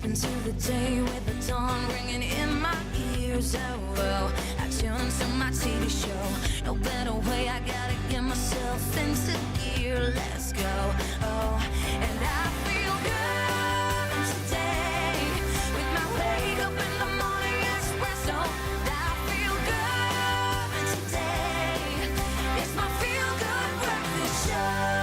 into the day with the dawn ringing in my ears. Oh, I tune to my TV show. No better way, I gotta get myself into gear. Let's go. Oh, and I feel good today with my wake up in the morning espresso. I feel good today. It's my feel good breakfast show.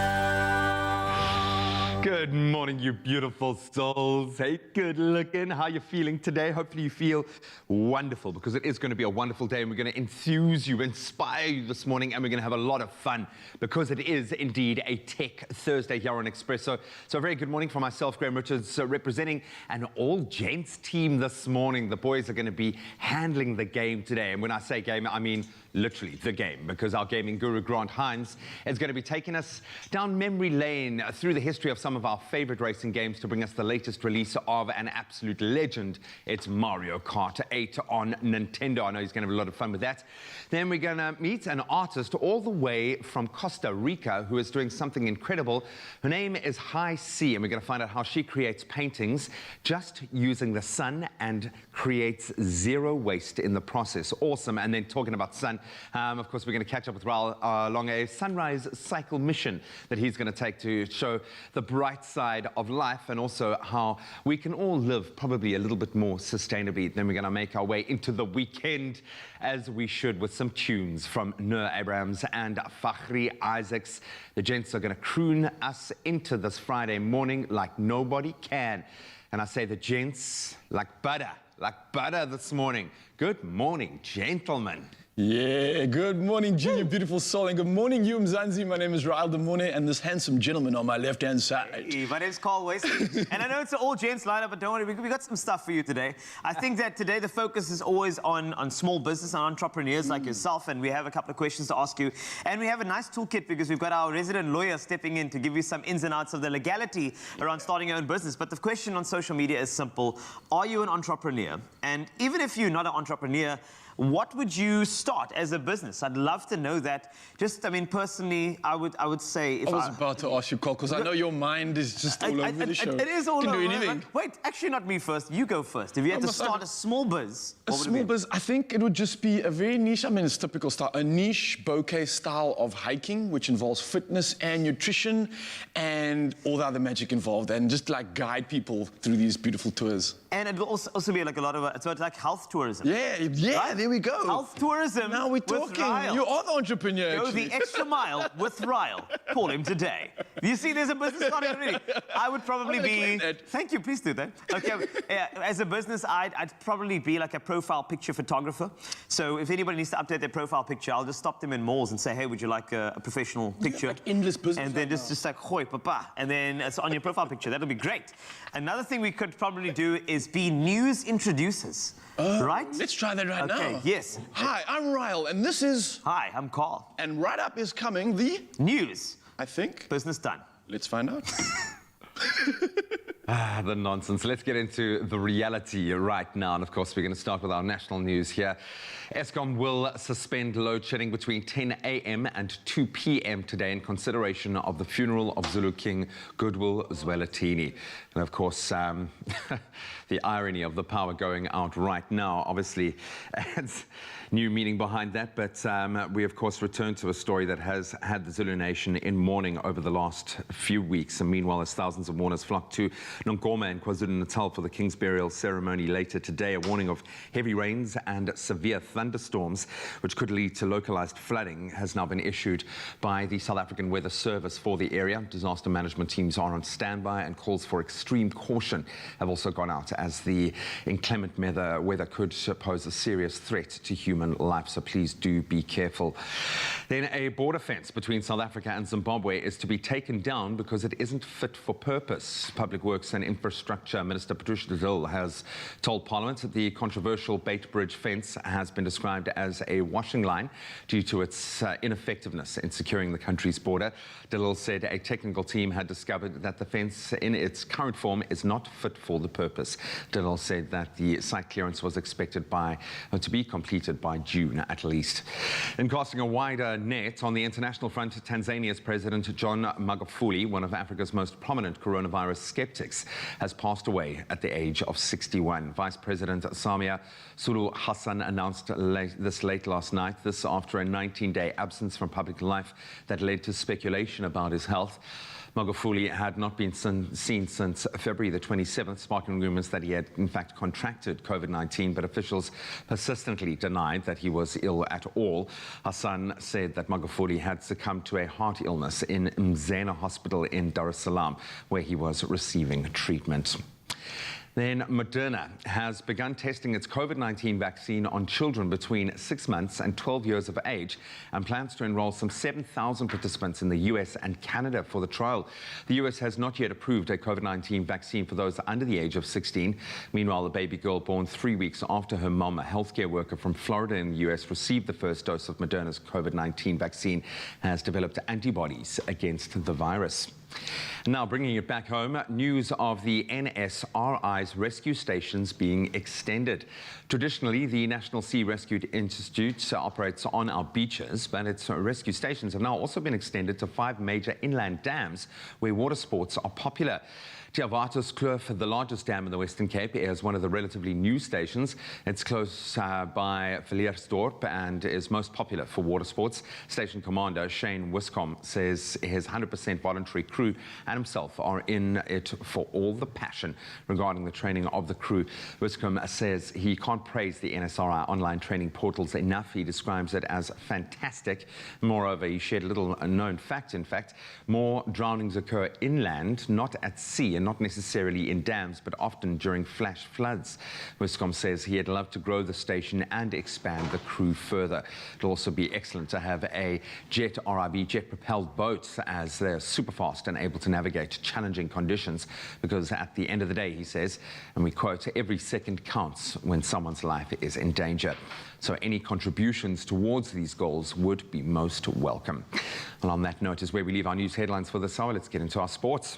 Good morning, you beautiful souls. Hey, good looking. How you feeling today? Hopefully you feel wonderful, because it is going to be a wonderful day, and we're going to enthuse you, inspire you this morning, and we're going to have a lot of fun, because it is indeed a Tech Thursday here on Expresso. So a very good morning from myself, Graham Richards, representing an all-gents team this morning. The boys are going to be handling the game today, and when I say game, I mean literally the game, because our gaming guru Grant Hines is going to be taking us down memory lane through the history of some of our favorite racing games to bring us the latest release of an absolute legend. It's Mario Kart 8 on Nintendo. I know he's going to have a lot of fun with that. Then we're going to meet an artist all the way from Costa Rica who is doing something incredible. Her name is High C, and we're going to find out how she creates paintings just using the sun and creates zero waste in the process. Awesome. And then talking about sun, of course, we're going to catch up with Raul along a sunrise cycle mission that he's going to take to show the bright side of life, and also how we can all live probably a little bit more sustainably. Then we're going to make our way into the weekend, as we should, with some tunes from Noor Abrahams and Fakhri Isaacs. The gents are going to croon us into this Friday morning like nobody can. And I say the gents like butter this morning. Good morning, gentlemen. Yeah, good morning, Junior, beautiful soul, and good morning, you Mzansi. My name is Raul Demone, and this handsome gentleman on my left-hand side. Hey, my name's Carl Wesley, and I know it's an all-gents lineup, but don't worry, we got some stuff for you today. I think that today the focus is always on small business and entrepreneurs like yourself, and we have a couple of questions to ask you. And we have a nice toolkit, because we've got our resident lawyer stepping in to give you some ins and outs of the legality around starting your own business. But the question on social media is simple. Are you an entrepreneur? And even if you're not an entrepreneur, what would you start as a business? I'd love to know that. Just, I mean, personally, I would say... If I was about to ask you, Carl, because I know your mind is just all over the show. It is all over. You can do anything. Wait, actually not me first. You go first. If you had to start a small biz, a small biz, I think it would just be a very niche, I mean, it's typical style, a niche bouquet style of hiking, which involves fitness and nutrition and all the other magic involved, and just like guide people through these beautiful tours. And it will also be like a lot of, so it's like health tourism. Yeah, right? There we go. Health tourism. Now we're talking. You are the entrepreneur. Go the extra mile with Ryle. Call him today. You see, there's a business starting already. I would probably be... Thank you, please do that. Okay, as a business, I'd probably be like a profile picture photographer. So if anybody needs to update their profile picture, I'll just stop them in malls and say, hey, would you like a professional picture? Like endless business. And then just like, hoi, papa. And then it's on your profile picture. That'll be great. Another thing we could probably do is be news introducers. Right? Let's try that right now. Okay, yes. Hi, I'm Ryle, and this is... Hi, I'm Carl. And right up is coming the... News. I think. Business done. Let's find out. The nonsense. Let's get into the reality right now. And of course, we're going to start with our national news here. Eskom will suspend load shedding between 10 a.m. and 2 p.m. today in consideration of the funeral of Zulu King Goodwill Zwelithini. And of course, the irony of the power going out right now obviously adds new meaning behind that. But we, of course, return to a story that has had the Zulu nation in mourning over the last few weeks. And meanwhile, as thousands of mourners flock to Nongoma in KwaZulu-Natal for the King's burial ceremony later today, a warning of heavy rains and severe thunderstorms, which could lead to localized flooding, has now been issued by the South African Weather Service for the area. Disaster management teams are on standby, and calls for extreme caution have also gone out, as the inclement weather could pose a serious threat to human life. So please do be careful. Then a border fence between South Africa and Zimbabwe is to be taken down because it isn't fit for purpose. Public Works and Infrastructure Minister Patricia de Lille has told Parliament that the controversial Bait Bridge fence has been described as a washing line due to its ineffectiveness in securing the country's border. De Lille said a technical team had discovered that the fence in its current form is not fit for the purpose. De Lille said that the site clearance was expected to be completed by June at least. In casting a wider net on the international front, Tanzania's President John Magufuli, one of Africa's most prominent coronavirus skeptics, 76, has passed away at the age of 61. Vice President Samia Suluhu Hassan announced this late last night, this after a 19-day absence from public life that led to speculation about his health. Magufuli had not been seen since February the 27th, sparking rumors that he had in fact contracted COVID-19, but officials persistently denied that he was ill at all. Hassan said that Magufuli had succumbed to a heart illness in Mzena Hospital in Dar es Salaam, where he was receiving treatment. Then Moderna has begun testing its COVID-19 vaccine on children between 6 months and 12 years of age and plans to enroll some 7,000 participants in the US and Canada for the trial. The US has not yet approved a COVID-19 vaccine for those under the age of 16. Meanwhile, the baby girl born 3 weeks after her mom, a healthcare worker from Florida in the US, received the first dose of Moderna's COVID-19 vaccine, has developed antibodies against the virus. Now, bringing it back home, news of the NSRI's rescue stations being extended. Traditionally, the National Sea Rescue Institute operates on our beaches, but its rescue stations have now also been extended to 5 major inland dams where water sports are popular. Kloof, the largest dam in the Western Cape, is one of the relatively new stations. It's close by Villiersdorp and is most popular for water sports. Station commander Shane Wiscombe says his 100% voluntary crew and himself are in it for all the passion regarding the training of the crew. Wiscombe says he can't praise the NSRI online training portals enough. He describes it as fantastic. Moreover, he shared a little known fact. In fact, more drownings occur inland, not at sea, and not necessarily in dams, but often during flash floods. Wiscombe says he'd love to grow the station and expand the crew further. It'll also be excellent to have a jet RIB, jet-propelled boat, as they're super fast and able to navigate challenging conditions, because at the end of the day, he says, and we quote, every second counts when someone's life is in danger. So any contributions towards these goals would be most welcome. And on that note is where we leave our news headlines for this hour. Let's get into our sports.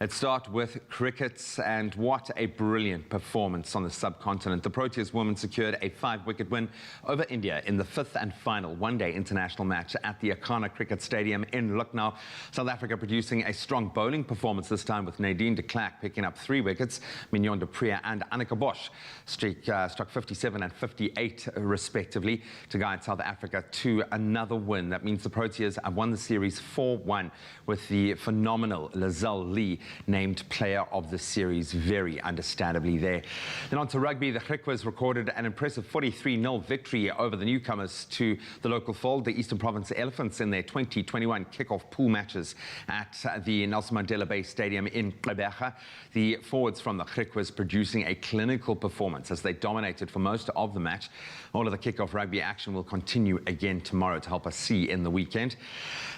Let's start with cricket, and what a brilliant performance on the subcontinent. The Proteas women secured a 5-wicket win over India in the 5th and final one-day international match at the Akana Cricket Stadium in Lucknow. South Africa producing a strong bowling performance this time, with Nadine de Klerk picking up 3 wickets. Mignon de Priya and Annika Bosch struck 57 and 58 respectively to guide South Africa to another win. That means the Proteas have won the series 4-1, with the phenomenal Lizelle Lee named player of the series, very understandably there. Then on to rugby, the Griquas recorded an impressive 43-0 victory over the newcomers to the local fold, the Eastern Province Elephants, in their 2021 kick-off pool matches at the Nelson Mandela Bay Stadium in Gqeberha. The forwards from the Griquas producing a clinical performance as they dominated for most of the match. All of the kick-off rugby action will continue again tomorrow to help us see in the weekend.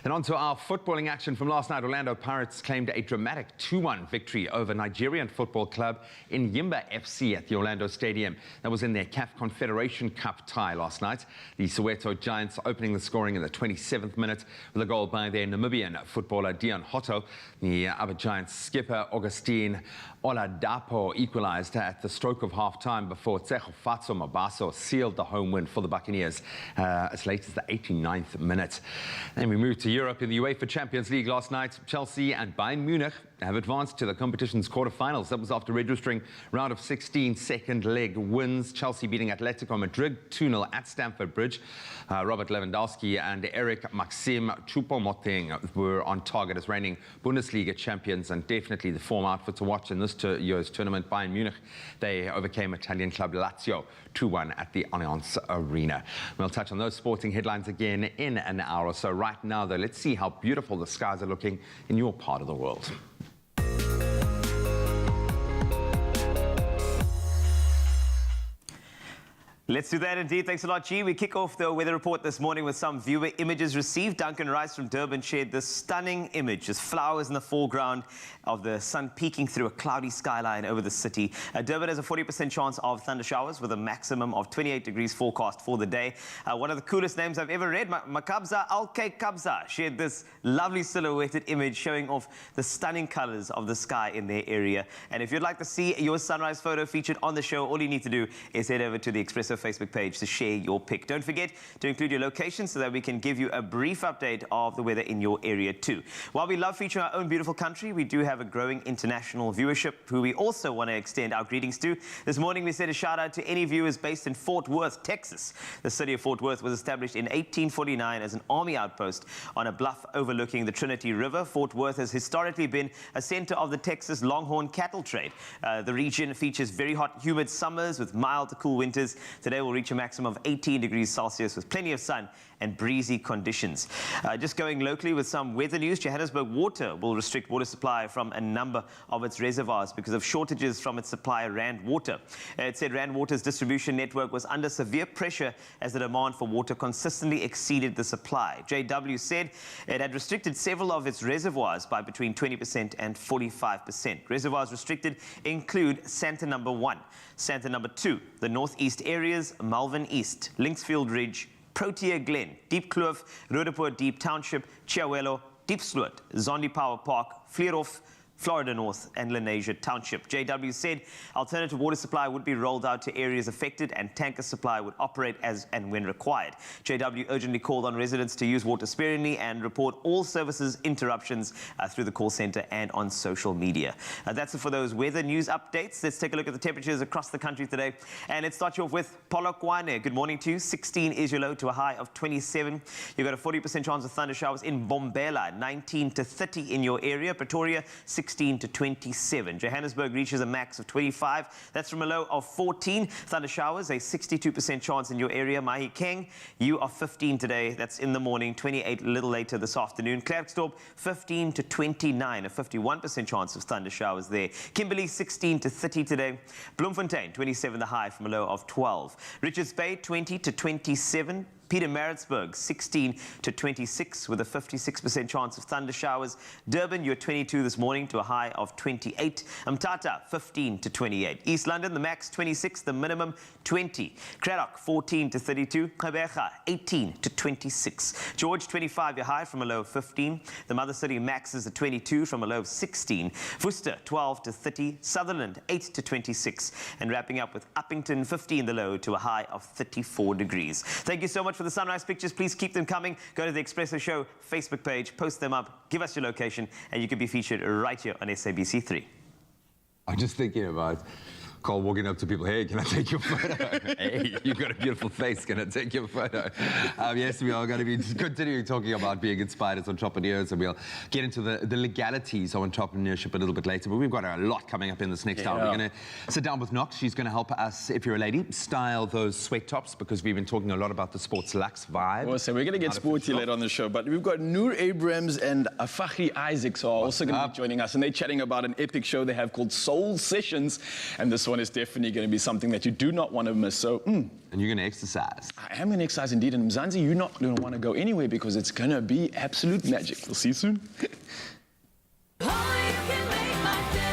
Then on to our footballing action from last night. Orlando Pirates claimed a dramatic 2-1 victory over Nigerian Football Club in Yimba FC at the Orlando Stadium. That was in their CAF Confederation Cup tie last night. The Soweto Giants opening the scoring in the 27th minute with a goal by their Namibian footballer Dion Hotto. The other Giants skipper Augustine Oladapo equalized at the stroke of half-time before Tsecho Fatso Mabaso sealed the home win for the Buccaneers as late as the 89th minute. Then we move to Europe. In the UEFA Champions League last night, Chelsea and Bayern Munich have advanced to the competition's quarterfinals. That was after registering round of 16 second leg wins. Chelsea beating Atletico Madrid 2-0 at Stamford Bridge. Robert Lewandowski and Eric Maxim Choupo-Moting were on target as reigning Bundesliga champions, and definitely the form outfit to watch in this year's tournament. Bayern Munich, they overcame Italian club Lazio 2-1 at the Allianz Arena. We'll touch on those sporting headlines again in an hour or so. Right now, though, let's see how beautiful the skies are looking in your part of the world. Let's do that indeed. Thanks a lot, G. We kick off the weather report this morning with some viewer images received. Duncan Rice from Durban shared this stunning image. There's flowers in the foreground of the sun peeking through a cloudy skyline over the city. Durban has a 40% chance of thunder showers with a maximum of 28 degrees forecast for the day. One of the coolest names I've ever read, Makabza Al-K Kabza, shared this lovely silhouetted image showing off the stunning colors of the sky in their area. And if you'd like to see your sunrise photo featured on the show, all you need to do is head over to the Expresso Facebook page to share your pick. Don't forget to include your location so that we can give you a brief update of the weather in your area too. While we love featuring our own beautiful country, we do have a growing international viewership who we also want to extend our greetings to. This morning we said a shout out to any viewers based in Fort Worth, Texas. The city of Fort Worth was established in 1849 as an army outpost on a bluff overlooking the Trinity River. Fort Worth has historically been a center of the Texas Longhorn cattle trade. The region features very hot, humid summers with mild to cool winters. Today will reach a maximum of 18 degrees Celsius with plenty of sun and breezy conditions. Just going locally with some weather news, Johannesburg Water will restrict water supply from a number of its reservoirs because of shortages from its supplier Rand Water. It said Rand Water's distribution network was under severe pressure as the demand for water consistently exceeded the supply. JW said it had restricted several of its reservoirs by between 20% and 45%. Reservoirs restricted include Santa Number 1, Santa Number 2, the northeast areas, Malvern East, Linksfield Ridge, Protea Glen, Diep Kloof, Roodepoort Deep Township, Chiawelo, Diep Sloot, Zondi Power Park, Vleerhof, Florida North and Lenasia Township. JW said alternative water supply would be rolled out to areas affected and tanker supply would operate as and when required. JW urgently called on residents to use water sparingly and report all services interruptions through the call center and on social media. That's it for those weather news updates. Let's take a look at the temperatures across the country today. And let's start you off with Polokwane. Good morning to you. 16 is your low to a high of 27. You've got a 40% chance of thunder showers in Bombela, 19 to 30 in your area. Pretoria, 16 to 27. Johannesburg reaches a max of 25. That's from a low of 14. Thunder showers, a 62% chance in your area. Mahikeng, you are 15 today. That's in the morning, 28 a little later this afternoon. Klerksdorp, 15 to 29, a 51% chance of thunder showers there. Kimberley, 16 to 30 today. Bloemfontein, 27 the high from a low of 12. Richards Bay, 20 to 27. Pietermaritzburg, 16 to 26 with a 56% chance of thunder showers. Durban, you're 22 this morning to a high of 28. Mthatha, 15 to 28. East London, the max 26, the minimum 20. Cradock, 14 to 32. Gqeberha, 18 to 26. George, 25, your high from a low of 15. The mother city maxes at 22 from a low of 16. Worcester, 12 to 30. Sutherland, 8 to 26. And wrapping up with Uppington, 15 the low to a high of 34 degrees. Thank you so much for the sunrise pictures. Please keep them coming. Go to the Expresso Show Facebook page, post them up, give us your location, and you can be featured right here on SABC3. I'm just thinking about Carl walking up to people, hey, can I take your photo? Hey, you've got a beautiful face, can I take your photo? Yes, we are going to be continuing talking about being inspired as entrepreneurs, and we'll get into the legalities of entrepreneurship a little bit later, but we've got a lot coming up in this next hour. We're going to sit down with Nox. She's going to help us, if you're a lady, style those sweat tops, because we've been talking a lot about the sports luxe vibe. Well, so we're going to get sporty later on the show, but we've got Noor Abrams and Afakhi Isaacs are also going to be joining us, and they're chatting about an epic show they have called Soul Sessions, and this one is definitely going to be something that you do not want to miss. So, And you're going to exercise. I am going to exercise indeed, and Mzansi, you're not going to want to go anywhere because it's going to be absolute magic. We'll see you soon. Oh, you can make my day.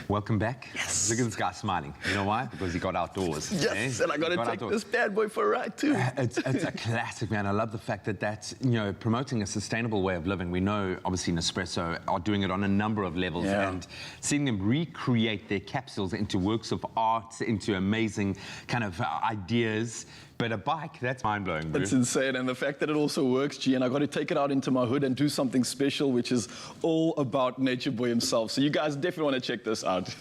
Welcome back. Yes. Look at this guy smiling. You know why? Because he got outdoors. Yes, eh? and I got to He take outdoors. this bad boy for a ride too. It's a classic, man. I love the fact that that's, promoting a sustainable way of living. We know, obviously, Expresso are doing it on a number of levels, Yeah. and seeing them recreate their capsules into works of art, into amazing kind of ideas. But a bike, that's mind-blowing, bro. It's insane, and the fact that it also works, G, and I got to take it out into my hood and do something special, which is all about Nature Boy himself. So you guys definitely want to check this out.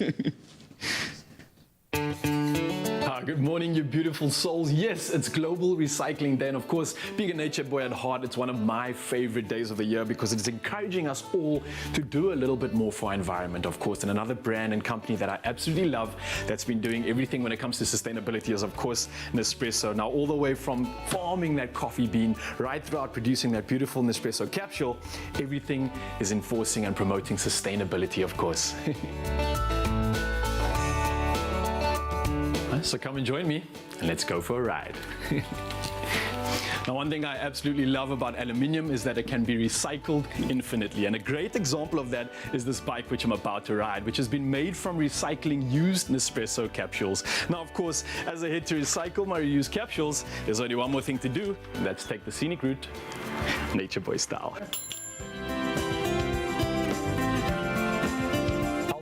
Good morning, you beautiful souls. Yes, it's Global Recycling Day, and of course, being a nature boy at heart, it's one of my favorite days of the year because it's encouraging us all to do a little bit more for our environment, of course. And another brand and company that I absolutely love that's been doing everything when it comes to sustainability is, of course, Nespresso. Now, all the way from farming that coffee bean right throughout producing that beautiful Nespresso capsule, everything is enforcing and promoting sustainability, of course. So come and join me and let's go for a ride. Now, one thing I absolutely love about aluminium is that it can be recycled infinitely. And a great example of that is this bike which I'm about to ride, which has been made from recycling used Nespresso capsules. Now, of course, as I head to recycle my reused capsules, there's only one more thing to do, and that's take the scenic route, Nature Boy style.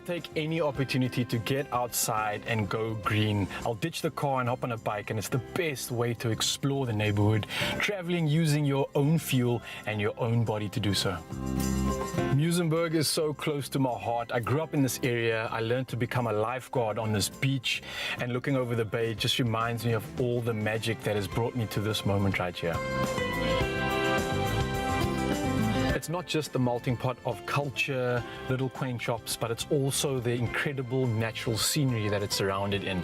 Take any opportunity to get outside and go green. I'll ditch the car and hop on a bike, and it's the best way to explore the neighborhood, traveling using your own fuel and your own body to do so. Muizenberg is so close to my heart. I grew up in this area. I learned to become a lifeguard on this beach, and looking over the bay just reminds me of all the magic that has brought me to this moment right here. It's not just the melting pot of culture, little quaint shops, but it's also the incredible natural scenery that it's surrounded in.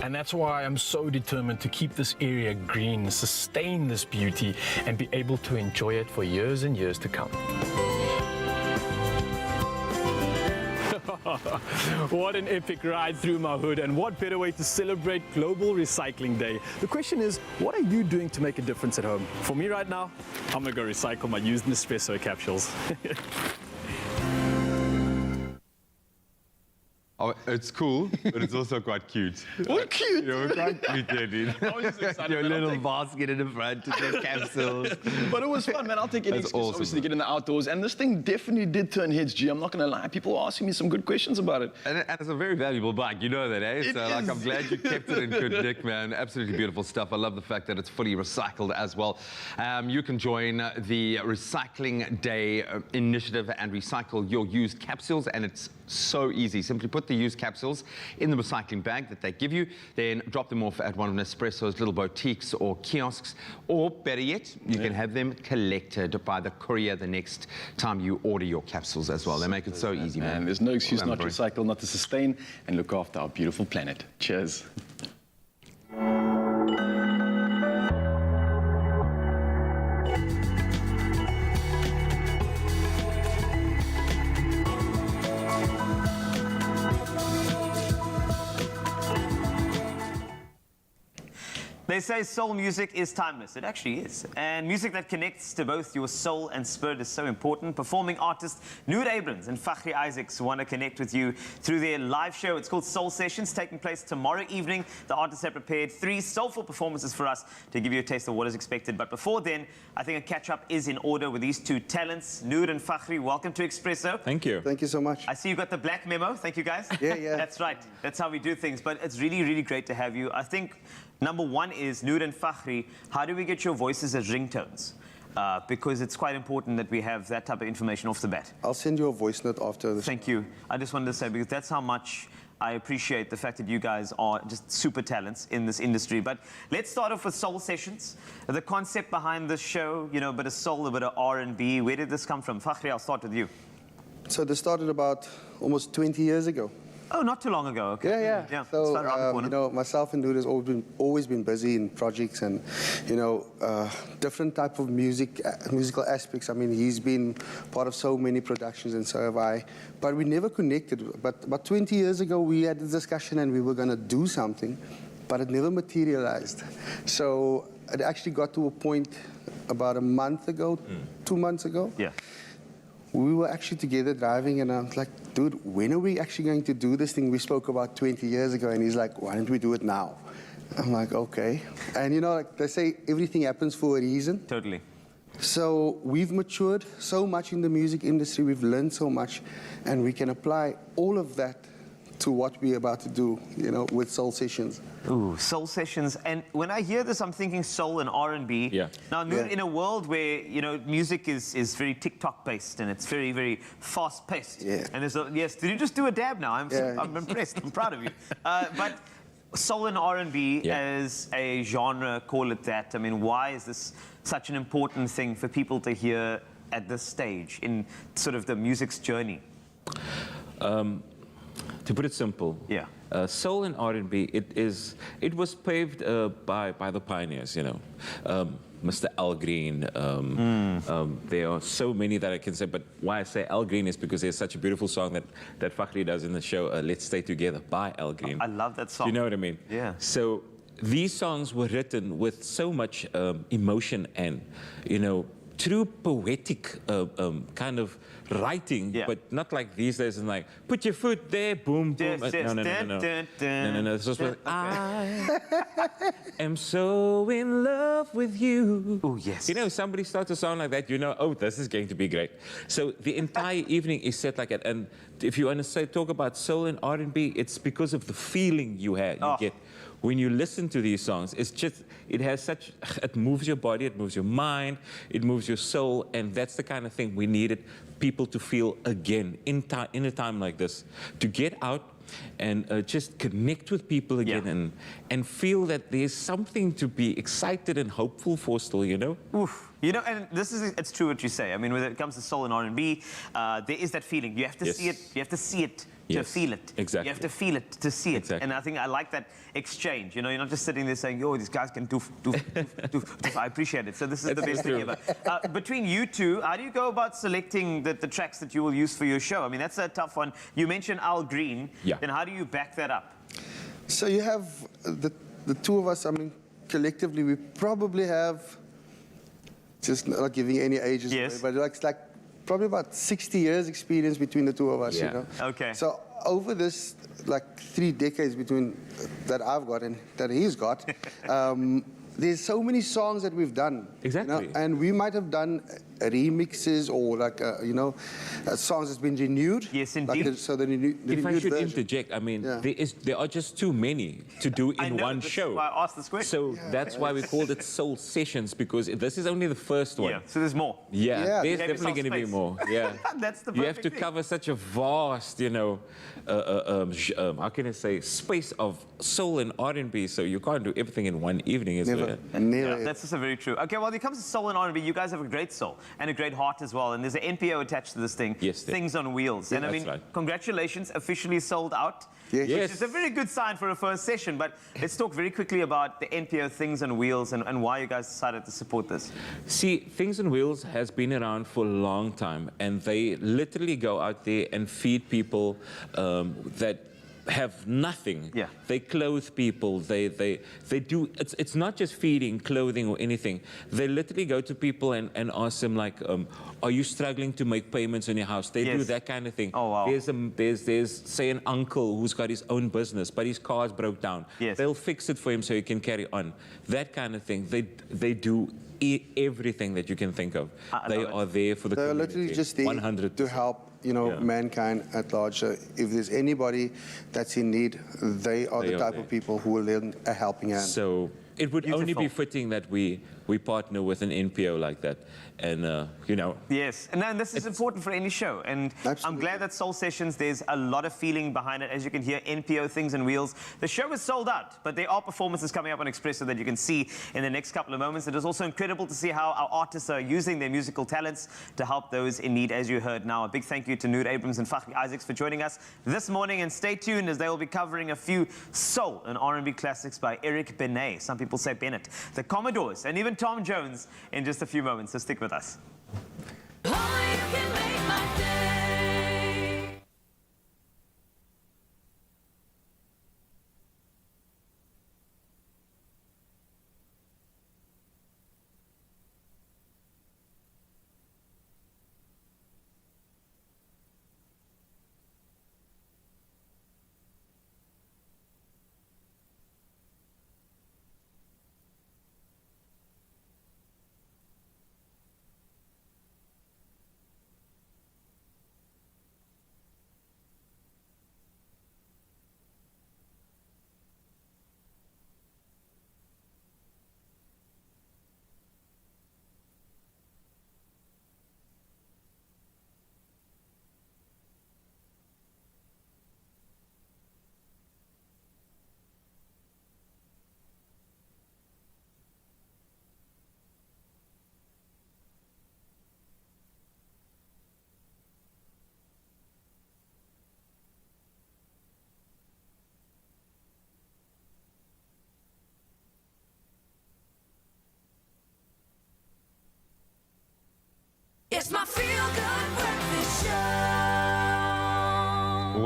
And that's why I'm so determined to keep this area green, sustain this beauty, and be able to enjoy it for years and years to come. What an epic ride through my hood, and what better way to celebrate Global Recycling Day. The question is, what are you doing to make a difference at home? For me right now, I'm gonna go recycle my used Nespresso capsules. Oh, it's cool, but it's also quite cute. Oh, cute! You're quite cute there, dude. I was just excited, Your man. I'll little take- basket in the front to take capsules. But it was fun, man. I'll take any That's excuse, awesome, obviously, to bro. get in the outdoors. And this thing definitely did turn heads, G. I'm not going to lie. People were asking me some good questions about it. And it's a very valuable bike, you know that, eh? It So, like, is. I'm glad you kept it in good nick, man. Absolutely beautiful stuff. I love the fact that it's fully recycled as well. You can join the Recycling Day initiative and recycle your used capsules, and it's so easy. Simply put the used capsules in the recycling bag that they give you, then drop them off at one of Nespresso's little boutiques or kiosks, or better yet, you can have them collected by the courier the next time you order your capsules as well. They make it so easy, man. And there's no excuse Well not to done, bro. recycle, not to sustain, and look after our beautiful planet. Cheers. They say soul music is timeless. It actually is. And music that connects to both your soul and spirit is so important. Performing artists Noor Abrams and Fakhri Isaacs want to connect with you through their live show. It's called Soul Sessions, taking place tomorrow evening. The artists have prepared 3 soulful performances for us to give you a taste of what is expected. But before then, I think a catch-up is in order with these 2 talents. Noor and Fakhri, welcome to Expresso. Thank you. Thank you so much. I see you got the black memo. Thank you, guys. Yeah. That's right. That's how we do things. But it's really, really great to have you. I think number one is, Noor and Fakhri, how do we get your voices as ringtones? Because it's quite important that we have that type of information off the bat. I'll send you a voice note after this. Thank you. I just wanted to say, because that's how much I appreciate the fact that you guys are just super talents in this industry. But let's start off with Soul Sessions. The concept behind this show, you know, a bit of soul, a bit of R&B. Where did this come from? Fakhri, I'll start with you. So this started about almost 20 years ago. Oh, not too long ago. Okay. Yeah. So, So, around the corner. you know, myself and Noor has always been busy in projects and, you know, different type of musical aspects. I mean, he's been part of so many productions and so have I. But we never connected. But about 20 years ago, we had a discussion and we were going to do something, but it never materialized. So it actually got to a point about a month ago, 2 months ago. Yeah. we were actually together driving, and I was like, dude, when are we actually going to do this thing we spoke about 20 years ago? And he's like, why don't we do it now? I'm like, okay. And you know, like they say, everything happens for a reason. Totally. So we've matured so much in the music industry, we've learned so much, and we can apply all of that to what we're about to do, you know, with Soul Sessions. Ooh, soul sessions. And when I hear this, I'm thinking soul and R&B. Yeah. Now, Yeah. in a world where, you know, music is very TikTok-based and it's very, very fast-paced. Yeah. And there's yes, did you just do a dab now? Yeah. I'm impressed. I'm proud of you. But soul and R&B as a genre, call it that. I mean, why is this such an important thing for people to hear at this stage in sort of the music's journey? To put it simple, Yeah. Soul and R&B, it was paved by the pioneers, you know. Mr. Al Green, there are so many that I can say, but why I say Al Green is because there's such a beautiful song that Fakhri does in the show, Let's Stay Together, by Al Green. I love that song. You know what I mean? Yeah. So these songs were written with so much emotion and, you know, true poetic kind of writing, Yeah. but not like these days and like, put your foot there, boom, boom. Yes, yes. No. Dun, dun, dun. No. This was like, Okay. I am so in love with you. Oh, yes. You know, somebody starts a song like that, you know, oh, this is going to be great. So the entire evening is set like that. And if you want to say, talk about soul and R&B, it's because of the feeling you get. When you listen to these songs, it's just, it has such, it moves your body, it moves your mind, it moves your soul, and that's the kind of thing we needed people to feel again in a time like this, to get out and just connect with people again and feel that there's something to be excited and hopeful for still, you know? Oof. You know, and it's true what you say. I mean, when it comes to soul and R&B, there is that feeling. You have to see it. You have to see it to Yes, feel it. exactly. You have to feel it to see it. Exactly. And I think I like that exchange. You know, you're not just sitting there saying, "Yo, these guys can doof." I appreciate it. So this is the best thing ever. Between you two, how do you go about selecting the tracks that you will use for your show? I mean, that's a tough one. You mentioned Al Green. Yeah. Then how do you back that up? So you have the two of us, I mean, collectively, we probably have, just not giving any ages Yes. away, but like probably about 60 years experience between the two of us, Yeah. you know? Okay. So over this, like 3 decades between that I've got and that he's got, there's so many songs that we've done. Exactly. You know? And we might have done remixes or like, you know, songs that's been renewed. Yes, Like indeed. so the renewed If I should version. interject, I mean, Yeah. there are just too many to do I in know, one this is show. why I asked this question. So that's why we called it Soul Sessions, because this is only the first one. Yeah. So there's more. Yeah, Yeah. there's Have definitely yourself going to be space. more. Yeah, That's the you have perfect to thing. cover such a vast, you know, how can I say, space of soul and R&B. So you can't do everything in one evening, is Never, it? never. Yeah, that's just very true. Okay, well, when it comes to soul and R&B, you guys have a great soul and a great heart as well. And there's an NPO attached to this thing. Yes, there- Things on Wheels. And I that's mean, right. congratulations, officially sold out. Yes. Yes. Which is a very good sign for a first session. But let's talk very quickly about the NPO Things on Wheels and why you guys decided to support this. See, Things on Wheels has been around for a long time, and they literally go out there and feed people that have nothing. Yeah. They clothe people. They do. It's not just feeding, clothing, or anything. They literally go to people and ask them like, "Are you struggling to make payments on your house?" They do Yes. that kind of thing. Oh, wow. There's say an uncle who's got his own business, but his car's broke down. Yes. They'll fix it for him so he can carry on. That kind of thing. They do everything that you can think of. I They love it. are there for the They're community. literally just there 100%. to help, you know, Yeah. mankind at large. So if there's anybody that's in need, they are They the are type there. of people who will lend a helping hand. So it would only Beautiful. be fitting that we partner with an NPO like that. And, you know, Yes, and this is important for any show. And I'm Absolutely. glad that Soul Sessions, there's a lot of feeling behind it. As you can hear, NPO Things and Wheels. The show is sold out, but there are performances coming up on Expresso that you can see in the next couple of moments. It is also incredible to see how our artists are using their musical talents to help those in need, as you heard now. A big thank you to Noor Abrams and Fakhri Isaacs for joining us this morning. And stay tuned, as they will be covering a few soul and R&B classics by Eric Benet. Some people say Bennett. The Commodores, and even Tom Jones in just a few moments. So stick with us. Oh, you can make my day.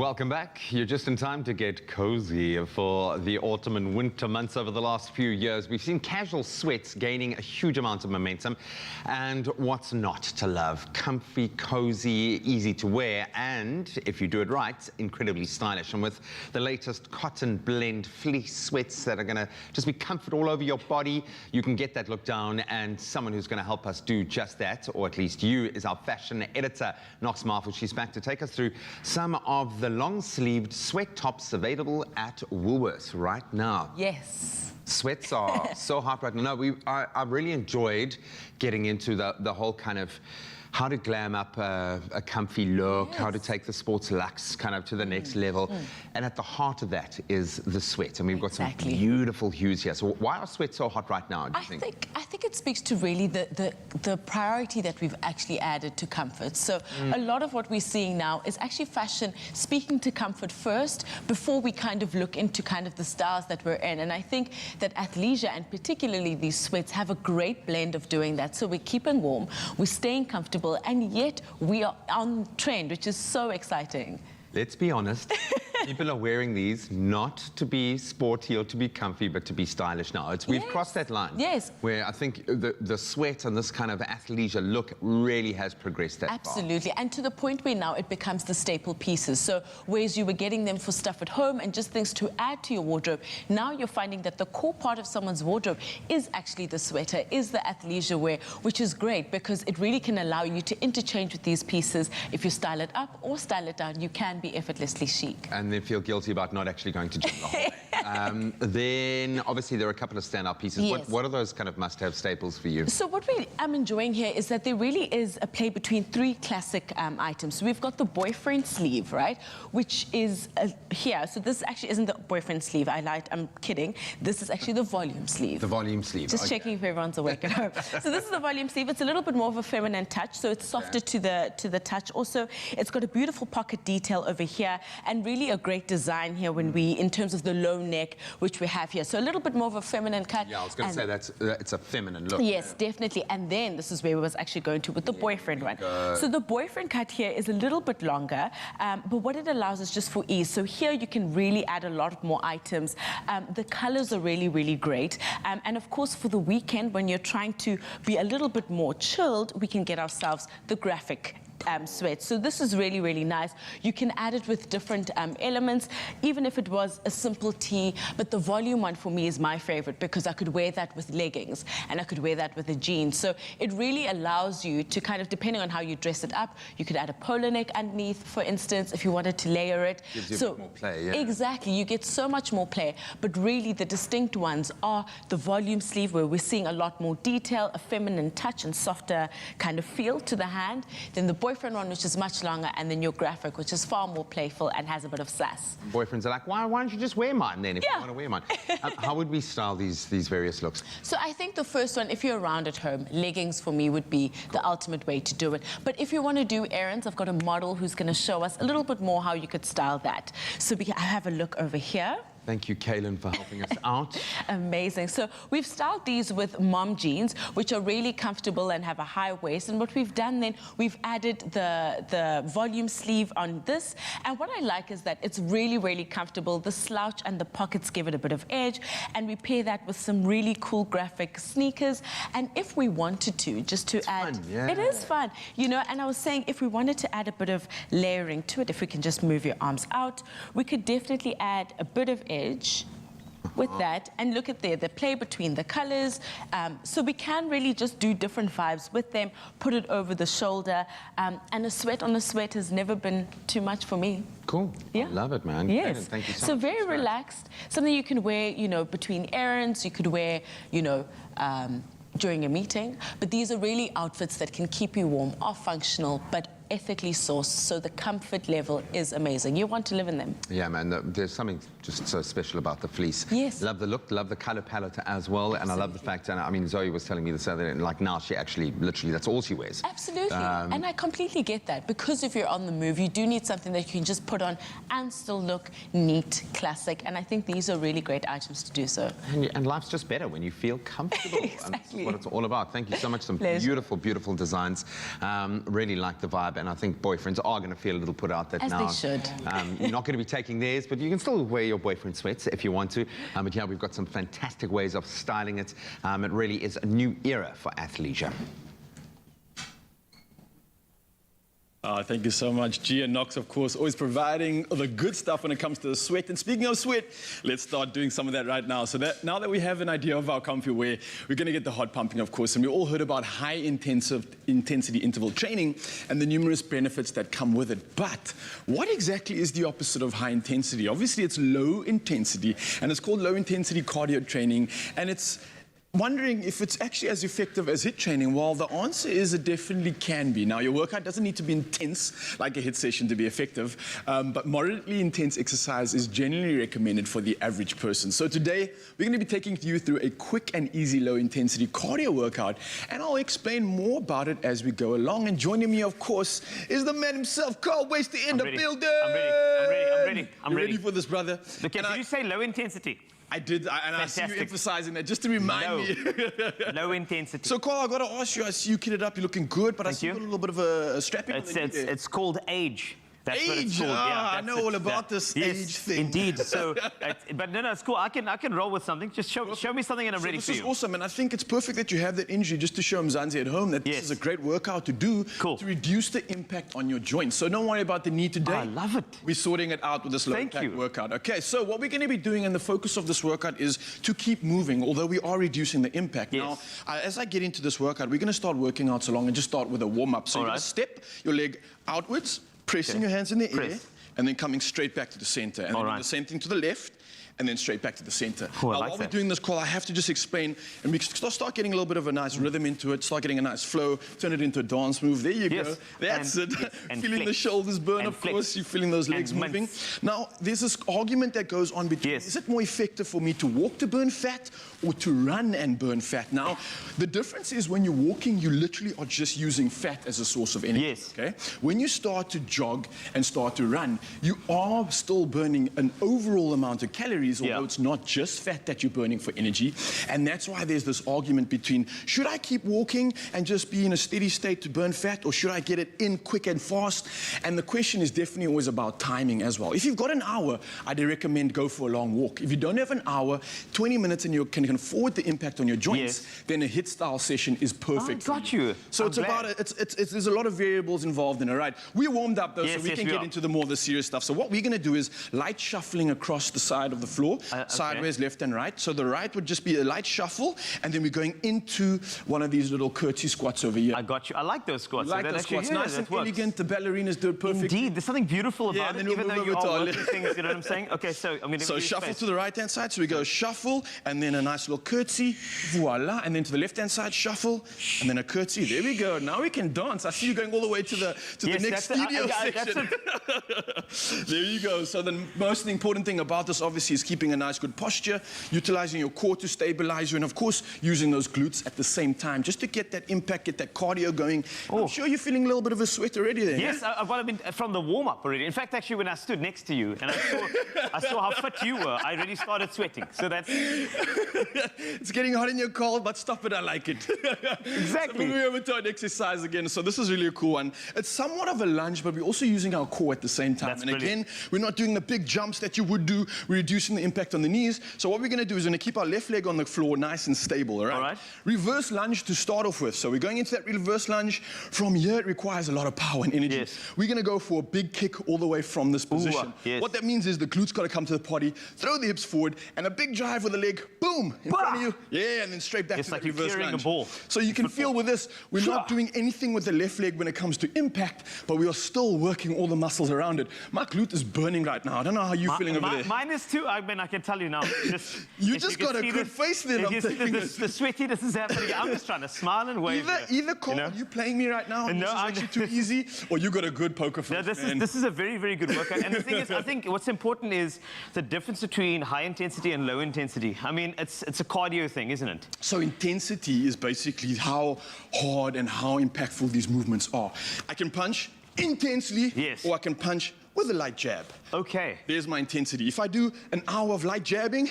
Welcome back. You're just in time to get cozy for the autumn and winter months. Over the last few years, we've seen casual sweats gaining a huge amount of momentum. And what's not to love? Comfy, cozy, easy to wear, and if you do it right, incredibly stylish. And with the latest cotton blend fleece sweats that are going to just be comfort all over your body, you can get that look down. And someone who's going to help us do just that, or at least you, is our fashion editor, Knox Marfel. She's back to take us through some of the long-sleeved sweat tops available at Woolworths right now. Yes. Sweats are so hot right now. No, I really enjoyed getting into the whole kind of how to glam up a comfy look, how to take the sports luxe kind of to the next level. And at the heart of that is the sweat. And we've got some beautiful hues here. So why are sweats so hot right now, do you think? I think it speaks to really the priority that we've actually added to comfort. So a lot of what we're seeing now is actually fashion speaking to comfort first before we kind of look into kind of the styles that we're in. And I think that athleisure, and particularly these sweats, have a great blend of doing that. So we're keeping warm, we're staying comfortable, and yet we are on trend, which is so exciting. Let's be honest, people are wearing these not to be sporty or to be comfy, but to be stylish now. We've crossed that line. Yes. Where I think the sweat and this kind of athleisure look really has progressed that far. Absolutely. And to the point where now it becomes the staple pieces. So whereas you were getting them for stuff at home and just things to add to your wardrobe, now you're finding that the core part of someone's wardrobe is actually the sweater, is the athleisure wear, which is great because it really can allow you to interchange with these pieces. If you style it up or style it down, you can be effortlessly chic. And then feel guilty about not actually going to gym the whole day. Then obviously there are a couple of standout pieces. Yes. What are those kind of must-have staples for you? So what I'm enjoying here is that there really is a play between three classic items. So we've got the boyfriend sleeve, right, which is here. So this actually isn't the boyfriend sleeve. I'm kidding. This is actually the volume sleeve. The volume sleeve. Just checking if everyone's awake at home. So this is the volume sleeve. It's a little bit more of a feminine touch, so it's softer to the touch. Also, it's got a beautiful pocket detail over here, and really a great design here in terms of the low neck, which we have here. So a little bit more of a feminine cut. Yeah, I was going to say it's a feminine look. Yes, definitely. And then this is where we was actually going to with the boyfriend one. So the boyfriend cut here is a little bit longer, but what it allows is just for ease. So here you can really add a lot more items. The colors are really, really great. And of course, for the weekend, when you're trying to be a little bit more chilled, we can get ourselves the graphic sweat. So this is really, really nice. You can add it with different elements, even if it was a simple tee. But the volume one for me is my favorite because I could wear that with leggings and I could wear that with a jean. So it really allows you to kind of, depending on how you dress it up, you could add a polo neck underneath, for instance, if you wanted to layer it. Gives you a bit more play, yeah. Exactly. You get so much more play. But really the distinct ones are the volume sleeve, where we're seeing a lot more detail, a feminine touch and softer kind of feel to the hand. Then the boyfriend one, which is much longer, and then your graphic, which is far more playful and has a bit of sass. Boyfriends are like, why don't you just wear mine then if you want to wear mine? How would we style these various looks? So I think the first one, if you're around at home, leggings for me would be the ultimate way to do it. But if you want to do errands, I've got a model who's going to show us a little bit more how you could style that. So I have a look over here. Thank you, Kaylin, for helping us out. Amazing. So we've styled these with mom jeans, which are really comfortable and have a high waist. And what we've done then, we've added the volume sleeve on this. And what I like is that it's really, really comfortable. The slouch and the pockets give it a bit of edge. And we pair that with some really cool graphic sneakers. And if we wanted to, just to add... Fun, yeah. It is fun, you know. And I was saying, if we wanted to add a bit of layering to it, if we can just move your arms out, we could definitely add a bit of edge with that, and look at the play between the colors. So we can really just do different vibes with them, put it over the shoulder, and a sweat on a sweat has never been too much for me. Cool. Yeah. Love it, man. Yes. Kaylin, thank you so So much. very relaxed, something you can wear, you know, between errands, you could wear, you know, during a meeting, but these are really outfits that can keep you warm, are functional, but ethically sourced, so the comfort level is amazing. You want to live in them. Yeah, man, there's something just so special about the fleece. Yes. Love the look, love the color palette as well, and I love the fact, and I mean, Zoe was telling me this other day, like now she actually, literally, that's all she wears. Absolutely, and I completely get that, because if you're on the move, you do need something that you can just put on and still look neat, classic, and I think these are really great items to do so. And life's just better when you feel comfortable. Exactly. And that's what it's all about. Thank you so much. Some Pleasure. beautiful, beautiful designs. Really like the vibe. and I think boyfriends are going to feel a little put out that As now they should. you're not going to be taking theirs, but you can still wear your boyfriend sweats if you want to. But yeah, we've got some fantastic ways of styling it. It really is a new era for athleisure. Thank you so much. Gia Knox, of course, always providing the good stuff when it comes to the sweat. And speaking of sweat, let's start doing some of that right now. So that now that we have an idea of our comfy wear, we're going to get the heart pumping, of course. And we all heard about high intensity interval training and the numerous benefits that come with it. But what exactly is the opposite of high intensity? Obviously, it's low intensity, and it's called low intensity cardio training. And it's wondering if it's actually as effective as HIIT training. Well, the answer is it definitely can be. Now, your workout doesn't need to be intense like a HIIT session to be effective, but moderately intense exercise is generally recommended for the average person. So today, we're going to be taking you through a quick and easy low-intensity cardio workout, and I'll explain more about it as we go along. And joining me, of course, is the man himself, Carl Wasted in the building. I'm ready for this, brother. Okay, did you say low intensity? I did, and I see you emphasizing that just to remind me. Low intensity. So, Carl, I got to ask you, I see you kitted up, you're looking good, but I see you got a little bit of a strapping. It's called age. That's what it's age, called. I know all about this age thing. Indeed. So, but no, it's cool. I can roll with something. Just show me something, and I'm ready for you. This is awesome, and I think it's perfect that you have that injury just to show Mzansi at home that this is a great workout to do to reduce the impact on your joints. So don't worry about the knee today. I love it. We're sorting it out with this low impact workout. Okay, so what we're going to be doing, and the focus of this workout is to keep moving, although we are reducing the impact. Now, as I get into this workout, we're going to start working out so long and just start with a warm-up. So you're going to step your leg outwards, pressing your hands in the air, and then coming straight back to the center. And then do the same thing to the left, and then straight back to the center. Now, while we're doing this, Carl, I have to just explain, and we start getting a little bit of a nice rhythm into it, start getting a nice flow, turn it into a dance move. There you go. That's it. Feeling the shoulders burn, of course. You're feeling those legs moving. Now, there's this argument that goes on between, is it more effective for me to walk to burn fat or to run and burn fat? Now, the difference is when you're walking, you literally are just using fat as a source of energy. Okay? When you start to jog and start to run, you are still burning an overall amount of calories, although it's not just fat that you're burning for energy. And that's why there's this argument between, should I keep walking and just be in a steady state to burn fat, or should I get it in quick and fast? And the question is definitely always about timing as well. If you've got an hour, I'd recommend go for a long walk. If you don't have an hour, 20 minutes, and you can afford the impact on your joints, then a HIIT style session is perfect. Got you. So it's about there's a lot of variables involved in it, right? We warmed up though, so we can get into the more the serious stuff. So what we're going to do is light shuffling across the side of the floor, sideways, left and right. So the right would just be a light shuffle, and then we're going into one of these little curtsy squats over here. I got you. I like those squats. You like those squats. Nice and elegant. The ballerinas do it perfectly. Indeed. There's something beautiful about it, even though you are working things, you know what I'm saying? Okay, so I'm going to So shuffle to the right-hand side. So we go shuffle, and then a nice little curtsy. Voila. And then to the left-hand side, shuffle, and then a curtsy. There we go. Now we can dance. I see you going all the way to the next studio section. There you go. So the most important thing about this, obviously, is keeping a nice good posture, utilizing your core to stabilize you, and of course, using those glutes at the same time, just to get that impact, get that cardio going. I'm sure you're feeling a little bit of a sweat already there. Yes, well, I've been from the warm-up already. In fact, actually, when I stood next to you and I saw how fit you were, I already started sweating. So that's... It's getting hot in your cold, but stop it, I like it. Exactly. So moving over to our exercise again. So this is really a cool one. It's somewhat of a lunge, but we're also using our core at the same time. That's again, we're not doing the big jumps that you would do. We're reducing the impact on the knees. So what we're going to do is we're going to keep our left leg on the floor nice and stable, all right? Reverse lunge to start off with. So we're going into that reverse lunge. From here, it requires a lot of power and energy. We're going to go for a big kick all the way from this position. What that means is the glutes got to come to the party, throw the hips forward, and a big drive with the leg, boom, in front of you. Yeah, and then straight back to that reverse lunge. A ball. So you can feel with this, we're not doing anything with the left leg when it comes to impact, but we are still working all the muscles around it. My glute is burning right now. I don't know how you're feeling over there. Mine is too. I mean, I can tell you now. You just got a good face there. The sweatiness is happening. I'm just trying to smile and wave. Either Cole, are you playing me right now? No, I'm actually too easy, or you got a good poker face. No, this is a very, very good workout. And the thing is, I think what's important is the difference between high intensity and low intensity. I mean, it's a cardio thing, isn't it? So intensity is basically how hard and how impactful these movements are. I can punch intensely, or I can punch with a light jab. Okay. There's my intensity. If I do an hour of light jabbing,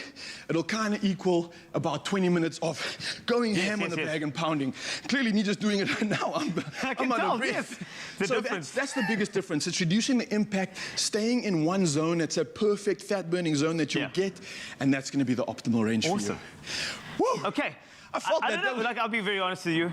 it'll kind of equal about 20 minutes of going ham on the bag and pounding. Clearly, me just doing it right now, I'm out of breath. The So difference. that's the biggest difference. It's reducing the impact, staying in one zone. It's a perfect fat-burning zone that you'll get, and that's going to be the optimal range for you. Woo! Okay. I felt I that. don't know, like, I'll be very honest with you.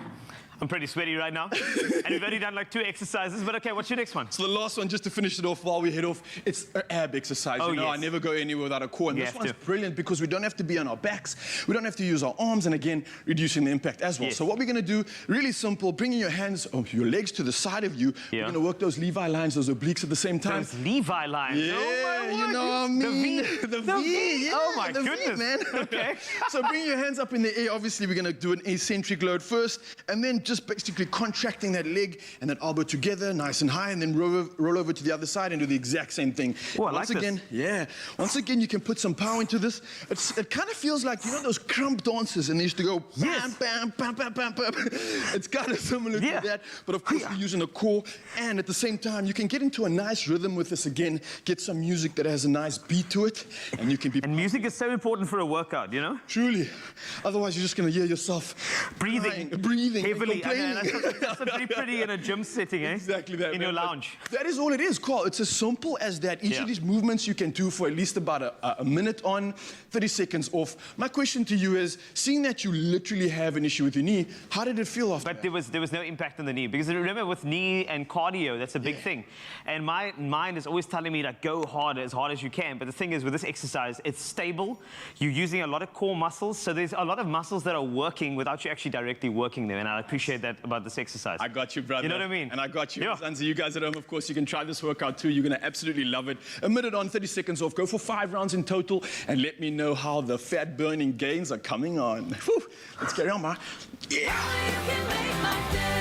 I'm pretty sweaty right now. And we've only done like 2 exercises, but okay, what's your next one? So the last one, just to finish it off while we head off, it's an ab exercise. Oh, you know, yes. I never go anywhere without a core. And You this have one's to. brilliant because we don't have to be on our backs. We don't have to use our arms. And again, reducing the impact as well. Yes. So what we're going to do, really simple, bringing your hands, your legs to the side of you. Yeah. We're going to work those Levi lines, those obliques at the same time. Those Levi lines. Yeah, Oh my you word. know what I mean? The V. The V, yeah, Oh my the V, goodness. man. Okay. So bring your hands up in the air. Obviously, we're going to do an eccentric load first, and then just basically contracting that leg and that elbow together, nice and high, and then roll over to the other side and do the exact same thing. Oh, I Once like again, once again, you can put some power into this. It kind of feels like, you know, those crump dances, and they used to go bam, bam, bam, bam, bam, bam. It's kind of similar to that, but of course, we're using a core, and at the same time, you can get into a nice rhythm with this again, get some music that has a nice beat to it, and you can be... And music is so important for a workout, you know? Truly. Otherwise, you're just going to hear yourself Breathing. breathing, Heavily. and complaining. That's pretty pretty in a gym setting, eh? Exactly that. In your man. But lounge. That is all it is, Carl. It's as simple as that. Each of these movements you can do for at least about a minute on, 30 seconds off. My question to you is, seeing that you literally have an issue with your knee, how did it feel after But that? there was no impact on the knee. Because remember, with knee and cardio, that's a big thing. And my mind is always telling me, like, go hard as you can. But the thing is, with this exercise, it's stable. You're using a lot of core muscles. So there's a lot of muscles that are working without you actually directly working them. And I appreciate that about this exercise. I got you, brother. You know what I mean? And I got you. Yeah. Zanzi, you guys at home, of course, you can try this workout too. You're going to absolutely love it. A minute on, 30 seconds off. Go for 5 rounds in total, and let me know how the fat-burning gains are coming on. Whew. Let's carry on, ma. Yeah. You can make my day.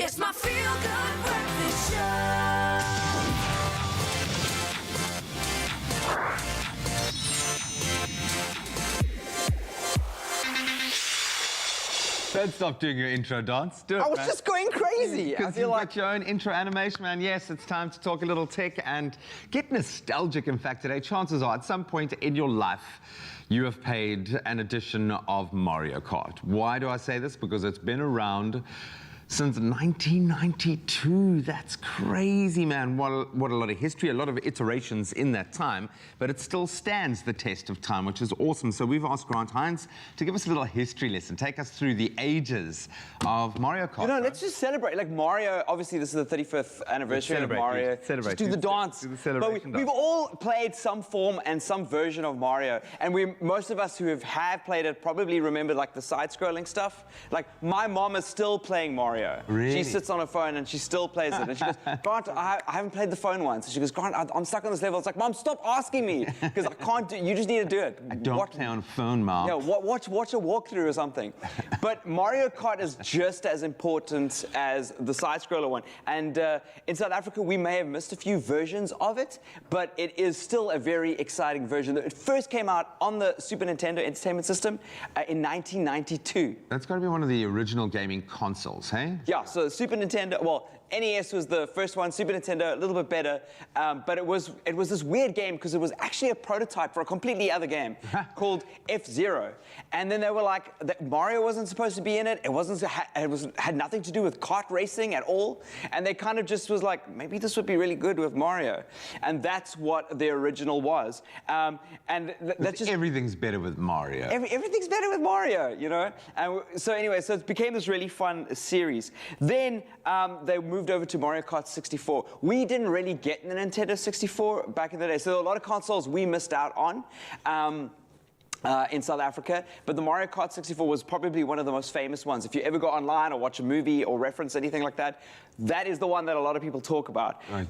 It's my feel-good breakfast show. Don't stop doing your intro dance. Do it, I was man. just going crazy. I Because feel you've like got your own intro animation, man. Yes, it's time to talk a little tech and get nostalgic. In fact, today, chances are at some point in your life, you have played an edition of Mario Kart. Why do I say this? Because it's been around since 1992. That's crazy, man. What a lot of history, a lot of iterations in that time, but it still stands the test of time, which is awesome. So we've asked Grant Hines to give us a little history lesson, take us through the ages of Mario Kart. you know, bro. let's just celebrate. Like Mario, obviously this is the 35th anniversary of celebrate, Mario. dude. Celebrate, Just do the dude. dance. Do the But celebration we've dance. all played some form and some version of Mario, and most of us who have played it probably remember like the side-scrolling stuff. Like my mom is still playing Mario. Mario. Really? She sits on her phone and she still plays it. And she goes, Grant, I haven't played the phone once. And she goes, Grant, I'm stuck on this level. It's like, Mom, stop asking me, because I can't do. You just need to do it. I don't play on a phone, Mom. Yeah, watch a walkthrough or something. But Mario Kart is just as important as the side-scroller one. And in South Africa, we may have missed a few versions of it, but it is still a very exciting version. It first came out on the Super Nintendo Entertainment System in 1992. That's got to be one of the original gaming consoles, hey? Yeah, so Super Nintendo, well, NES was the first one, Super Nintendo, a little bit better, but it was this weird game because it was actually a prototype for a completely other game called F-Zero. And then they were like, Mario wasn't supposed to be in it, had nothing to do with kart racing at all, and they kind of just was like, maybe this would be really good with Mario. And that's what the original was. That's just... Everything's better with Mario. Everything's better with Mario, you know? And so anyway, so it became this really fun series. Then they moved over to Mario Kart 64. We didn't really get the Nintendo 64 back in the day, so a lot of consoles we missed out on. In South Africa, but the Mario Kart 64 was probably one of the most famous ones. If you ever go online or watch a movie or reference anything like that, that is the one that a lot of people talk about. Okay.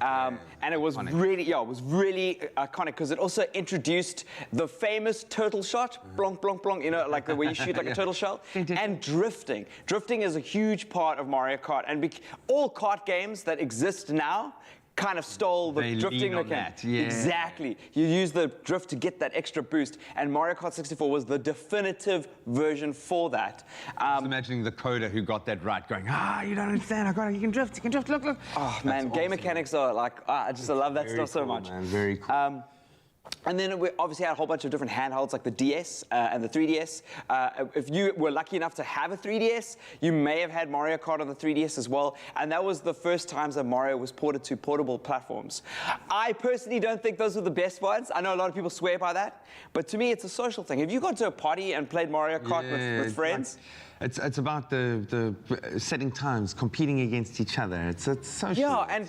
And it was really iconic because it also introduced the famous turtle shot, blonk, blonk, blonk, you know, like the way you shoot like a turtle shell, and drifting. Drifting is a huge part of Mario Kart, and all kart games that exist now kind of stole the drifting mechanic. Yeah. Exactly. You use the drift to get that extra boost, and Mario Kart 64 was the definitive version for that. Just imagining the coder who got that right, going, you don't understand, you can drift, look. Oh man, game mechanics are like, I love that stuff so much. Man, very cool. And then we obviously had a whole bunch of different handhelds like the DS and the 3DS. If you were lucky enough to have a 3DS, you may have had Mario Kart on the 3DS as well. And that was the first times that Mario was ported to portable platforms. I personally don't think those are the best ones. I know a lot of people swear by that. But to me, it's a social thing. Have you gone to a party and played Mario Kart with friends? It's about the setting times, competing against each other. It's social. Yeah,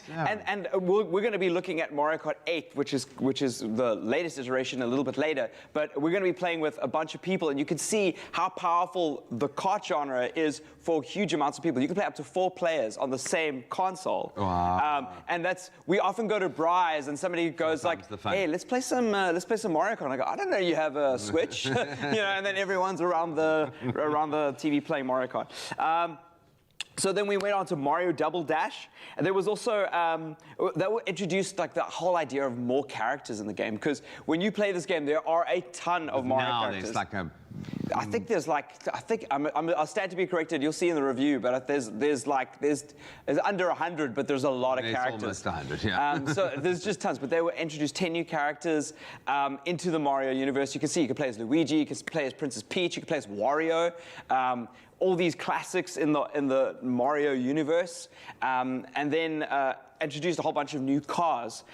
and we're going to be looking at Mario Kart 8, which is the latest iteration, a little bit later. But we're going to be playing with a bunch of people, and you can see how powerful the kart genre is for huge amounts of people. You can play up to 4 players on the same console. Wow. And we often go to Bry's, and somebody goes like, "Hey, let's play some Mario Kart." And I go, "I don't know, you have a Switch," you know, and then everyone's around the TV playing Mario Kart. So then we went on to Mario Double Dash, and there was also that introduced like the whole idea of more characters in the game, because when you play this game, there are a ton of Mario characters. There's like a... I'll stand to be corrected. You'll see in the review, but there's under 100, but there's a lot of characters. Almost 100, yeah. So there's just tons, but they were introduced 10 new characters into the Mario universe. You can see you can play as Luigi, you can play as Princess Peach, you can play as Wario. All these classics in the Mario universe, and then introduced a whole bunch of new cars.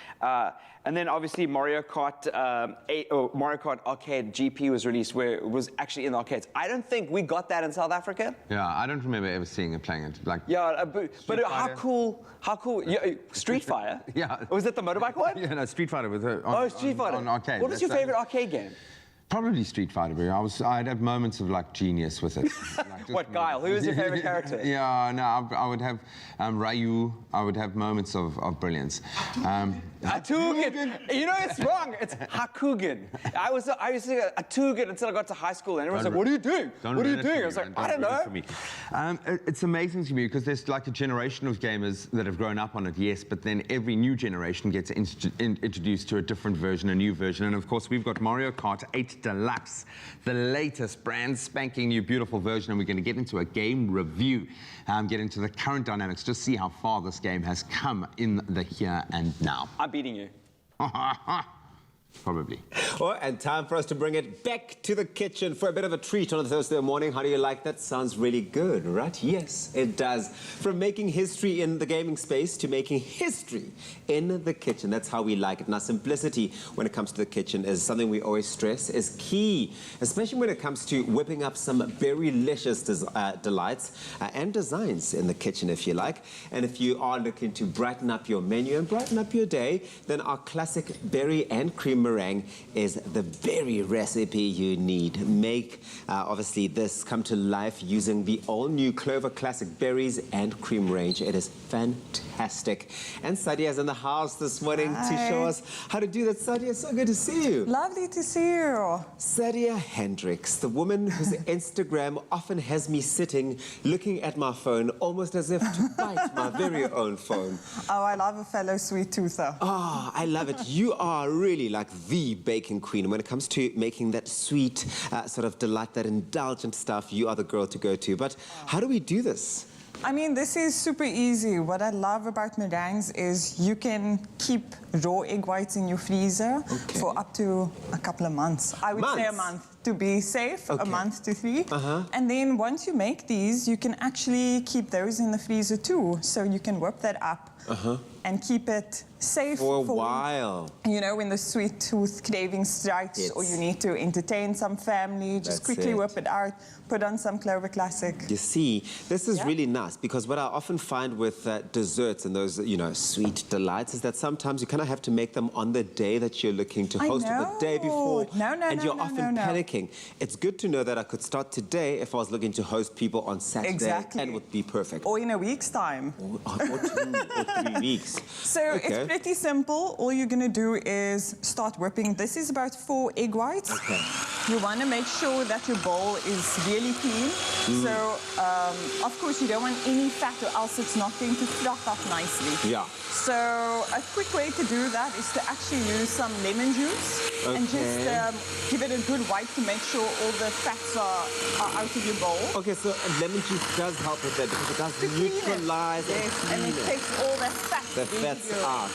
And then obviously Mario Kart 8 or Mario Kart Arcade GP was released, where it was actually in the arcades. I don't think we got that in South Africa. Yeah, I don't remember ever seeing it playing it. Like, yeah, but how cool? Yeah, Street Fighter. Yeah. Was that the motorbike one? Yeah, no, Street Fighter was Street Fighter on arcade. What was your favorite arcade game? Probably Street Fighter, but I'd have moments of like genius with it. Like, What, Guile? Who was your favorite character? Yeah, no, I would have Ryu. I would have moments of brilliance. Hakugen. You know, it's wrong. It's Hakugen. I used to say Hakugen until I got to high school, and everyone's like, "What are you doing? What are you doing?" I was like, "I don't know." It's amazing to me because there's like a generation of gamers that have grown up on it, yes, but then every new generation gets introduced to a different version, a new version, and of course we've got Mario Kart 8 Deluxe, the latest brand spanking new beautiful version, and we're going to get into a game review, get into the current dynamics, just see how far this game has come in the here and now. I'm beating you. Probably. Oh, and time for us to bring it back to the kitchen for a bit of a treat on a Thursday morning. How do you like that? Sounds really good, right? Yes, it does. From making history in the gaming space to making history in the kitchen. That's how we like it. Now, simplicity when it comes to the kitchen is something we always stress is key, especially when it comes to whipping up some very delicious delights and designs in the kitchen, if you like. And if you are looking to brighten up your menu and brighten up your day, then our classic berry and cream meringue is the very recipe you need. Make, obviously, this come to life using the all-new Clover Classic berries and cream range. It is fantastic. And Sadia's in the house this morning to show us how to do that. Sadia, so good to see you. Lovely to see you. Sadia Hendricks, the woman whose Instagram often has me sitting, looking at my phone, almost as if to bite my very own phone. Oh, I love a fellow sweet toother. Oh, I love it. You are really like the baking queen. When it comes to making that sweet sort of delight, that indulgent stuff, you are the girl to go to. But how do we do this? I mean, this is super easy. What I love about meringues is you can keep raw egg whites in your freezer for up to a couple of months. I would say a month to be safe, a month to 3. And then once you make these, you can actually keep those in the freezer too. So you can whip that up and keep it safe for a while. You know, when the sweet tooth craving strikes or you need to entertain some family, just quickly whip it out, put on some Clover Classic. You see, this is really nice because what I often find with desserts and those, you know, sweet delights is that sometimes you kind of have to make them on the day that you're looking to host or the day before. And you're often panicking. It's good to know that I could start today if I was looking to host people on Saturday and would be perfect. Or in a week's time. Or 2 or 3 weeks. So it's pretty simple. All you're going to do is start whipping. This is about 4 egg whites. You want to make sure that your bowl is really clean. So, of course, you don't want any fat or else it's not going to froth up nicely. So a quick way to do that is to actually use some lemon juice and just give it a good wipe to make sure all the fats are out of your bowl. Okay, so lemon juice does help with that because it does neutralize and it takes all that fat out.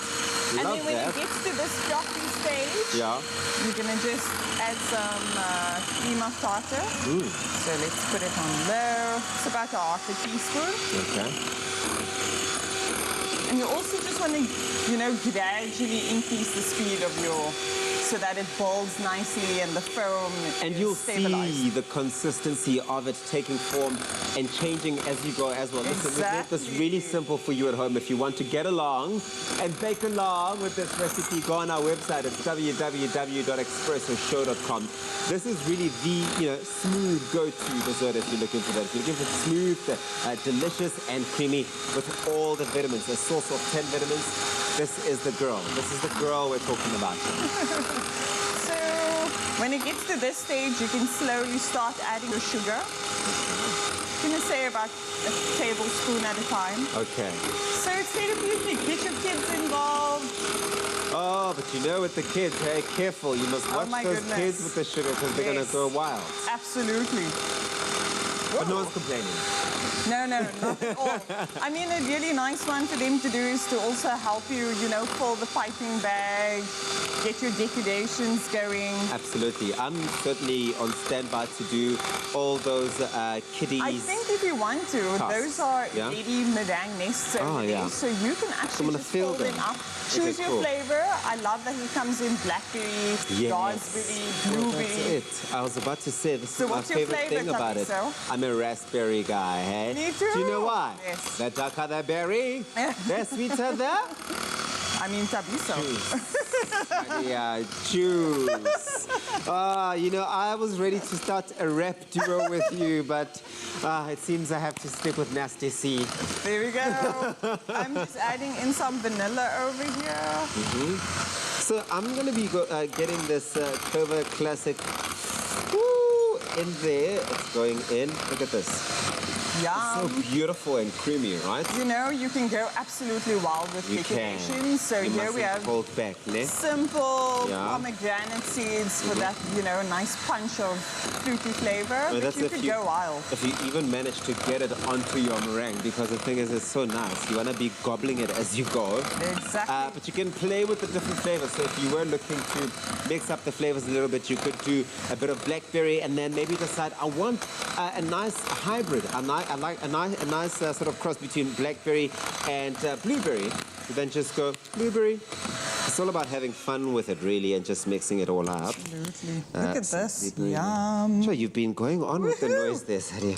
And then when it gets to this frothy stage, you're going to just add some cream of tartar. So let's put it on low. It's about ½ teaspoon. And you also just want to, you know, gradually increase the speed of your, so that it boils nicely and the foam and you'll see the consistency of it taking form and changing as you go as well. Listen, we've made this really simple for you at home. If you want to get along and bake along with this recipe, go on our website at www.expressoshow.com. This is really the, you know, smooth go-to dessert if you're looking for that. If you're looking for smooth, delicious and creamy with all the vitamins, a source of 10 vitamins, this is the girl. This is the girl we're talking about. So when it gets to this stage, you can slowly start adding your sugar. I'm going to say about a tablespoon at a time. So it's therapeutic. Get your kids involved. Oh, but you know, with the kids, hey, careful. You must watch those kids with the sugar because they're going to go wild. Absolutely. But no one's complaining. No, not at all. I mean, a really nice one for them to do is to also help you, you know, fill the piping bag, get your decorations going. Absolutely. I'm certainly on standby to do all those kiddies. I think if you want to, those are ready meringue nests over there. So you can actually just fill them up. Choose your flavor. I love that it comes in blackberry, raspberry, blueberry. That's it. I was about to say, this is my favorite thing about it. I'm a raspberry guy, hey? Me too. Do you know why? The darker the berry, the sweeter the... I mean, tabiso. Juice. You know, I was ready to start a rap duo with you, but it seems I have to stick with Nasty C. There we go. I'm just adding in some vanilla over here. So I'm going to be getting this Clover Classic in there. It's going in. Look at this. Yum. It's so beautiful and creamy, right? You know, you can go absolutely wild with decorations. So here we have simple pomegranate seeds for that, you know, nice punch of fruity flavor. But you can go wild. If you even manage to get it onto your meringue, because the thing is, it's so nice. You want to be gobbling it as you go. Exactly. But you can play with the different flavors. So if you were looking to mix up the flavors a little bit, you could do a bit of blackberry and then maybe decide, I want a nice hybrid. I like a nice sort of cross between blackberry and blueberry. So then just go blueberry. It's all about having fun with it, really, and just mixing it all up. Absolutely. Look at this. Yum. Sure, you've been going on with the noise there, Sadia.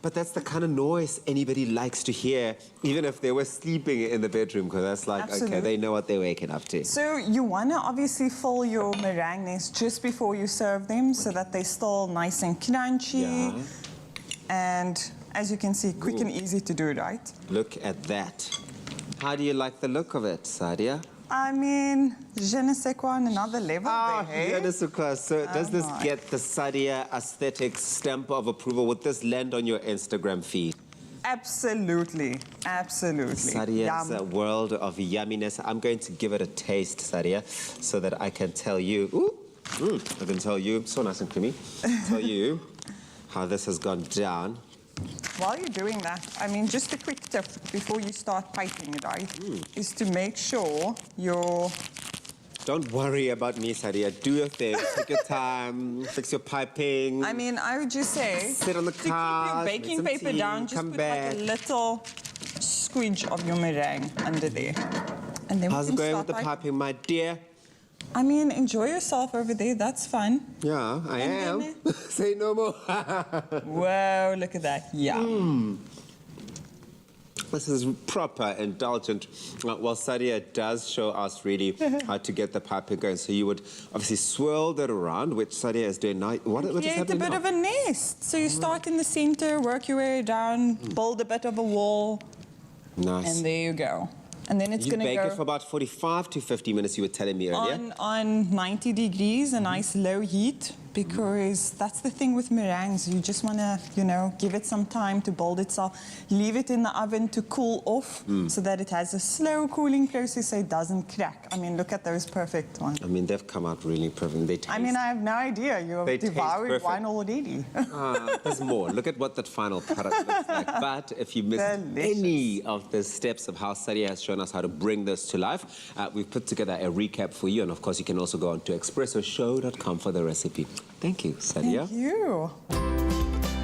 But that's the kind of noise anybody likes to hear, even if they were sleeping in the bedroom, because that's like, Absolutely. okay, they know what they're waking up to. So you want to obviously fill your meringue nest just before you serve them so that they're still nice and crunchy. Yeah. And as you can see, quick and easy to do, right? Look at that. How do you like the look of it, Sadia? I mean, je ne sais quoi on another level there, hey? yeah, this of course. So does this my. get the Sadia aesthetic stamp of approval? Would this land on your Instagram feed? Absolutely, absolutely. Sadia's Yum. world of yumminess. I'm going to give it a taste, Sadia, so that I can tell you. I can tell you, so nice and creamy. Tell you how this has gone down. While you're doing that, I mean, just a quick tip before you start piping it, right, is to make sure your... Don't worry about me, Sadia. Do your thing. Take your time. Fix your piping. I mean, I would just say... Sit on the to keep couch, your make baking some paper tea, down, just come put back. like a little squidge of your meringue under there. And then How's we it can going start with the piping, my dear? I mean, enjoy yourself over there. That's fun. Yeah, I am. then, Say no more. Whoa, look at that. Yeah. This is proper indulgent. Well, Sadia does show us really how to get the piping going. So you would obviously swirl that around, which Sadia is doing now. What is Create a happening bit now? of a nest. So you start in the center, work your way down, build a bit of a wall, Nice. and there you go. And then it's You going to bake it for go about 45 to 50 minutes, you were telling me earlier. on 90 degrees, a nice low heat, because that's the thing with meringues. You just want to, you know, give it some time to build itself. Leave it in the oven to cool off so that it has a slow cooling process so it doesn't crack. I mean, look at those perfect ones. I mean, they've come out really perfect. They taste. I mean, I have no idea. They You've taste devoured perfect. one already. There's more. Look at what that final product looks like. But if you missed Delicious. any of the steps of how Sadia has shown us how to bring this to life, we've put together a recap for you. And of course, you can also go on to expressoshow.com for the recipe. Thank you, Sadia. Thank you.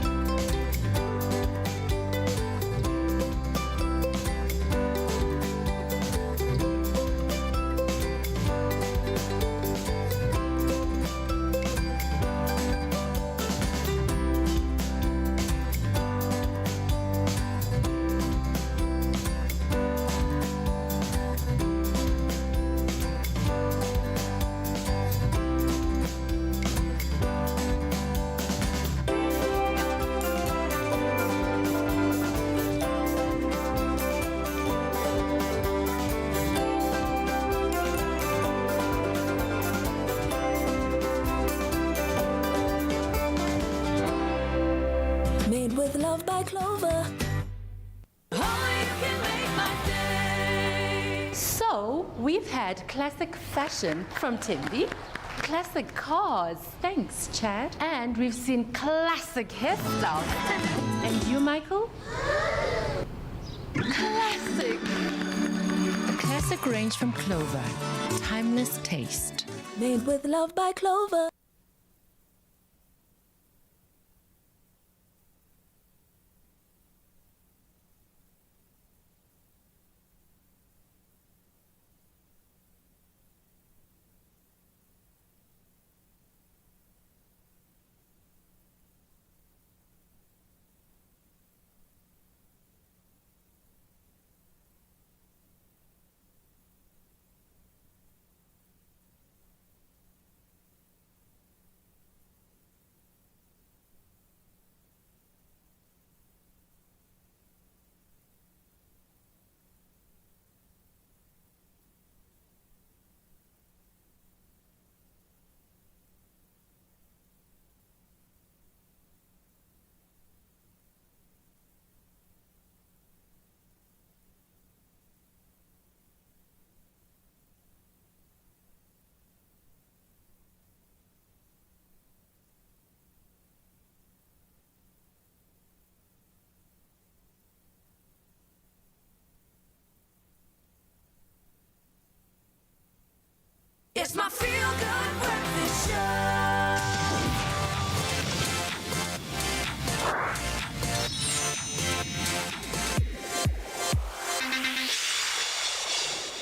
Made with love by Clover. Oh, you can make my day. So, we've had classic fashion from Timby, classic cars, thanks Chad, and we've seen classic hairstyles. And you, Michael? Classic. A classic range from Clover. Timeless taste. Made with love by Clover.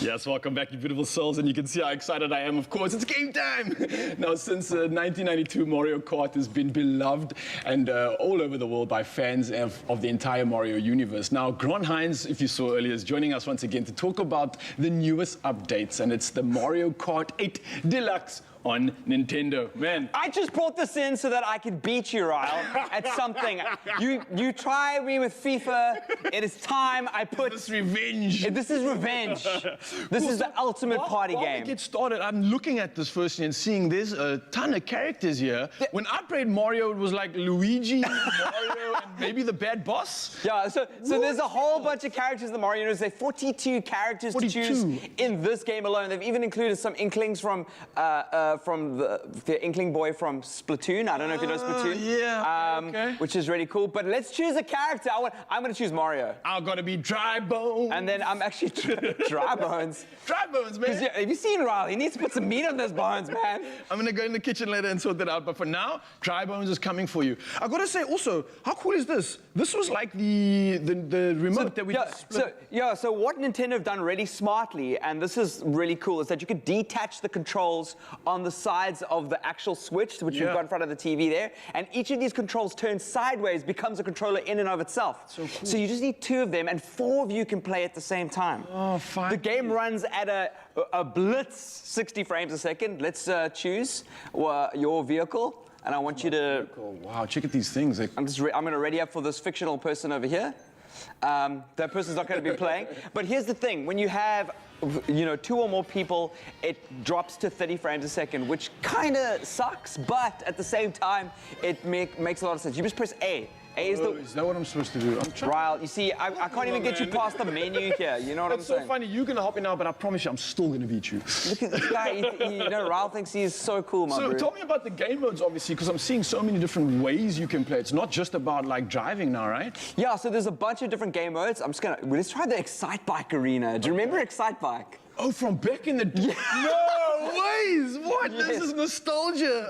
Yes, welcome back, you beautiful souls, and you can see how excited I am. Of course, it's game time! Now, since 1992, Mario Kart has been beloved and all over the world by fans of the entire Mario universe. Now, Grant Hines, if you saw earlier, is joining us once again to talk about the newest updates, and it's the Mario Kart 8 Deluxe on Nintendo. Man, I just brought this in so that I could beat you, Ryle, at something. You try me with FIFA. It is time I put... This is revenge. This is revenge. This is the ultimate party while game. we get started, I'm looking at this first and seeing there's a ton of characters here. When I played Mario, it was like Luigi, Mario, and maybe the bad boss. Yeah, so there's a whole bunch of characters in the Mario universe. There are 42 characters 42. to choose in this game alone. They've even included some inklings from the Inkling boy from Splatoon. I don't know if you know Splatoon. Yeah, okay. Which is really cool. But let's choose a character. I'm going to choose Mario. I'm going to be Dry Bones. And then I'm actually Dry Bones. Dry Bones, man. Have you seen Ryle? He needs to put some meat on those bones, man. I'm going to go in the kitchen later and sort that out. But for now, Dry Bones is coming for you. I got to say also, how cool is this? This was like the remote that we just split. So what Nintendo have done really smartly, and this is really cool, is that you could detach the controls on the sides of the actual Switch, which you've got in front of the TV there, and each of these controls turned sideways becomes a controller in and of itself. So cool. So you just need 2 of them, and 4 of you can play at the same time. Oh, fine. The game runs at a blitz 60 frames a second. Let's choose your vehicle, and I want you to... Wow, check out these things. I'm going to ready up for this fictional person over here. That person's not going to be playing. But here's the thing. When you have, 2 or more people, it drops to 30 frames a second, which kind of sucks, but at the same time, it makes a lot of sense. You just press A. A is is that what I'm supposed to do? I'm trying. Ryle, you see, I can't even get you past the menu here. You know what I'm saying? It's so funny. You're going to hop in now, but I promise you, I'm still going to beat you. Look at this guy. Ryle thinks he's so cool, my bro. So tell me about the game modes, obviously, because I'm seeing so many different ways you can play. It's not just about, like, driving now, right? Yeah, so there's a bunch of different game modes. Let's try the Excite Bike Arena. Do you remember Excite Bike? Oh, from back in the day? Yeah. No ways! What? Yes. This is nostalgia.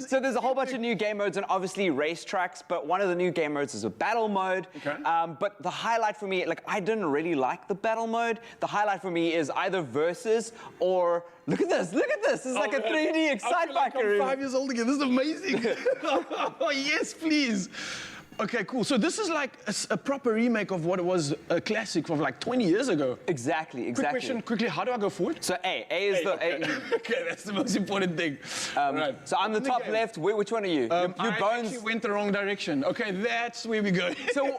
So there's a whole bunch of new game modes and obviously race tracks, but one of the new game modes is a battle mode. Okay. But the highlight for me, I didn't really like the battle mode. The highlight for me is either versus or... Look at this, look at this. This is like a 3D Excite Bike Arena. I'm 5 years old again. This is amazing. Oh, yes, please. Okay, cool. So this is like a proper remake of what it was a classic from like 20 years ago. Exactly. Quick question, quickly, how do I go forward? So A is the... Okay. Okay, that's the most important thing. Right. So I'm the top left. Which one are you? Your I bones... actually went the wrong direction. Okay, that's where we go. So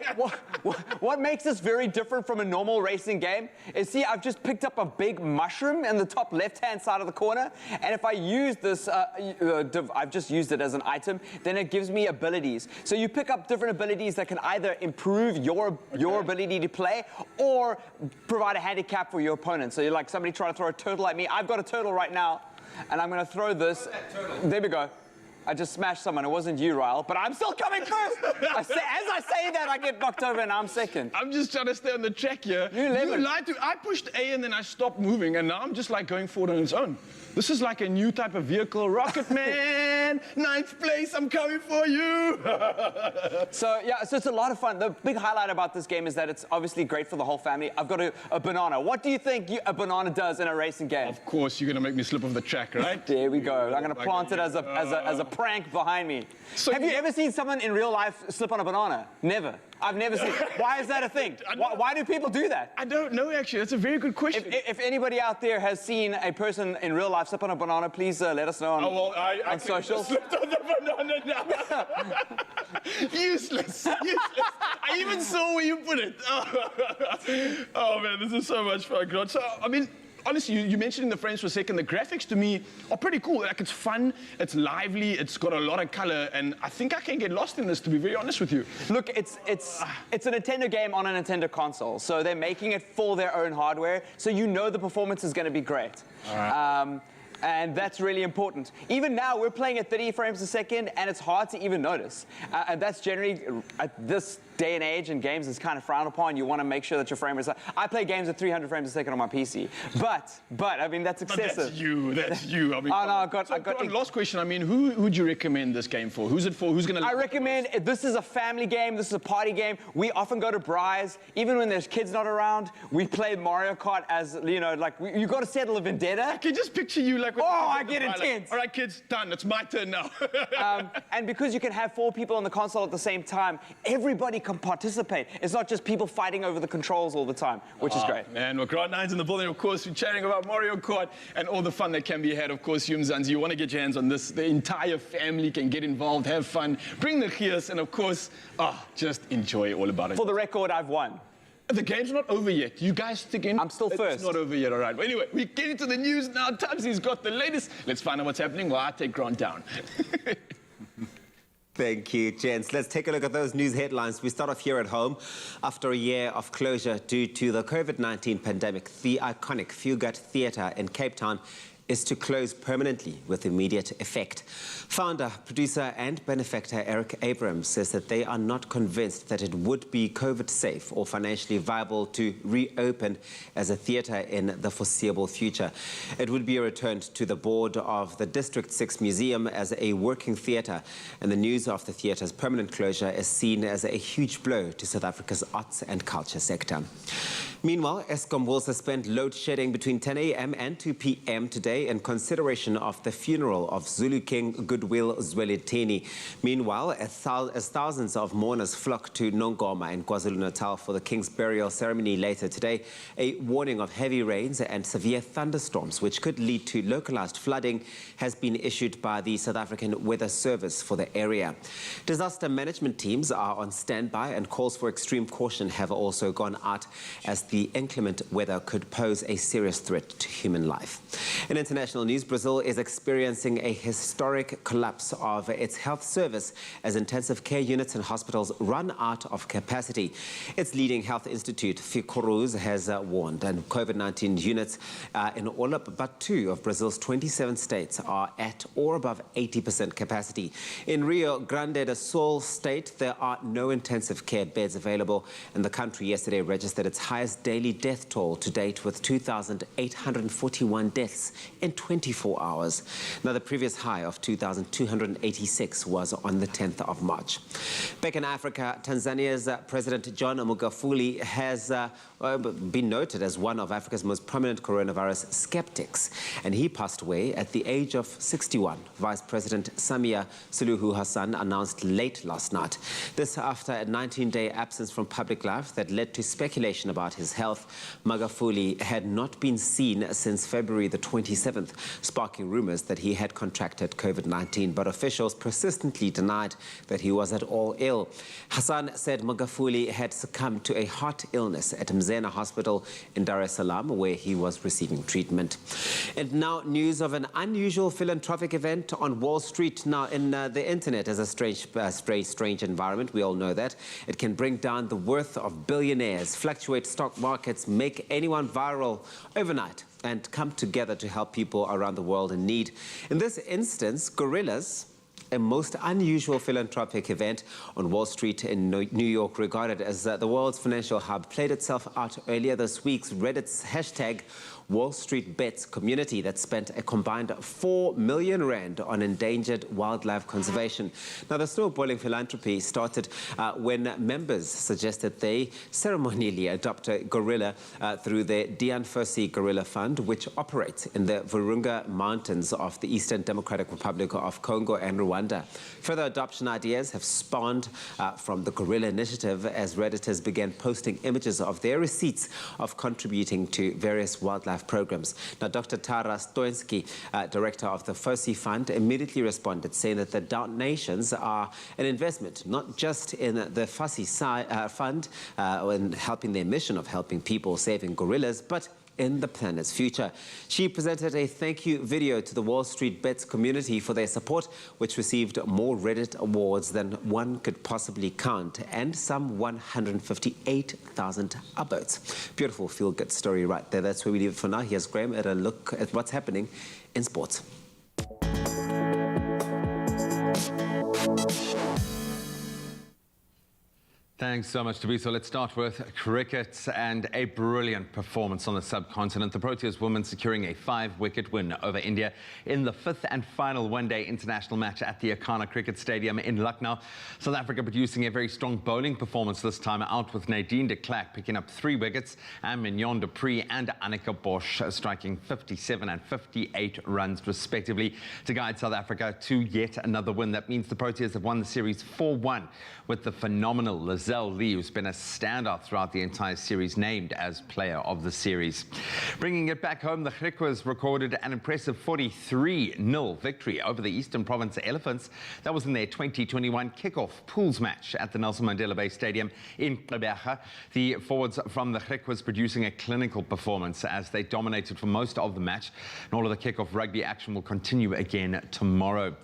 what makes this very different from a normal racing game is, see, I've just picked up a big mushroom in the top left-hand side of the corner, and if I use this, I've just used it as an item, then it gives me abilities. So you pick up different abilities that can either improve your ability to play or provide a handicap for your opponent. So you're like somebody trying to throw a turtle at me. I've got a turtle right now, and I'm going to throw this. There we go. I just smashed someone. It wasn't you, Ryle, but I'm still coming first. As I say that, I get knocked over and I'm second. I'm just trying to stay on the track here. You lied to me. I pushed A and then I stopped moving, and now I'm just like going forward on its own. This is like a new type of vehicle. Rocket Man, 9th place, I'm coming for you. So it's a lot of fun. The big highlight about this game is that it's obviously great for the whole family. I've got a banana. What do you think a banana does in a racing game? Of course, you're going to make me slip off the track, right? There we go. I'm going to plant it as a prank behind me. So have you ever seen someone in real life slip on a banana? Never. I've never seen. Why is that a thing? Why do people do that? I don't know, actually. That's a very good question. If anybody out there has seen a person in real life slip on a banana, please let us know on social. I slipped on the banana now. Useless. I even saw where you put it. Oh, man, this is so much fun, God. So, I mean, honestly, you mentioned in the frames for a second, the graphics to me are pretty cool. Like, it's fun, it's lively, it's got a lot of color, and I think I can get lost in this, to be very honest with you. Look, it's a Nintendo game on a Nintendo console, so they're making it for their own hardware, so you know the performance is going to be great. All right. And that's really important. Even now, we're playing at 30 frames a second, and it's hard to even notice. And that's generally, at this day and age in games, is kind of frowned upon. You want to make sure that your frame rate is... I play games at 300 frames a second on my PC. But, I mean, that's excessive. That's you. I mean, oh, no, I got last question. I mean, who would you recommend this game for? Who's it for? Who's going to... I recommend, this is a family game. This is a party game. We often go to Bry's. Even when there's kids not around, we play Mario Kart as, you know, like, you got to settle a vendetta. I can just picture you like... Oh, I get intense. Like, all right, kids, done. It's my turn now. And because you can have 4 people on the console at the same time, everybody can participate. It's not just people fighting over the controls all the time, which is great. Man, well, Grant 9's in the building, of course. We're chatting about Mario Kart and all the fun that can be had. Of course, Yumzanzi, you want to get your hands on this. The entire family can get involved, have fun, bring the gears, and of course, just enjoy all about it. For the record, I've won. The game's not over yet. You guys stick in. I'm still first. It's not over yet, all right. Well, anyway, we get into the news now. Tubbsy's got the latest. Let's find out what's happening while I take Grant down. Thank you, gents. Let's take a look at those news headlines. We start off here at home. After a year of closure due to the COVID-19 pandemic, the iconic Fugate Theatre in Cape Town is to close permanently with immediate effect. Founder, producer and benefactor Eric Abrams says that they are not convinced that it would be COVID safe or financially viable to reopen as a theatre in the foreseeable future. It would be returned to the board of the District 6 Museum as a working theatre, and the news of the theatre's permanent closure is seen as a huge blow to South Africa's arts and culture sector. Meanwhile, Eskom will suspend load shedding between 10 a.m. and 2 p.m. today in consideration of the funeral of Zulu King Goodwill Zwelithini. Meanwhile, as thousands of mourners flock to Nongoma in KwaZulu-Natal for the King's burial ceremony later today, a warning of heavy rains and severe thunderstorms, which could lead to localized flooding, has been issued by the South African Weather Service for the area. Disaster management teams are on standby, and calls for extreme caution have also gone out as the inclement weather could pose a serious threat to human life. In international news, Brazil is experiencing a historic collapse of its health service as intensive care units and hospitals run out of capacity. Its leading health institute, Fiocruz, has warned, and COVID-19 units in all but 2 of Brazil's 27 states are at or above 80% capacity. In Rio Grande do Sul state, there are no intensive care beds available, and the country yesterday registered its highest daily death toll to date, with 2,841 deaths in 24 hours. Now, the previous high of 2,286 was on the 10th of March. Back in Africa, Tanzania's President John Magufuli has been noted as one of Africa's most prominent coronavirus skeptics, and he passed away at the age of 61. Vice President Samia Suluhu Hassan announced late last night. This after a 19-day absence from public life that led to speculation about his health. Magufuli had not been seen since February the 27th, sparking rumors that he had contracted COVID-19, but officials persistently denied that he was at all ill. Hassan said Magufuli had succumbed to a heart illness at Mzena Hospital in Dar es Salaam, where he was receiving treatment. And now news of an unusual philanthropic event on Wall Street. Now, in the internet is a strange environment. We all know that. It can bring down the worth of billionaires, fluctuate stock markets, make anyone viral overnight, and come together to help people around the world in need. In this instance, gorillas, a most unusual philanthropic event on Wall Street in New York, regarded as the world's financial hub, played itself out earlier this week's Reddit's hashtag Wall Street Bets community that spent a combined 4 million rand on endangered wildlife conservation. Now, the snowballing philanthropy started when members suggested they ceremonially adopt a gorilla through the Dianfosi Gorilla Fund, which operates in the Virunga Mountains of the Eastern Democratic Republic of Congo and Rwanda. Further adoption ideas have spawned from the Gorilla Initiative as Redditors began posting images of their receipts of contributing to various wildlife programs. Now, Dr. Tara Stoinski, director of the Fosi Fund, immediately responded, saying that the donations are an investment not just in the Fosi Fund in helping their mission of helping people saving gorillas, but in the planet's future. She presented a thank you video to the Wall Street Bets community for their support, which received more Reddit awards than one could possibly count, and some 158,000 upvotes. Beautiful feel-good story right there. That's where we leave it for now. Here's Graham at a look at what's happening in sports. Thanks so much, Tabiso. Let's start with cricket and a brilliant performance on the subcontinent. The Proteas women securing a 5-wicket win over India in the 5th and final one-day international match at the Akana Cricket Stadium in Lucknow. South Africa producing a very strong bowling performance this time out, with Nadine de Klerk picking up 3 wickets and Mignon du Preez and Annika Bosch striking 57 and 58 runs respectively to guide South Africa to yet another win. That means the Proteas have won the series 4-1 with the phenomenal Lizelle Lee, who's been a standout throughout the entire series, named as player of the series. Bringing it back home, the Griquas recorded an impressive 43-0 victory over the Eastern Province Elephants. That was in their 2021 kickoff pools match at the Nelson Mandela Bay Stadium in Gqeberha. The forwards from the Griquas producing a clinical performance as they dominated for most of the match. And all of the kickoff rugby action will continue again tomorrow.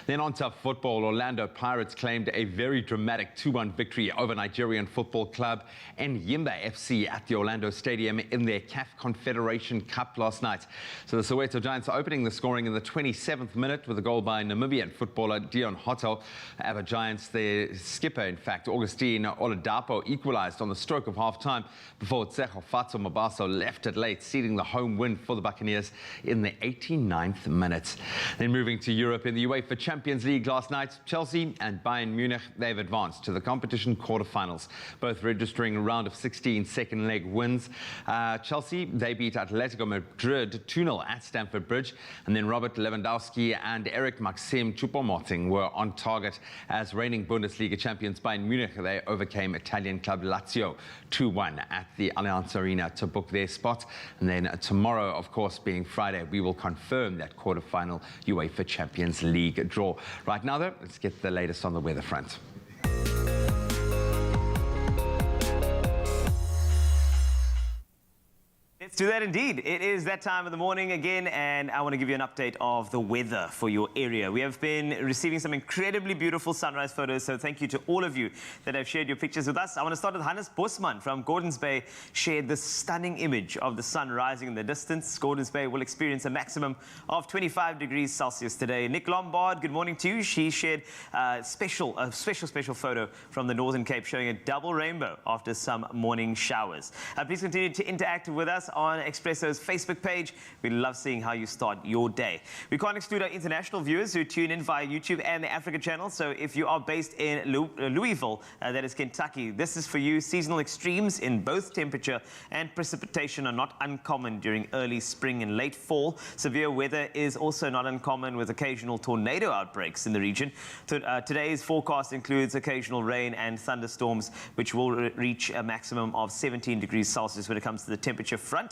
Then on to football. Orlando Pirates claimed a very dramatic 2-1 victory over Nigerian football club and Yimba FC at the Orlando Stadium in their CAF Confederation Cup last night. So the Soweto Giants are opening the scoring in the 27th minute with a goal by Namibian footballer Dion Hotto. However, Giants, their skipper, in fact, Augustine Oladapo, equalized on the stroke of half-time before Tsecho Fatso Mabaso left it late, sealing the home win for the Buccaneers in the 89th minute. Then moving to Europe, in the UEFA Champions League last night, Chelsea and Bayern Munich, they've advanced to the competition quarterfinals, both registering a round of 16 second leg wins. Chelsea, they beat Atletico Madrid 2-0 at Stamford Bridge, and then Robert Lewandowski and Eric Maxim Choupo-Moting were on target as reigning Bundesliga champions Bayern Munich, they overcame Italian club Lazio 2-1 at the Allianz Arena to book their spot. And then tomorrow, of course, being Friday, we will confirm that quarterfinal UEFA Champions League draw. Right now, though, let's get the latest on the weather front. Let's do that indeed. It is that time of the morning again, and I want to give you an update of the weather for your area. We have been receiving some incredibly beautiful sunrise photos, so thank you to all of you that have shared your pictures with us. I want to start with Hannes Bosman from Gordons Bay, shared this stunning image of the sun rising in the distance. Gordons Bay will experience a maximum of 25 degrees Celsius today. Nick Lombard, good morning to you. She shared a special photo from the Northern Cape showing a double rainbow after some morning showers. Please continue to interact with us on Expresso's Facebook page. We love seeing how you start your day. We can't exclude our international viewers who tune in via YouTube and the Africa channel. So if you are based in Louisville, that is Kentucky, this is for you. Seasonal extremes in both temperature and precipitation are not uncommon during early spring and late fall. Severe weather is also not uncommon, with occasional tornado outbreaks in the region. Today's forecast includes occasional rain and thunderstorms, which will reach a maximum of 17 degrees Celsius when it comes to the temperature front.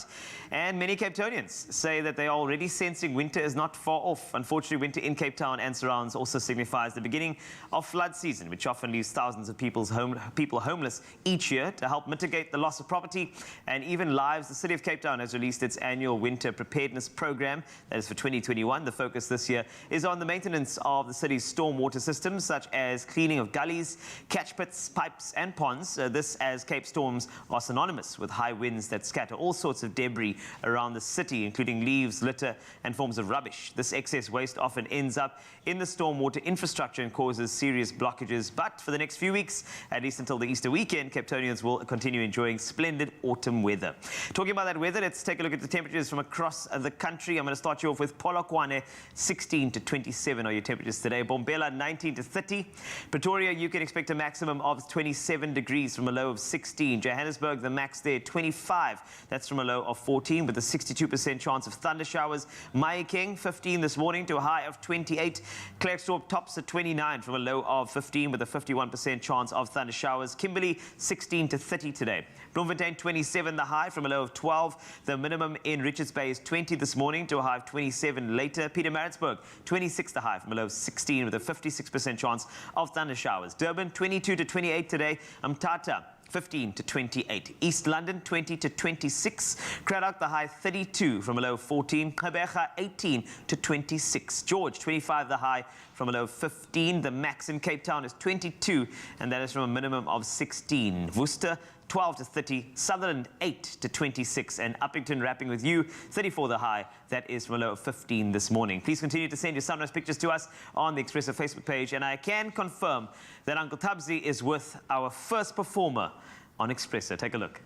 And many Cape Townians say that they are already sensing winter is not far off. Unfortunately, winter in Cape Town and surrounds also signifies the beginning of flood season, which often leaves thousands of people homeless each year. To help mitigate the loss of property and even lives, the City of Cape Town has released its annual winter preparedness program. That is for 2021. The focus this year is on the maintenance of the city's stormwater systems, such as cleaning of gullies, catch pits, pipes and ponds. This as Cape storms are synonymous with high winds that scatter all sorts of debris around the city, including leaves, litter and forms of rubbish. This excess waste often ends up in the stormwater infrastructure and causes serious blockages. But for the next few weeks, at least until the Easter weekend, Cape Townians will continue enjoying splendid autumn weather. Talking about that weather, let's take a look at the temperatures from across the country. I'm going to start you off with Polokwane, 16 to 27 are your temperatures today. Bombela, 19 to 30. Pretoria, you can expect a maximum of 27 degrees from a low of 16. Johannesburg, the max there, 25. That's from a low of 14 with a 62% chance of thunder showers. Mahikeng, 15 this morning to a high of 28. Klerksdorp tops at 29 from a low of 15 with a 51% chance of thunder showers. Kimberley, 16 to 30 today. Bloemfontein, 27 the high from a low of 12. The minimum in Richards Bay is 20 this morning to a high of 27 later. Pietermaritzburg, 26 the high from a low of 16 with a 56% chance of thunder showers. Durban, 22 to 28 today. Mthatha, 15 to 28. East London, 20 to 26. Cradock, the high 32 from a low of 14. Gqeberha, 18 to 26. George, 25 the high from a low of 15. The max in Cape Town is 22, and that is from a minimum of 16. Worcester, 12 to 30, Sutherland 8 to 26, and Uppington wrapping with you, 34 the high. That is from a low of 15 this morning. Please continue to send your sunrise pictures to us on the Expresso Facebook page, and I can confirm that Uncle Tabzi is with our first performer on Expresso. Take a look.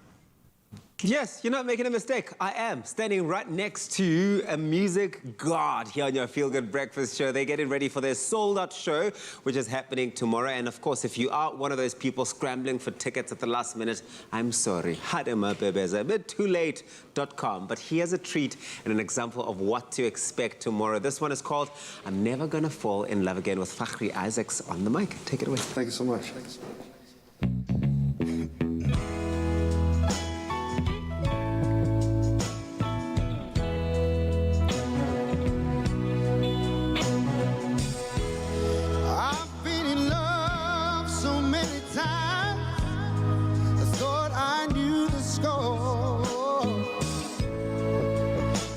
Yes, you're not making a mistake. I am standing right next to a music god here on your Feel Good Breakfast show. They're getting ready for their sold-out show, which is happening tomorrow. And of course, if you are one of those people scrambling for tickets at the last minute, I'm sorry. Hadema a bit too late.com. But here's a treat and an example of what to expect tomorrow. This one is called I'm Never Gonna Fall in Love Again with Fakhri Isaacs on the mic. Take it away. Thank you so much.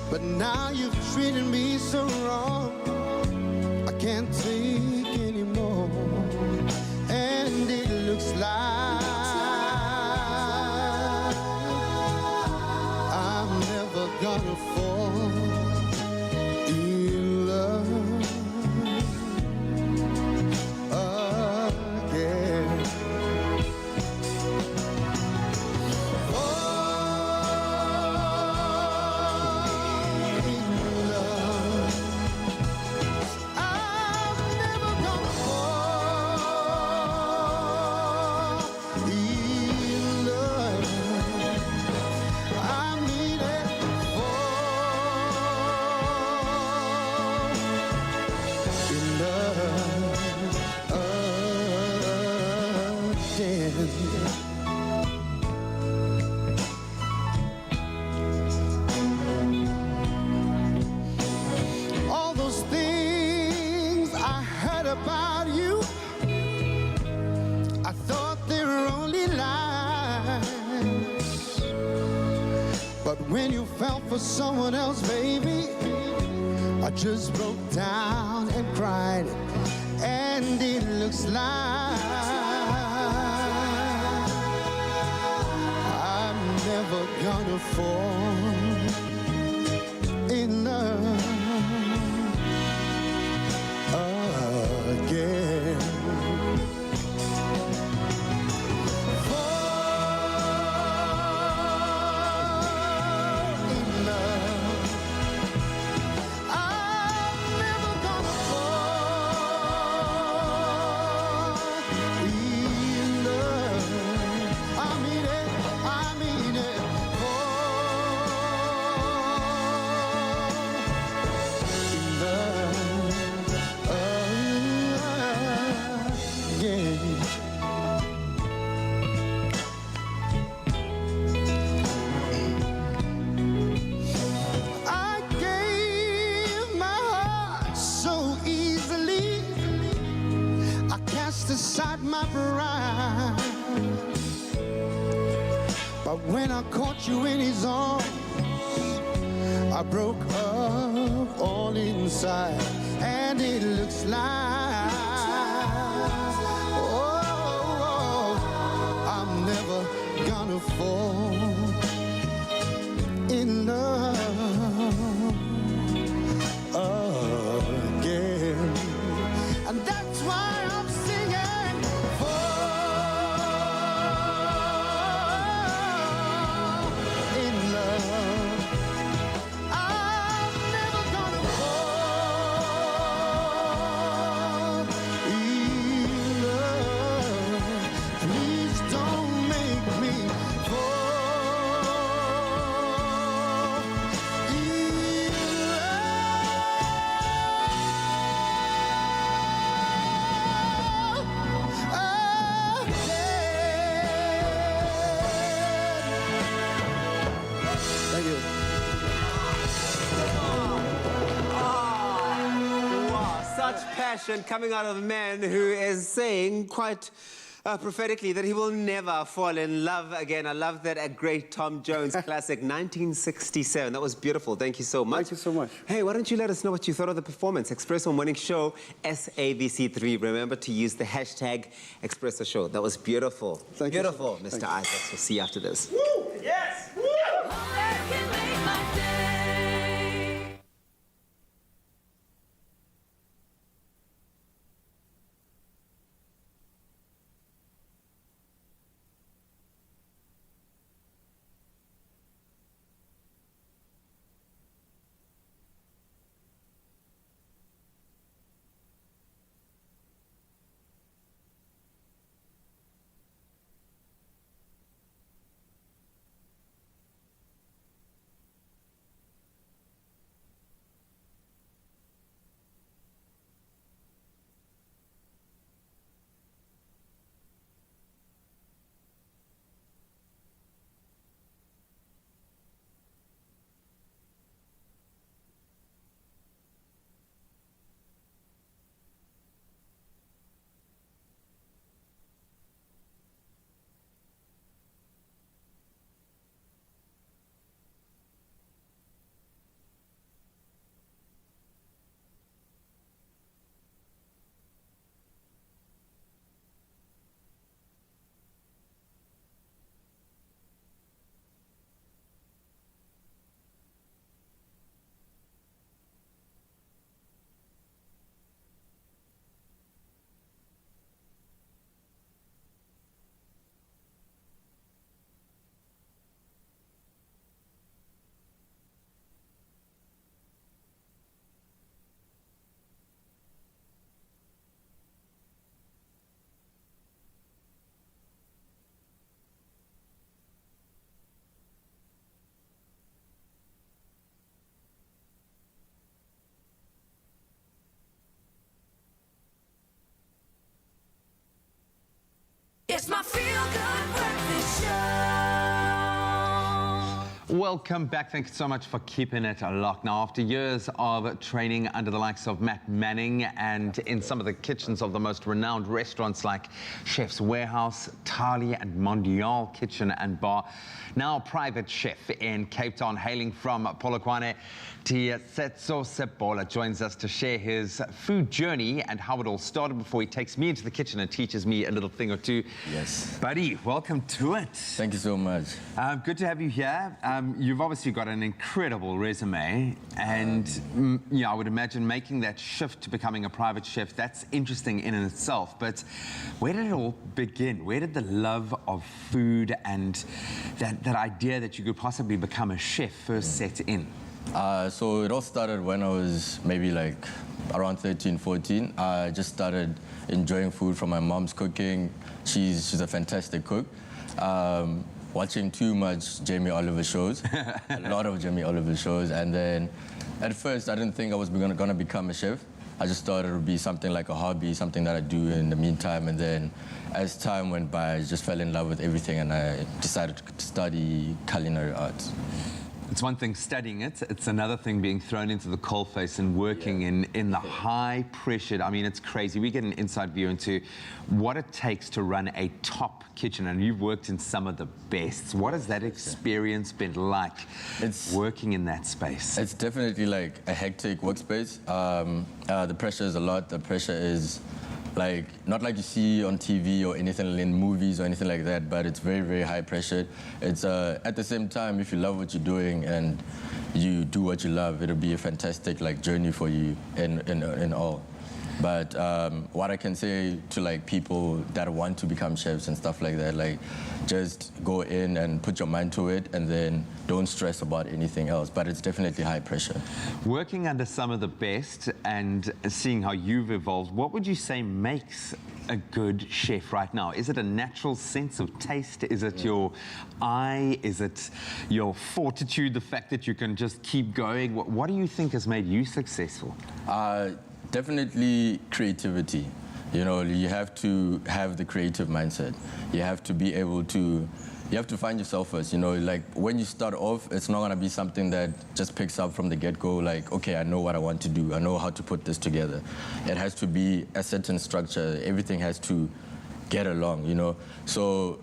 But now you've treated me so wrong, I can't take anymore. And it looks like I'm never gonna fall in love again. All those things I heard about you, I thought they were only lies. But when you fell for someone else, baby, I just broke down and cried. And it looks like I'm never gonna fall in love again. Fall in love. I'm never gonna fall in love. I mean it, I mean it. I gave my heart so easily, I cast aside my pride. But when I caught you in his arms, I broke up all inside. And it looks like, oh, I'm never gonna fall in love again. And that's why I'm singing, fall in love. I'm never gonna fall in love. Please don't make me fall in love again. Thank you. Wow, such passion coming out of a man who is saying quite prophetically that he will never fall in love again. I love that, a great Tom Jones classic, 1967. That was beautiful. Thank you so much. Thank you so much. Hey, why don't you let us know what you thought of the performance? Expresso Morning Show, SABC3. Remember to use the hashtag Expresso Show. That was beautiful. Thank you so beautiful, much. Mr. Isaacs. We'll see you after this. Yes! That can make my day. It's my feel-good breakfast show. Welcome back. Thank you so much for keeping it locked. Now, after years of training under the likes of Matt Manning and in some of the kitchens of the most renowned restaurants like Chef's Warehouse, Tali and Mondial Kitchen and Bar, now private chef in Cape Town, hailing from Polokwane, Tisetso Sepola joins us to share his food journey and how it all started before he takes me into the kitchen and teaches me a little thing or two. Yes. Buddy, welcome to it. Thank you so much. Good to have you here. You've obviously got an incredible resume, and yeah, I would imagine making that shift to becoming a private chef, that's interesting in and itself. But where did it all begin? Where did the love of food and that idea that you could possibly become a chef first set in? So it all started when I was maybe like around 13, 14. I just started enjoying food from my mom's cooking. She's a fantastic cook. Watching too much Jamie Oliver shows, a lot of Jamie Oliver shows. And then at first I didn't think I was gonna become a chef. I just thought it would be something like a hobby, something that I do in the meantime. And then as time went by, I just fell in love with everything and I decided to study culinary arts. It's one thing studying it, it's another thing being thrown into the coalface and working in the high pressure. I mean, it's crazy. We get an inside view into what it takes to run a top kitchen, and you've worked in some of the best. What has that experience been like, working in that space? It's definitely like a hectic workspace. The pressure is a lot. The pressure is like, not like you see on TV or anything in movies or anything like that, but it's very, very high pressure. It's at the same time, if you love what you're doing and you do what you love, it'll be a fantastic like journey for you in all. But what I can say to like people that want to become chefs and stuff like that, like just go in and put your mind to it and then don't stress about anything else. But it's definitely high pressure. Working under some of the best and seeing how you've evolved, what would you say makes a good chef right now? Is it a natural sense of taste? Is it your eye? Is it your fortitude, the fact that you can just keep going? What do you think has made you successful? Definitely creativity. You know, you have to have the creative mindset. You have to be able to, you have to find yourself first. You know, like when you start off, it's not gonna be something that just picks up from the get-go, like, okay, I know what I want to do. I know how to put this together. It has to be a certain structure. Everything has to get along, you know. So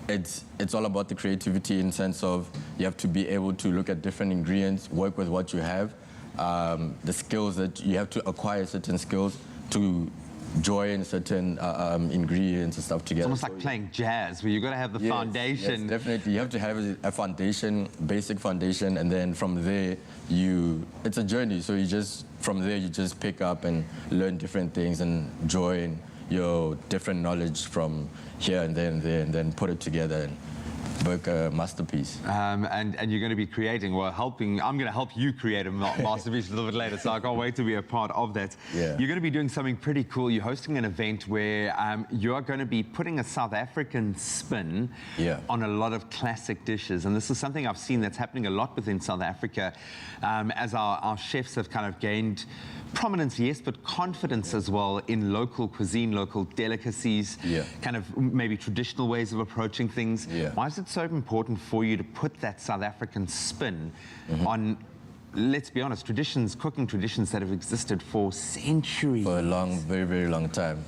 it's all about the creativity in the sense of you have to be able to look at different ingredients, work with what you have, the skills that you have to acquire certain skills to join certain ingredients and stuff together. It's almost like playing jazz, where you've got to have the foundation. Yes, definitely. You have to have a foundation, basic foundation, and then from there, it's a journey. So from there, you just pick up and learn different things and join your different knowledge from here and there and there, and then put it together and work a masterpiece. And you're going to be creating, I'm going to help you create a masterpiece a little bit later, so I can't wait to be a part of that. Yeah. You're going to be doing something pretty cool. You're hosting an event where you're going to be putting a South African spin on a lot of classic dishes. And this is something I've seen that's happening a lot within South Africa as our chefs have kind of gained prominence, yes, but confidence as well in local cuisine, local delicacies, kind of maybe traditional ways of approaching things. Why is it so important for you to put that South African spin on, let's be honest, cooking traditions that have existed for centuries? For a long, very, very long time.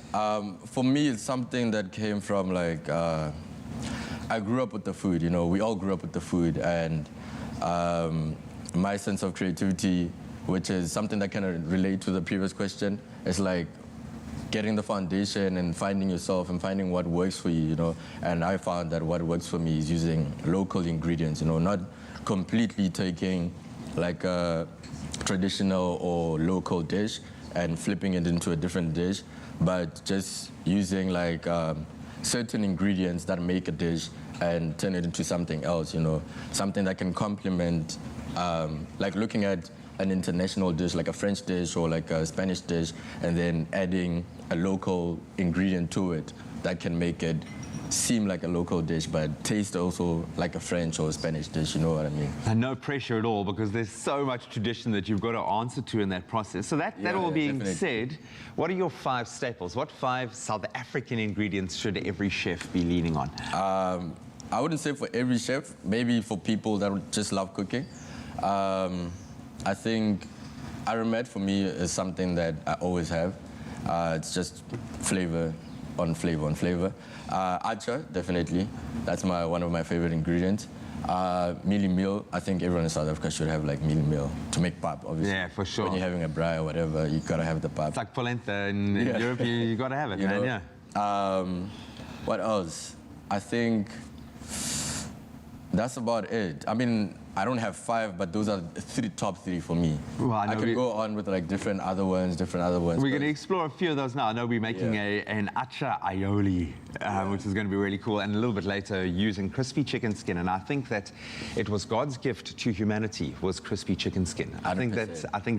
For me, it's something that came from like, I grew up with the food, you know, we all grew up with the food, and my sense of creativity, which is something that kind of relate to the previous question, is like getting the foundation and finding yourself and finding what works for you, you know. And I found that what works for me is using local ingredients, you know, not completely taking like a traditional or local dish and flipping it into a different dish, but just using like certain ingredients that make a dish and turn it into something else, you know, something that can complement, like looking at an international dish, like a French dish or like a Spanish dish, and then adding a local ingredient to it that can make it seem like a local dish, but taste also like a French or a Spanish dish, you know what I mean? And no pressure at all, because there's so much tradition that you've got to answer to in that process. So that all being said, what are your 5 staples? What 5 South African ingredients should every chef be leaning on? I wouldn't say for every chef, maybe for people that just love cooking. I think aromat for me is something that I always have. It's just flavor on flavor on flavor. Acha, definitely. That's one of my favorite ingredients. Mealie meal, I think everyone in South Africa should have like mealie meal to make pap, obviously. Yeah, for sure. When you're having a braai or whatever, you gotta have the pap. It's like polenta in Europe, you gotta have it, man, What else? I think that's about it. I mean, I don't have 5, but those are top 3 for me. Well, I can go on with like different other ones. We're going to explore a few of those now. I know we're making an acha aioli, which is going to be really cool, and a little bit later using crispy chicken skin. And I think that it was God's gift to humanity was crispy chicken skin. I think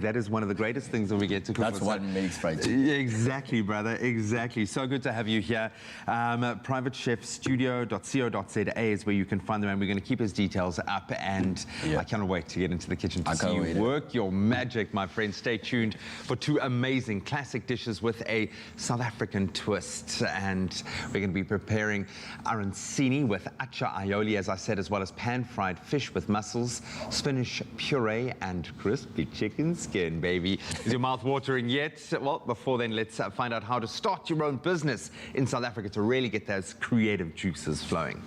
that is one of the greatest things that we get to cook. That's what makes fried chicken. Exactly, brother. Exactly. So good to have you here. Privatechefstudio.co.za is where you can find them, and we're going to keep his details up. And I cannot wait to get into the kitchen to see you work your magic, my friend. Stay tuned for 2 amazing classic dishes with a South African twist. And we're going to be preparing arancini with acha aioli, as I said, as well as pan-fried fish with mussels, spinach puree, and crispy chicken skin, baby. Is your mouth watering yet? Well, before then, let's find out how to start your own business in South Africa to really get those creative juices flowing.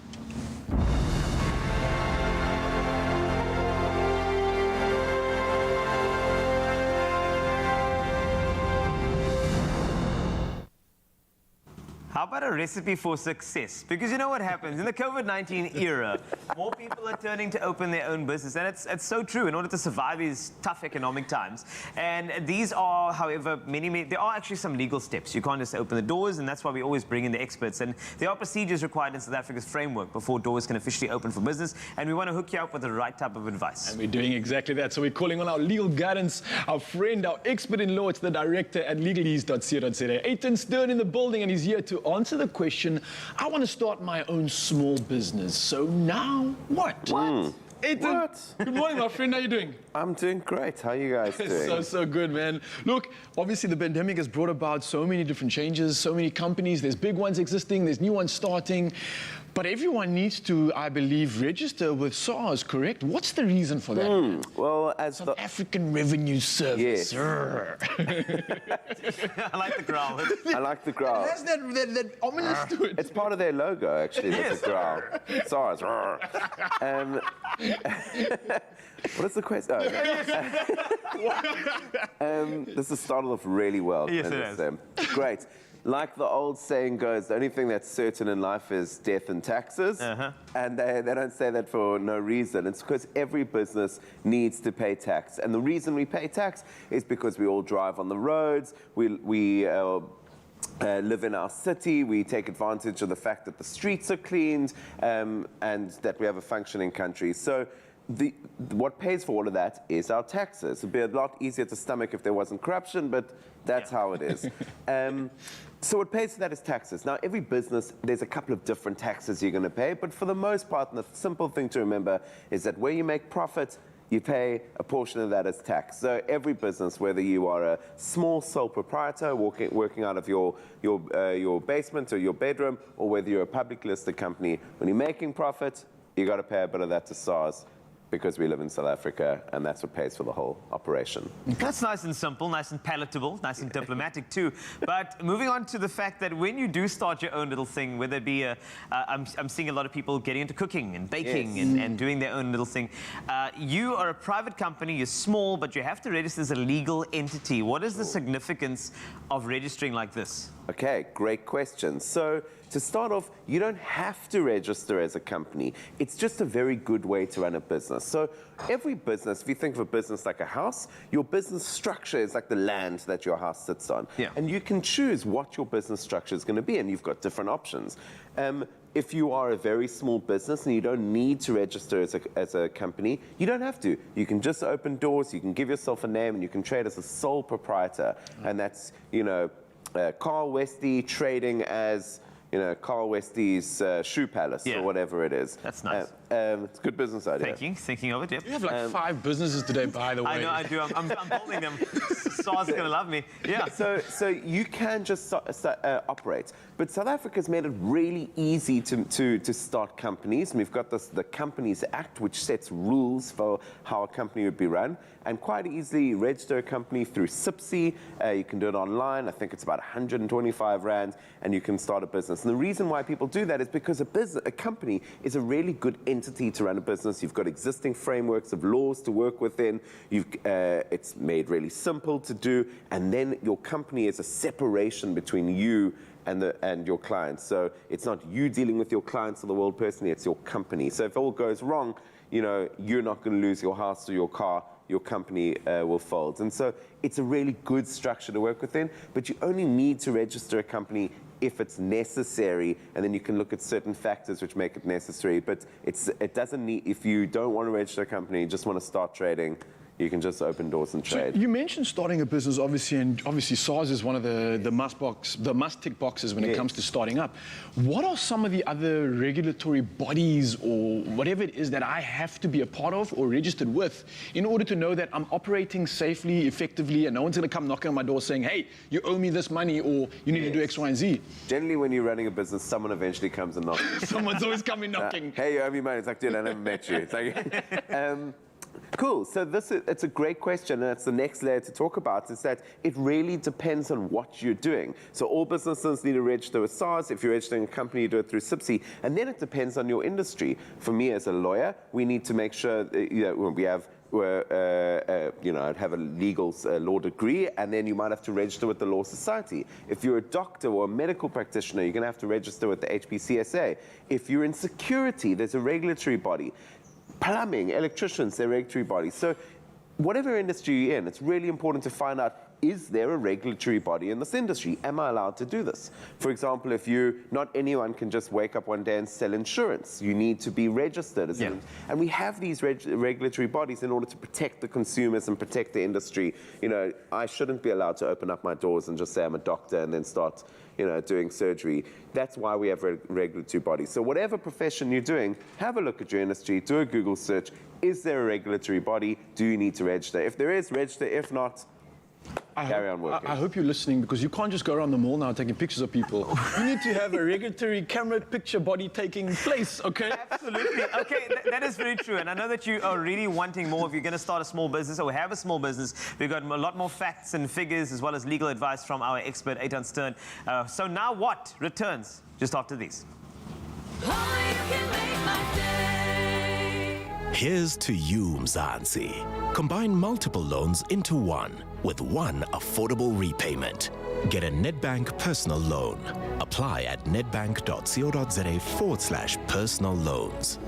How about a recipe for success? Because you know what happens in the COVID-19 era, more people are turning to open their own business, and it's so true in order to survive these tough economic times. And these are, however, there are actually some legal steps. You can't just open the doors, and that's why we always bring in the experts. And there are procedures required in South Africa's framework before doors can officially open for business, and we want to hook you up with the right type of advice. And we're doing exactly that. So we're calling on our legal guidance, our friend, our expert in law. It's the director at legalese.co.za. Ethan Stern in the building, and he's here to answer the question, I want to start my own small business. So now what? Ethan, good morning, my friend. How you doing? I'm doing great. How are you guys doing? So good, man. Look, obviously the pandemic has brought about so many different changes, so many companies. There's big ones existing, there's new ones starting. But everyone needs to, I believe, register with SARS, correct? What's the reason for that? Well, as South African Revenue Service. Yes. I like the growl. I like the growl. It has that ominous to it. It's part of their logo, actually. There's a growl. SARS. What is the question? This has started off really well. Yes, it has. Great. Like the old saying goes, the only thing that's certain in life is death and taxes. And they don't say that for no reason. It's because every business needs to pay tax. And the reason we pay tax is because we all drive on the roads, we live in our city, we take advantage of the fact that the streets are cleaned, and that we have a functioning country. So what pays for all of that is our taxes. It'd be a lot easier to stomach if there wasn't corruption, but that's how it is. So what pays for that is taxes. Now, every business, there's a couple of different taxes you're going to pay, but for the most part, the simple thing to remember is that where you make profit, you pay a portion of that as tax. So every business, whether you are a small sole proprietor working out of your basement or your bedroom, or whether you're a publicly listed company, when you're making profit, you got to pay a bit of that to SARS, because we live in South Africa, and that's what pays for the whole operation. That's nice and simple, nice and palatable, nice and diplomatic too. But moving on to the fact that when you do start your own little thing, whether it be I'm seeing a lot of people getting into cooking and baking and doing their own little thing. You are a private company, you're small, but you have to register as a legal entity. What is the significance of registering like this? Okay, great question. So to start off, you don't have to register as a company. It's just a very good way to run a business. So every business, if you think of a business like a house, your business structure is like the land that your house sits on. And you can choose what your business structure is going to be, and you've got different options. If you are a very small business and you don't need to register as a company, you don't have to. You can just open doors, you can give yourself a name, and you can trade as a sole proprietor. And that's, Carl Westie trading as, Carl Westie's Shoe Palace or whatever it is. That's nice. It's a good business idea. Thinking of it, You have like 5 businesses today, by the way. I know, I do. I'm holding them. SARS is going to love me. Yeah. So you can just operate. But South Africa's made it really easy to start companies. And we've got the Companies Act, which sets rules for how a company would be run. And quite easily register a company through SIPSI. You can do it online. I think it's about 125 Rand, and you can start a business. And the reason why people do that is because a company is a really good entity to run a business. You've got existing frameworks of laws to work within. It's made really simple to do. And then your company is a separation between you and your clients. So it's not you dealing with your clients or the world personally, it's your company. So if all goes wrong, you're not going to lose your house or your car. Your company will fold. And so it's a really good structure to work within, but you only need to register a company if it's necessary, and then you can look at certain factors which make it necessary. But it doesn't need, if you don't want to register a company, you just want to start trading, you can just open doors and trade. So you mentioned starting a business, obviously, and obviously SARS is one of the must-tick boxes when it comes to starting up. What are some of the other regulatory bodies or whatever it is that I have to be a part of or registered with in order to know that I'm operating safely, effectively, and no one's going to come knocking on my door saying, hey, you owe me this money or you need to do X, Y, and Z? Generally, when you're running a business, someone eventually comes and knocks. Someone's always coming knocking. Hey, you owe me money. It's like, dude, I never met you. It's like, cool. So it's a great question, and it's the next layer to talk about, is that it really depends on what you're doing. So all businesses need to register with SARS. If you're registering a company, you do it through SIPSI. And then it depends on your industry. For me as a lawyer, we need to make sure that we have have a legal law degree, and then you might have to register with the Law Society. If you're a doctor or a medical practitioner, you're going to have to register with the HPCSA. If you're in security, there's a regulatory body. Plumbing, electricians, they're regulatory bodies. So whatever industry you're in, it's really important to find out is there a regulatory body in this industry? Am I allowed to do this? For example, not anyone can just wake up one day and sell insurance. You need to be registered. And we have these regulatory bodies in order to protect the consumers and protect the industry. You know, I shouldn't be allowed to open up my doors and just say I'm a doctor and then start, you know, doing surgery. That's why we have regulatory bodies. So whatever profession you're doing, have a look at your industry, do a Google search. Is there a regulatory body? Do you need to register? If there is, register. If not, carry on working. I hope you're listening, because you can't just go around the mall now taking pictures of people. You need to have a regulatory camera picture body taking place, okay? Absolutely. Okay, that is very true. And I know that you are really wanting more. If you're going to start a small business or have a small business, we've got a lot more facts and figures as well as legal advice from our expert, Eitan Stern. So now what returns just after these? Here's to you, Mzansi. Combine multiple loans into one with one affordable repayment. Get a Nedbank personal loan. Apply at nedbank.co.za/personal loans.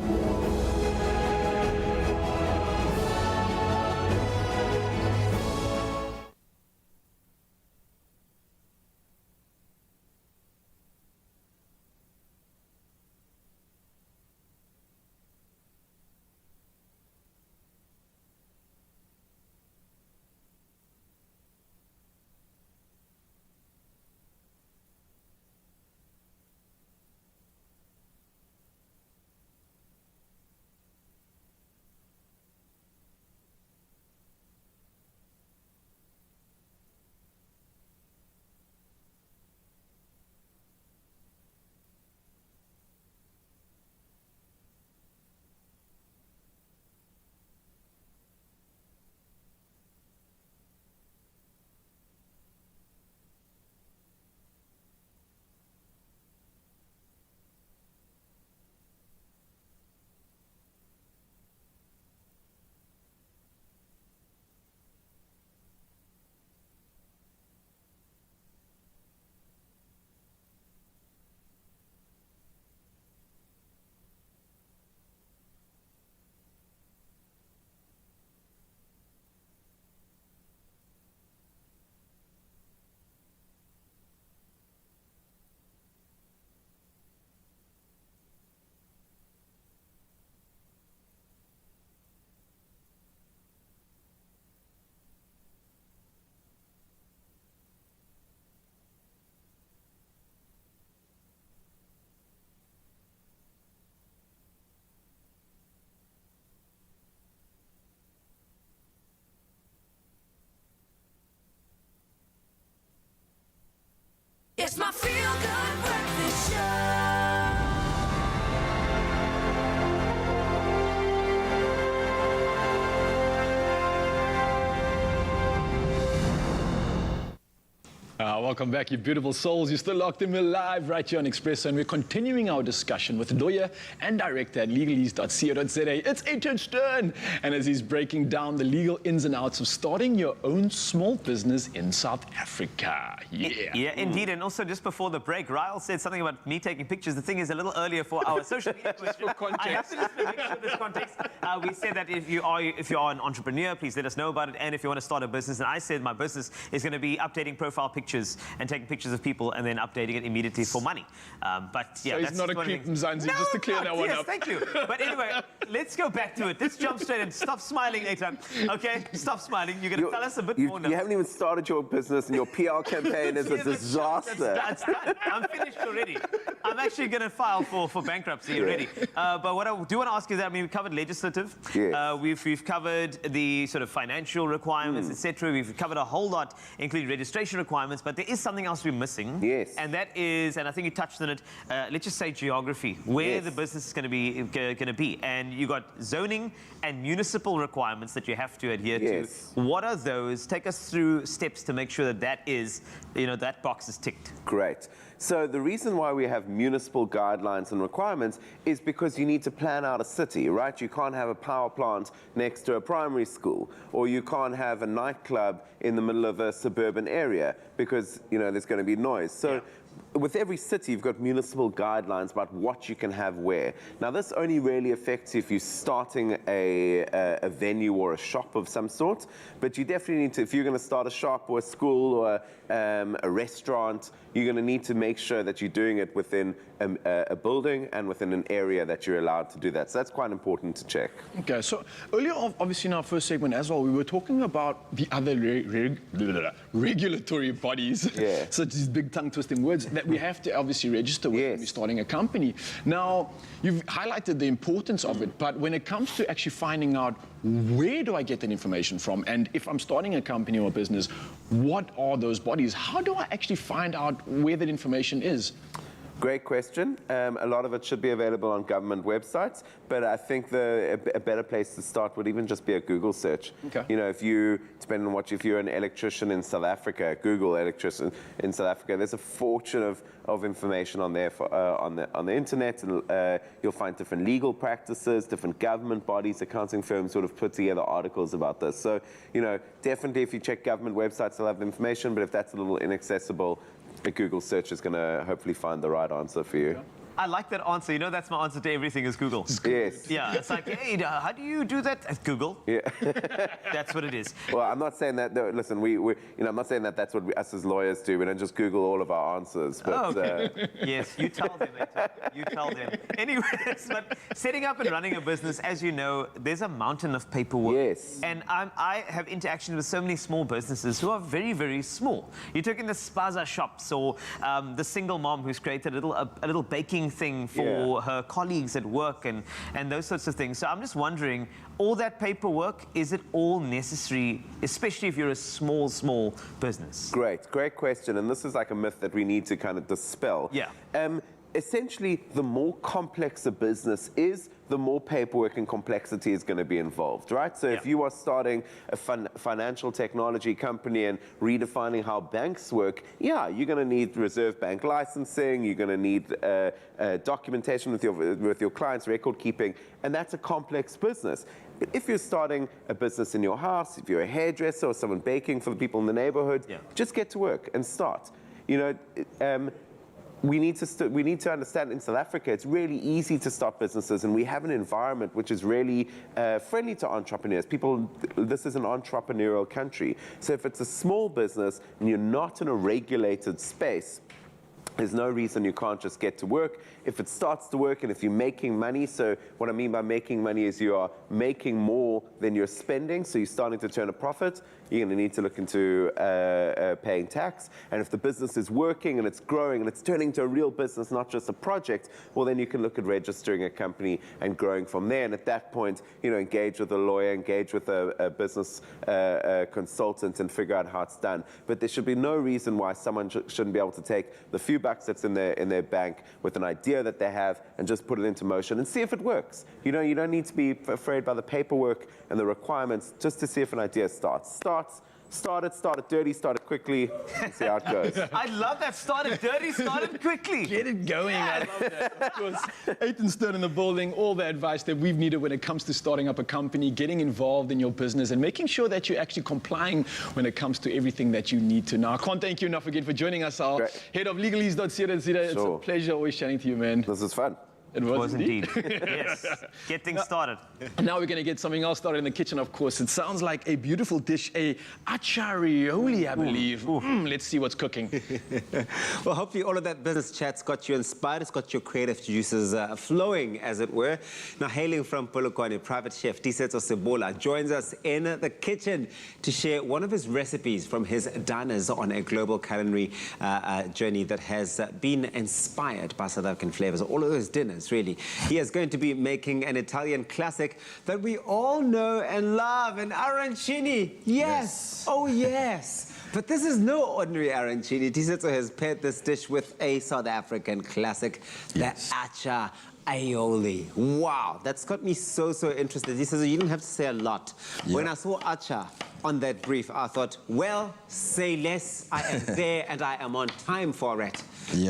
It's my feel-good breakfast show. Welcome back, you beautiful souls. You're still locked in. We're live right here on Expresso, and we're continuing our discussion with lawyer and director at legalese.co.za. It's Eitan Stern, and as he's breaking down the legal ins and outs of starting your own small business in South Africa. Yeah, indeed. And also, just before the break, Ryle said something about me taking pictures. The thing is, a little earlier for our social media question, I have to just make sure this context. We said that if you are an entrepreneur, please let us know about it. And if you want to start a business, and I said my business is going to be updating profile pictures and taking pictures of people and then updating it immediately for money. But yeah, so that's he's not a creep, Mzansi, just to clear that one up. Thank you. But anyway, let's go back to it. Let's jump straight in. Stop smiling, Eitan. Okay, stop smiling. You're going to tell us a bit more now. You haven't even started your business, and your PR campaign is a disaster. That's done. I'm finished already. I'm actually going to file for bankruptcy already. But what I do want to ask is that, I mean, we covered legislative. Yes. We've covered the sort of financial requirements, etc. We've covered a whole lot, including registration requirements. But there is something else we're missing. Yes. And that is, and I think you touched on it, let's just say geography, where the business is going to be. And you got zoning and municipal requirements that you have to adhere to. What are those? Take us through steps to make sure that that is, you know, that box is ticked. Great. So the reason why we have municipal guidelines and requirements is because you need to plan out a city, right? You can't have a power plant next to a primary school, or you can't have a nightclub in the middle of a suburban area because, you know, there's going to be noise. So with every city, you've got municipal guidelines about what you can have where. Now, this only really affects you if you're starting a venue or a shop of some sort, but you definitely need to, if you're going to start a shop or a school or a restaurant, you're going to need to make sure that you're doing it within a building and within an area that you're allowed to do that. So that's quite important to check. Okay, so earlier, obviously in our first segment as well, we were talking about the other regulatory bodies, Yeah. such as big tongue-twisting words, that we have to obviously register with when we're starting a company. Now, you've highlighted the importance of it, but when it comes to actually finding out where do I get that information from, and if I'm starting a company or a business, what are those bodies? How do I actually find out where that information is? Great question. A lot of it should be available on government websites, but I think a better place to start would even just be a Google search. Okay. You know, depending on if you're an electrician in South Africa, Google electrician in South Africa, there's a fortune of information on there on the internet, and you'll find different legal practices, different government bodies, accounting firms sort of put together articles about this. So, you know, definitely if you check government websites, they'll have the information, but if that's a little inaccessible, a Google search is going to hopefully find the right answer for you. I like that answer. You know, that's my answer to everything is Google. Yes. Yeah, it's like, hey, how do you do that? Google. Yeah. That's what it is. Well, I'm not saying that. No, listen, I'm not saying that that's what us as lawyers do. We don't just Google all of our answers. But, oh, okay. Yes, you tell them. You tell them. Anyways, but setting up and running a business, as you know, there's a mountain of paperwork. Yes. And I have interaction with so many small businesses who are very, very small. You took in the spaza shops or the single mom who's created a little baking thing for her colleagues at work and those sorts of things. So I'm just wondering, all that paperwork, is it all necessary, especially if you're a small business? Great question. And this is like a myth that we need to kind of dispel. Yeah. Essentially, the more complex a business is, the more paperwork and complexity is going to be involved, right? So if you are starting a financial technology company and redefining how banks work, you're going to need Reserve Bank licensing, you're going to need documentation with your clients, record keeping, and that's a complex business. But if you're starting a business in your house, if you're a hairdresser or someone baking for the people in the neighborhood, just get to work and start. You know, we need to understand in South Africa, it's really easy to start businesses, and we have an environment which is really friendly to entrepreneurs. This is an entrepreneurial country. So if it's a small business and you're not in a regulated space, there's no reason you can't just get to work. If it starts to work and if you're making money, so what I mean by making money is you are making more than you're spending, so you're starting to turn a profit, you're going to need to look into paying tax. And if the business is working and it's growing and it's turning into a real business, not just a project, well, then you can look at registering a company and growing from there. And at that point, you know, engage with a lawyer, engage with a business consultant and figure out how it's done. But there should be no reason why someone shouldn't be able to take the few bucks that's in their bank with an idea that they have and just put it into motion and see if it works. You know, you don't need to be afraid by the paperwork and the requirements just to see if an idea starts. Start it dirty, start it quickly, and see how it goes. I love that. Start it dirty, start it quickly. Get it going. I love that. Of course, Ethan Stern in the building, all the advice that we've needed when it comes to starting up a company, getting involved in your business, and making sure that you're actually complying when it comes to everything that you need to. Now, I can't thank you enough again for joining us, our head of legalese.co.za. It's a pleasure always chatting to you, man. This is fun. It was indeed. Yes. Get things started. Now we're going to get something else started in the kitchen, of course. It sounds like a beautiful dish, a acharioli, I believe. Let's see what's cooking. Well, hopefully all of that business chat's got you inspired. It's got your creative juices flowing, as it were. Now, hailing from Polokwane, private chef Tisetso Sebola joins us in the kitchen to share one of his recipes from his diners on a global culinary journey that has been inspired by South African flavors. All of those dinners, really. He is going to be making an Italian classic that we all know and love, an arancini. Yes. Oh, yes. But this is no ordinary arancini. Tisetso has paired this dish with a South African classic, the acha aioli. Wow, that's got me so interested. He says you didn't have to say a lot. When I saw acha on that brief, I thought, well, say less. I am there and I am on time for it.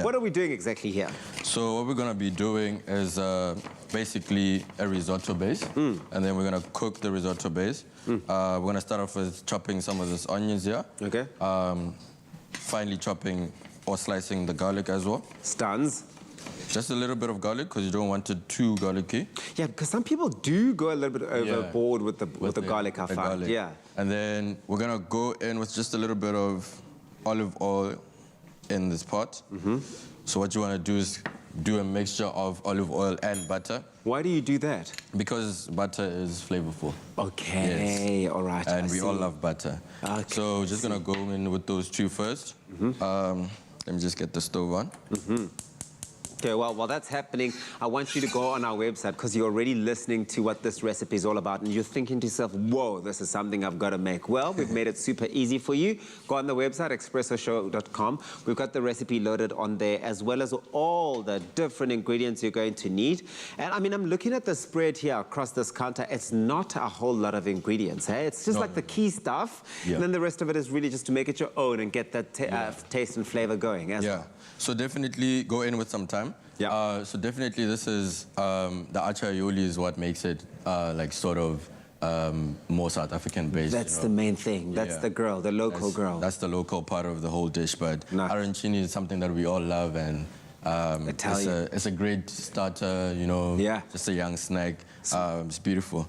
What are we doing exactly here? So what we're going to be doing is basically a risotto base, and then we're going to cook the risotto base. We're going to start off with chopping some of these onions here. Okay. Finely chopping or slicing the garlic as well. Stuns. Just a little bit of garlic because you don't want it too garlicky. Yeah, because some people do go a little bit overboard with the garlic, I find. Garlic. Yeah. And then we're gonna go in with just a little bit of olive oil in this pot. So what you wanna do is do a mixture of olive oil and butter. Why do you do that? Because butter is flavorful. Okay, all right. And I we see. all love butter. Okay, So we're just gonna go in with those two first. Let me just get the stove on. Okay, well, while that's happening, I want you to go on our website because you're already listening to what this recipe is all about and you're thinking to yourself, whoa, this is something I've got to make. Well, we've made it super easy for you. Go on the website, expressoshow.com. We've got the recipe loaded on there as well as all the different ingredients you're going to need. And I mean, I'm looking at the spread here across this counter. It's not a whole lot of ingredients, hey? It's just like the key stuff. Yeah. And then the rest of it is really just to make it your own and get that taste and flavor going as well. So definitely go in with some time. Yeah. So definitely this is, the achayoli is what makes it like sort of more South African based. That's the main thing. That's the girl, the local girl. That's the local part of the whole dish. But arancini is something that we all love and it's a great starter, you know, just a young snack. It's beautiful.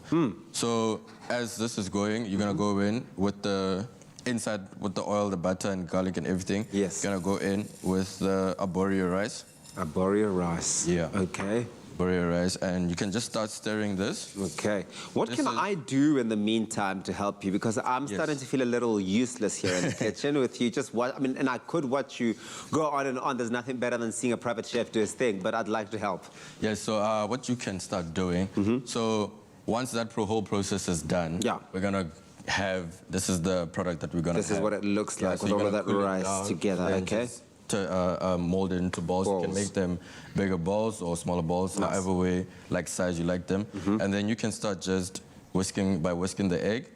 So as this is going, you're gonna go in with the inside with the oil, the butter and garlic and everything. Yes. You're gonna go in with the arborio rice. Arborio rice. Yeah. Okay. Arborio rice, and you can just start stirring this. Okay. What can I do in the meantime to help you? Because I'm starting to feel a little useless here in the kitchen with you. Just watch. I mean, and I could watch you go on and on. There's nothing better than seeing a private chef do his thing, but I'd like to help. Yeah. So what you can start doing. So once that whole process is done, we're gonna have, this is the product that we're gonna have. This is what it looks like with all of that rice together, okay? To mold it into balls. You can make them bigger balls or smaller balls, however way, like size you like them. And then you can start just whisking the egg.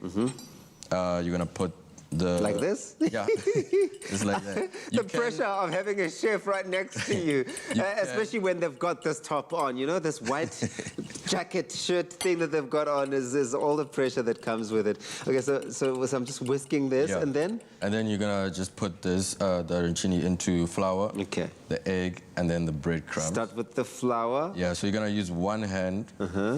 You're gonna put the... Like this? Yeah, just like that. The pressure of having a chef right next to you, especially when they've got this top on, you know, this white jacket shirt thing that they've got on is all the pressure that comes with it. Okay, so I'm just whisking this and then? And then you're gonna just put this, the arancini into flour, the egg, and then the breadcrumbs. Start with the flour? Yeah, so you're gonna use one hand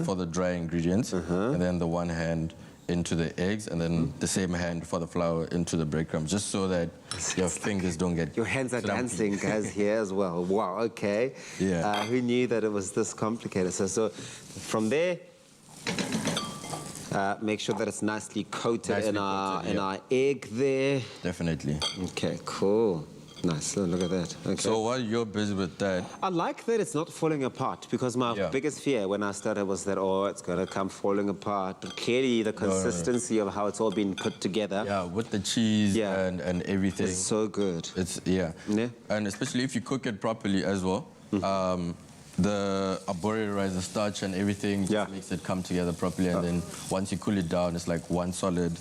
for the dry ingredients, and then the one hand into the eggs, and then the same hand for the flour into the breadcrumbs, just so that your fingers don't get... Your hands are dancing, guys, here as well. Wow, okay. Yeah. Who knew that it was this complicated? So from there, make sure that it's nicely coated in our egg there. Definitely. Okay, cool. Nice, look at that. Okay. So while you're busy with that... I like that it's not falling apart, because my biggest fear when I started was that, oh, it's going to come falling apart. But clearly, the consistency of how it's all been put together. Yeah, with the cheese and everything. It's so good. It's, and especially if you cook it properly as well. The arborio rice, the starch and everything just makes it come together properly. And then once you cool it down, it's like one solid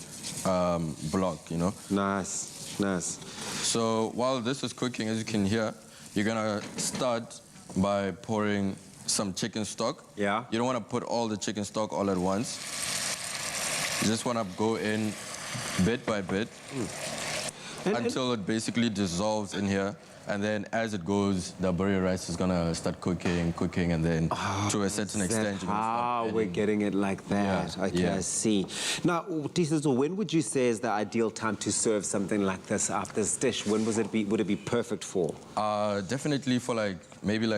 block, you know? Nice, nice. So while this is cooking, as you can hear, you're gonna start by pouring some chicken stock. Yeah. You don't want to put all the chicken stock all at once. You just want to go in bit by bit until it basically dissolves in here. And then as it goes, the arborio rice is gonna start cooking, and then to a certain extent, you're gonna start we're getting it like that. Okay, I see. Now, Tiso, when would you say is the ideal time to serve something like this up, this dish? When would it be perfect for? Definitely for maybe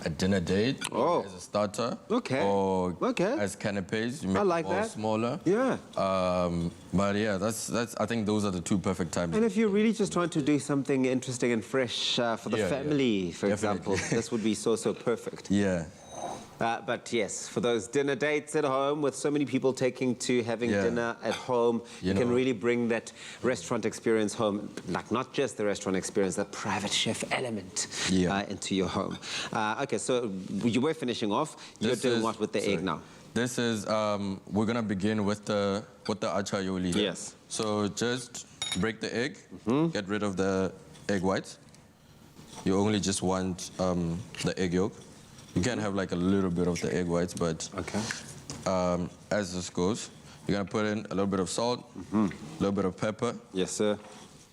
a dinner date as a starter. Or as canapes. You make like it more that. smaller. Yeah. But yeah, that's I think those are the two perfect times. And if you're really just trying to do something interesting and fresh for the family, for example, this would be so perfect. Yeah. But yes, for those dinner dates at home with so many people taking to having dinner at home, you can really bring that restaurant experience home, like not just the restaurant experience, the private chef element into your home. Okay, so you were finishing off. You're doing what with the egg now? This is, we're gonna begin with the achayoli. Yes. So just break the egg, get rid of the egg whites. You only just want the egg yolk. You can have a little bit of the egg whites, but as this goes, you're gonna put in a little bit of salt, a little bit of pepper. Yes, sir.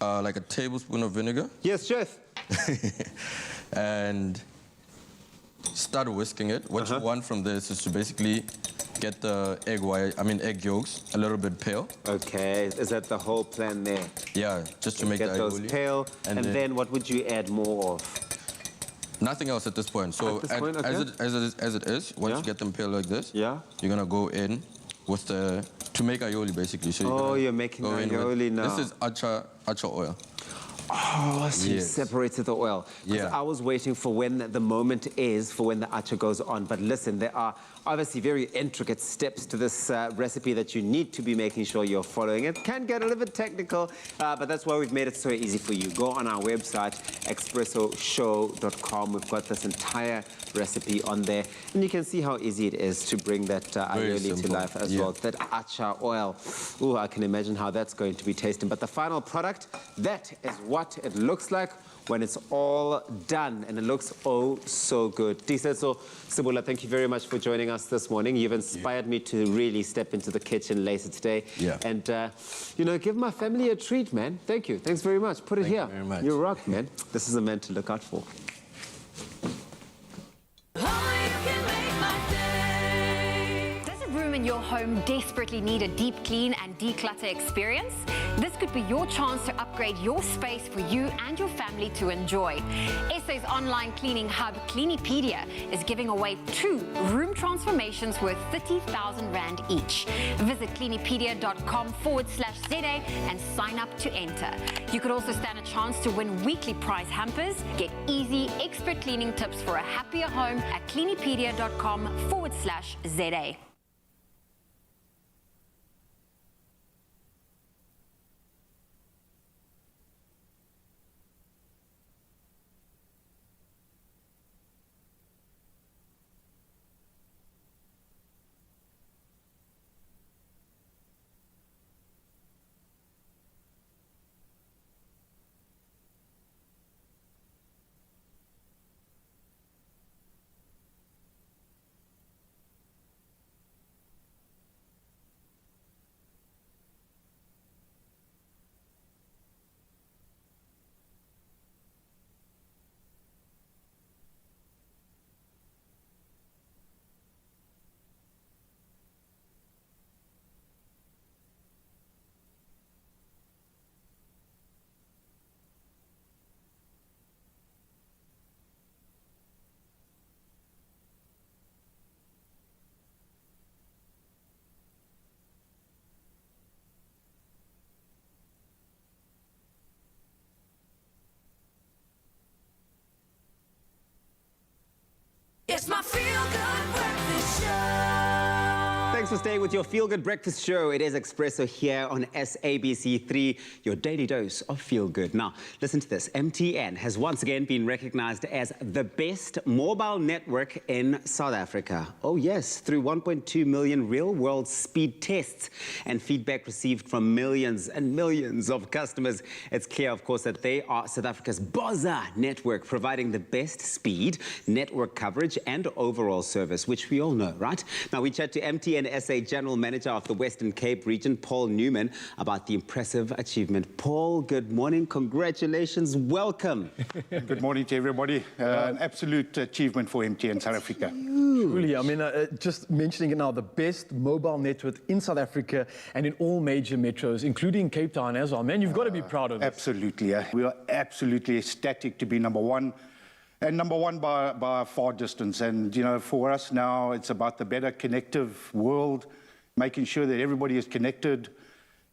like a tablespoon of vinegar. Yes, chef. And start whisking it. What you want from this is to basically get the egg yolks a little bit pale. Okay, is that the whole plan there? Yeah, just to make get the those aioli. pale, and then what would you add more of? Nothing else at this point. So At this point, okay. as it is, once you get them pale like this, you're gonna go in with to make aioli basically. So you're making aioli now. This is acha oil. Oh, so you separated the oil. Yeah. I was waiting for when the moment is for when the acha goes on. But listen, there are obviously very intricate steps to this recipe that you need to be making sure you're following. It can get a little bit technical, but that's why we've made it so easy for you. Go on our website, expressoshow.com. We've got this entire recipe on there, and you can see how easy it is to bring that aioli to life as well. That acha oil. Ooh, I can imagine how that's going to be tasting. But the final product, that is what it looks like when it's all done, and it looks oh so good. Disetso Sibula, thank you very much for joining us this morning. You've inspired me to really step into the kitchen later today. And you know, give my family a treat, man. Thank you. Thanks very much. Put it here. Thank you very much. You rock, man. This is a man to look out for. Does a room in your home desperately need a deep clean and declutter experience? This could be your chance to upgrade your space for you and your family to enjoy. SA's online cleaning hub, Cleanipedia, is giving away 2 room transformations worth 30,000 Rand each. Visit cleanipedia.com/ZA and sign up to enter. You could also stand a chance to win weekly prize hampers. Get easy, expert cleaning tips for a happier home at cleanipedia.com/ZA. It's my feel-good breakfast show. Thanks for staying with your Feel Good Breakfast Show. It is Expresso here on SABC3, your daily dose of Feel Good. Now, listen to this. MTN has once again been recognized as the best mobile network in South Africa. Oh yes, through 1.2 million real-world speed tests and feedback received from millions and millions of customers. It's clear, of course, that they are South Africa's buzzer network, providing the best speed, network coverage, and overall service, which we all know, right? Now, we chat to MTN SA General Manager of the Western Cape region, Paul Newman, about the impressive achievement. Paul, good morning. Congratulations. Welcome. Good morning to everybody. An absolute achievement for MTN South Africa. Truly, I mean, just mentioning it now, the best mobile network in South Africa and in all major metros, including Cape Town as well. Man, you've got to be proud of it. Absolutely. We are absolutely ecstatic to be number one. And number one by a far distance. And, you know, for us now, it's about the better connective world, making sure that everybody is connected.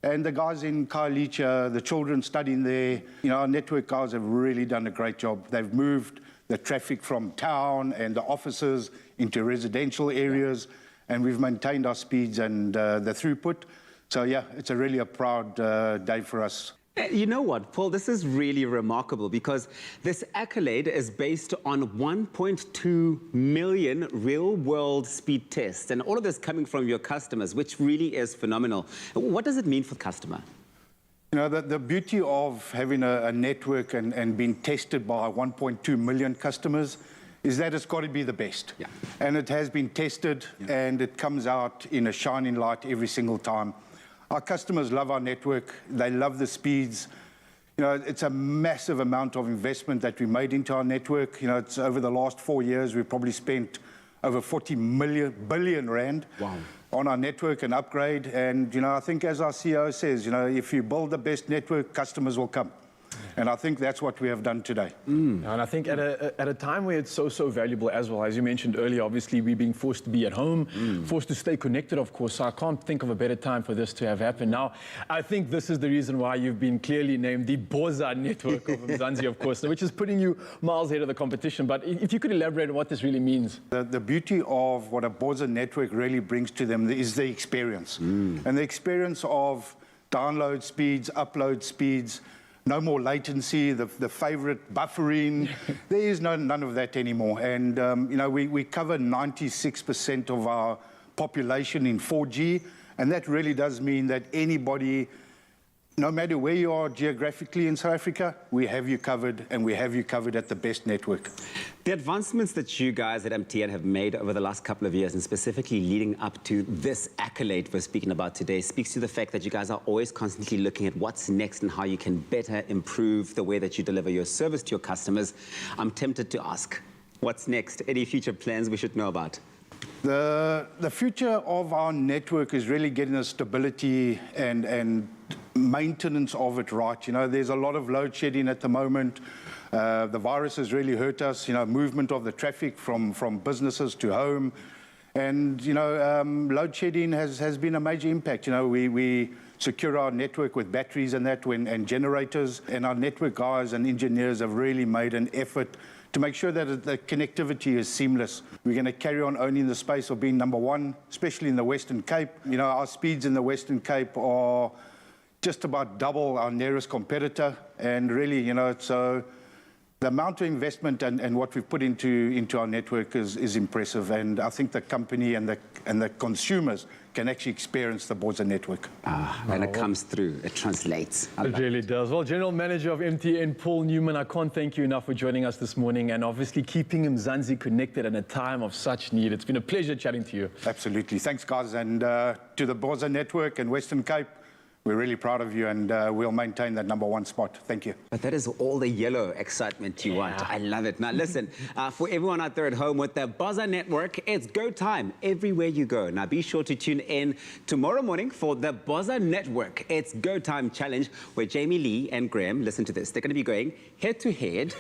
And the guys in Khayelitsha, the children studying there, you know, our network guys have really done a great job. They've moved the traffic from town and the offices into residential areas, and we've maintained our speeds and the throughput. So, yeah, it's a proud day for us. You know what, Paul, this is really remarkable because this accolade is based on 1.2 million real-world speed tests, and all of this coming from your customers, which really is phenomenal. What does it mean for the customer? You know, the beauty of having a network and being tested by 1.2 million customers is that it's got to be the best. Yeah. And it has been tested, and it comes out in a shining light every single time. Our customers love our network. They love the speeds. You know, it's a massive amount of investment that we made into our network. You know, it's over the last 4 years, we've probably spent over 40 billion rand on our network and upgrade. And, you know, I think as our CEO says, you know, if you build the best network, customers will come. And I think that's what we have done today. And I think at a time where it's so valuable as well, as you mentioned earlier, obviously we're being forced to be at home, forced to stay connected, of course, so I can't think of a better time for this to have happened. Now, I think this is the reason why you've been clearly named the Boza network of Mzansi, of course, which is putting you miles ahead of the competition. But if you could elaborate on what this really means. The beauty of what a Boza network really brings to them is the experience. And the experience of download speeds, upload speeds, no more latency, the favorite buffering. There is none of that anymore. And, you know, we cover 96% of our population in 4G. And that really does mean that anybody, no matter where you are geographically in South Africa, we have you covered, and we have you covered at the best network. The advancements that you guys at MTN have made over the last couple of years, and specifically leading up to this accolade we're speaking about today, speaks to the fact that you guys are always constantly looking at what's next and how you can better improve the way that you deliver your service to your customers. I'm tempted to ask, what's next? Any future plans we should know about? The future of our network is really getting the stability and maintenance of it right. You know, there's a lot of load shedding at the moment. The virus has really hurt us, you know, movement of the traffic from businesses to home. And, you know, load shedding has been a major impact. You know, we secure our network with batteries and that and generators. And our network guys and engineers have really made an effort to make sure that the connectivity is seamless. We're going to carry on owning the space of being #1, especially in the Western Cape. You know, our speeds in the Western Cape are just about double our nearest competitor. And really, you know, so the amount of investment and what we've put into our network is impressive. And I think the company and the consumers can actually experience the Boza network. And it comes through, it translates. It really does. Well, General Manager of MTN, Paul Newman, I can't thank you enough for joining us this morning and obviously keeping Mzansi connected in a time of such need. It's been a pleasure chatting to you. Absolutely. Thanks, guys. And to the Boza network and Western Cape, we're really proud of you, and we'll maintain that #1 spot. Thank you. But that is all the yellow excitement you want. I love it. Now, listen, for everyone out there at home with the Boza network, it's go time everywhere you go. Now, be sure to tune in tomorrow morning for the Boza network. It's go time challenge where Jamie Lee and Graham, listen to this, they're going to be going head to head,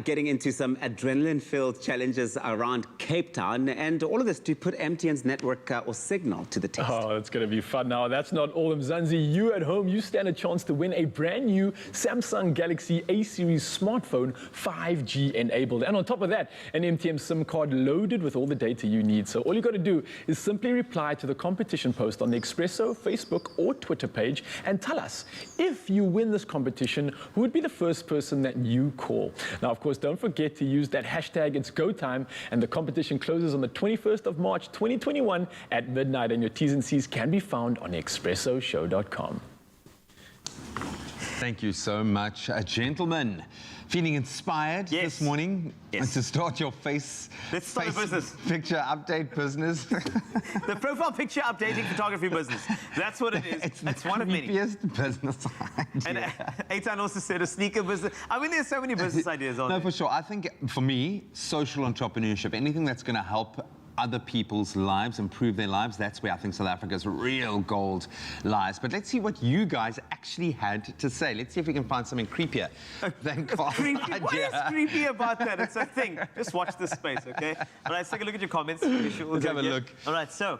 getting into some adrenaline-filled challenges around Cape Town, and all of this to put MTN's network or signal to the test. Oh, it's going to be fun. Now, that's not all, Mzansi. You at home, you stand a chance to win a brand new Samsung Galaxy A-series smartphone, 5G enabled. And on top of that, an MTN SIM card loaded with all the data you need. So all you got to do is simply reply to the competition post on the Expresso, Facebook or Twitter page and tell us if you win this competition, who would be the first person that you call. Now, of course, don't forget to use that hashtag It's Go Time, and the competition closes on the 21st of March 2021 at midnight, and your T's and C's can be found on expressoshow.com. Thank you so much, gentlemen. Feeling inspired this morning to start your face picture update business? The profile picture updating photography business. That's what it is. It's one of many. Business idea. And Eitan also said a sneaker business. I mean, there's so many business ideas on No, for sure. I think for me, social entrepreneurship, anything that's going to help other people's lives, improve their lives, that's where I think South Africa's real gold lies. But let's see what you guys actually had to say. Let's see if we can find something creepier than Carl's idea. What is creepy about that? It's a thing. Just watch this space, okay? All right, let's take a look at your comments. Let's have a look. All right, so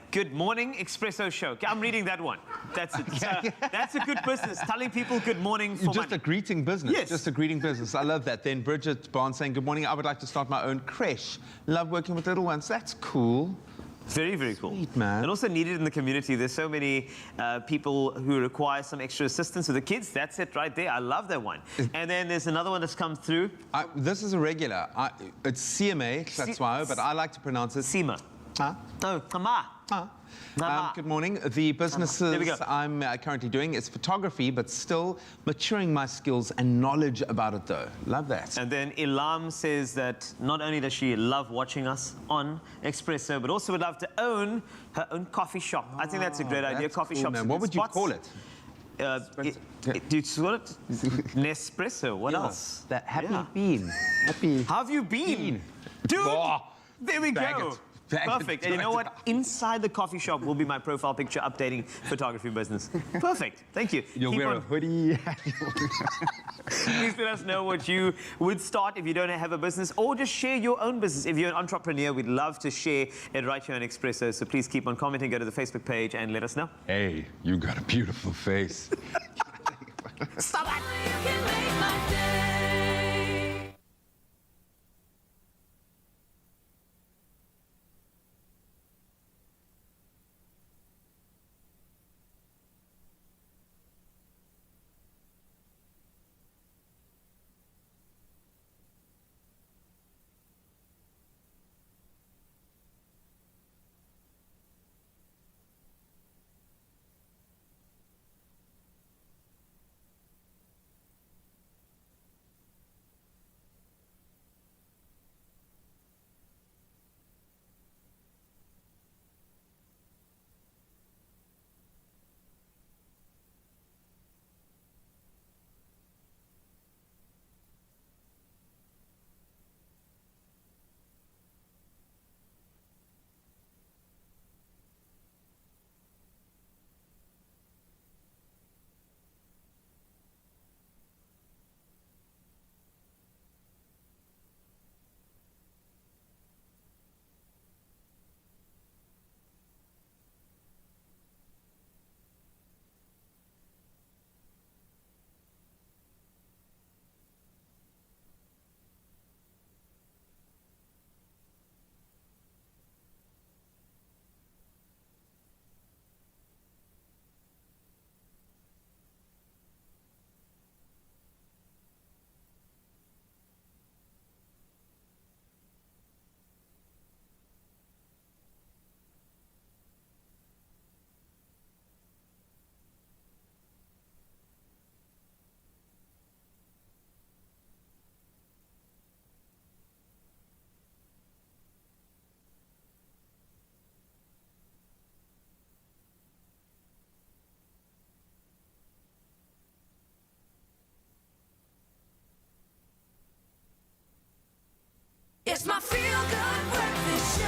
good morning, Expresso show. I'm reading that one. That's it. That's a good business. Telling people good morning for Just money. a greeting business. Yes. Just a greeting business. I love that. Then Bridget Barnes saying, good morning. I would like to start my own creche. Love working with little ones. That's cool. Very, very cool. Sweet, man. And also needed in the community. There's so many people who require some extra assistance with the kids. That's it right there. I love that one. And then there's another one that's come through. This is a regular. It's CMA, that's why, but I like to pronounce it SEMA. Huh? Oh, Kama. Good morning. The businesses I'm currently doing is photography, but still maturing my skills and knowledge about it, though. Love that. And then Ilam says that not only does she love watching us on Expresso, but also would love to own her own coffee shop. I think that's a great idea. Coffee cool, shops. man. What would you call it? Dude, what? Nespresso. What else? That happy bean. Happy. How have you been? Dude, there we Bag go. it. Bag it. Perfect. And you know what? Inside the coffee shop will be my profile picture updating photography business. Perfect. Thank you. You'll Keep wear on- a hoodie. Please let us know what you would start if you don't have a business, or just share your own business. If you're an entrepreneur, we'd love to share it right here on Expresso. So please keep on commenting, go to the Facebook page and let us know. Hey, you got a beautiful face. Stop it! You can make my day. It's my feel-good breakfast show.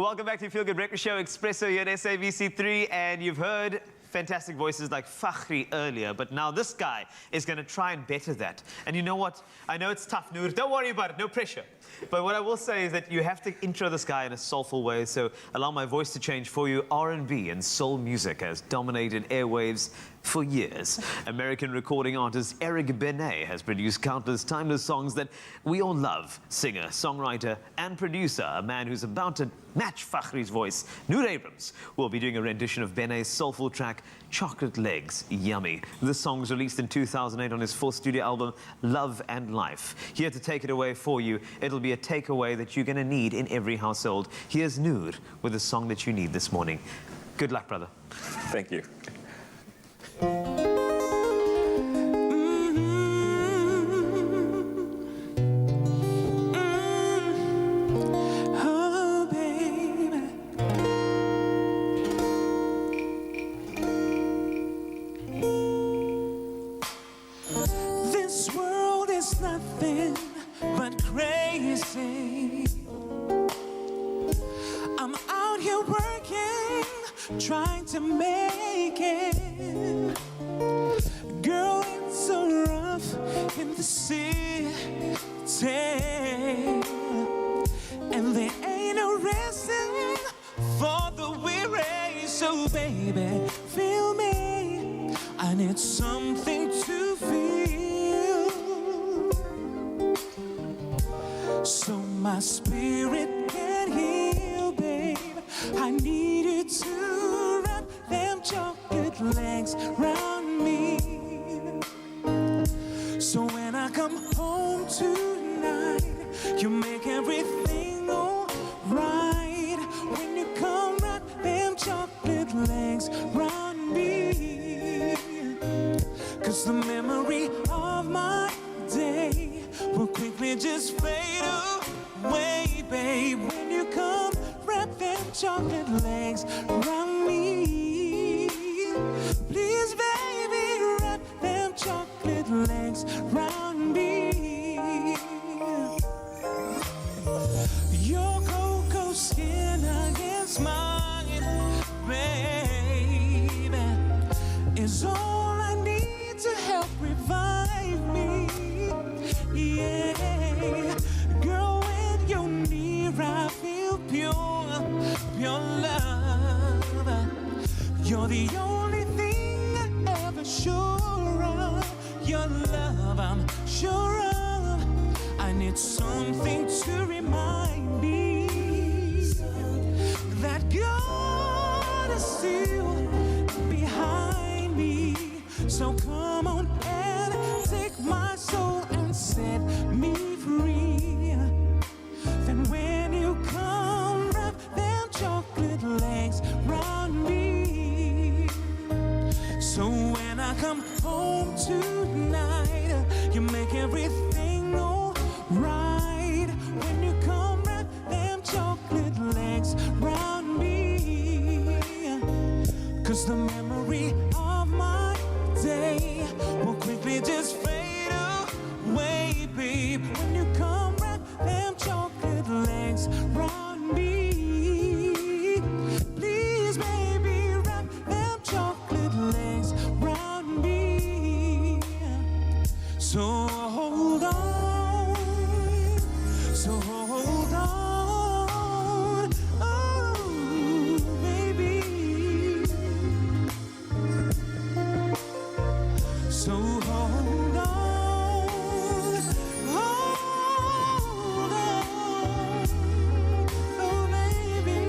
Welcome back to Feel Good Breakfast Show, Expresso here at SABC3, and you've heard fantastic voices like Fakhri earlier, but now this guy is going to try and better that. And you know what? I know it's tough, Noor. Don't worry about it. No pressure. But what I will say is that you have to intro this guy in a soulful way, so allow my voice to change for you. R&B and soul music has dominated airwaves for years. American recording artist Eric Benet has produced countless timeless songs that we all love. Singer, songwriter, and producer, a man who's about to match Fakhri's voice, Noor Abrams, will be doing a rendition of Benet's soulful track, Chocolate Legs, Yummy. This song was released in 2008 on his fourth studio album, Love and Life. Here to take it away for you, it'll be a takeaway that you're going to need in every household. Here's Noor with the song that you need this morning. Good luck, brother. Thank you. Oh, baby. This world is nothing but crazy. I'm out here working, trying to make it. Girl, it's so rough in the city, and there ain't no resting for the weary. So baby, feel me, I need something to feel, so my spirit can heal, babe. I need you to wrap them chocolate legs round me, so when I come home tonight, you make everything alright. When you come wrap them chocolate legs round me, 'cause the memory of my day will quickly just fade away, babe. When you come wrap them chocolate legs round me. the only thing I ever sure of. Your love, I'm sure of. I need something to remind me that God is still behind me. So come on and take my soul and set me free. Then when you come, wrap them chocolate legs round me. So when I come home tonight, you make everything alright. When you come, wrap them chocolate legs round me. 'Cause the memory of my day will quickly just fade away, babe. When you come, wrap them chocolate legs round me. Please, baby, wrap them chocolate legs round me. So hold on, so hold on, oh, baby. So hold on, oh baby.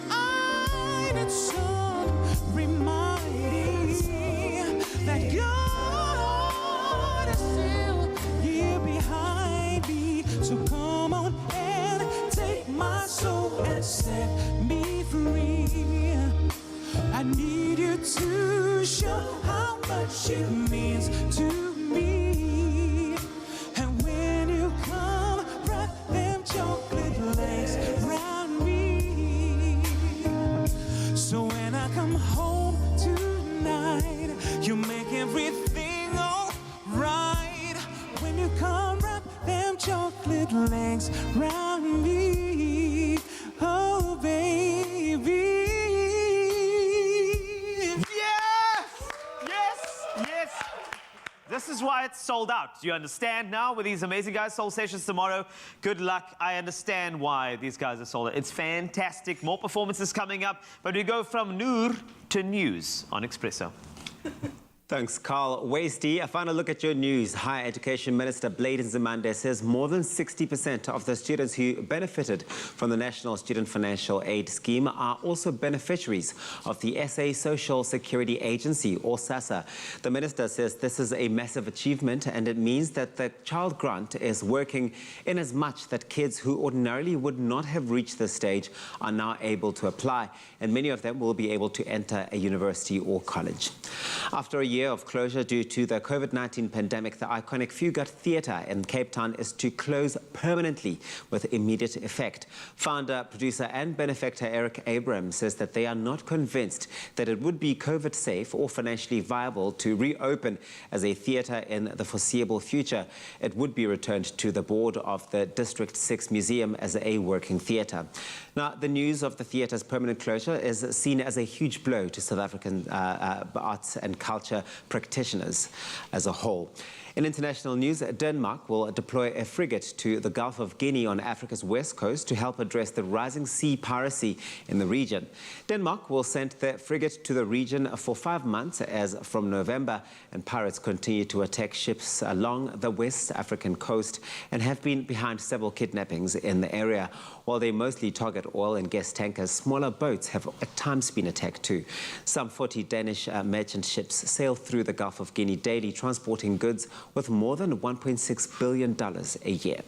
I need some reminding that God is still here behind me. So come on and take my soul and set me free. I need you to show how much it means to me. And when you come, wrap them chocolate legs round me. So when I come home tonight, you make everything alright. When you come, wrap them chocolate legs round me. Oh, baby. Yes! This is why it's sold out. Do you understand now with these amazing guys? Soul Sessions tomorrow. Good luck. I understand why these guys are sold out. It's fantastic. More performances coming up. But we go from Noor to news on Expresso. Thanks, Carl. Wasty, a final look at your news. Higher Education Minister Blade Nzimande says more than 60% of the students who benefited from the National Student Financial Aid Scheme are also beneficiaries of the SA Social Security Agency, or SASSA. The minister says this is a massive achievement, and it means that the child grant is working in as much that kids who ordinarily would not have reached this stage are now able to apply, and many of them will be able to enter a university or college. After a year of closure due to the COVID-19 pandemic, the iconic Fugard Theatre in Cape Town is to close permanently with immediate effect. Founder, producer and benefactor Eric Abraham says that they are not convinced that it would be COVID safe or financially viable to reopen as a theatre in the foreseeable future. It would be returned to the board of the District 6 Museum as a working theatre. Now, the news of the theatre's permanent closure is seen as a huge blow to South African arts and culture practitioners as a whole. In international news, Denmark will deploy a frigate to the Gulf of Guinea on Africa's west coast to help address the rising sea piracy in the region. Denmark will send the frigate to the region for 5 months as from November, and pirates continue to attack ships along the West African coast and have been behind several kidnappings in the area. While they mostly target oil and gas tankers, smaller boats have at times been attacked too. Some 40 Danish merchant ships sail through the Gulf of Guinea daily, transporting goods with more than $1.6 billion a year.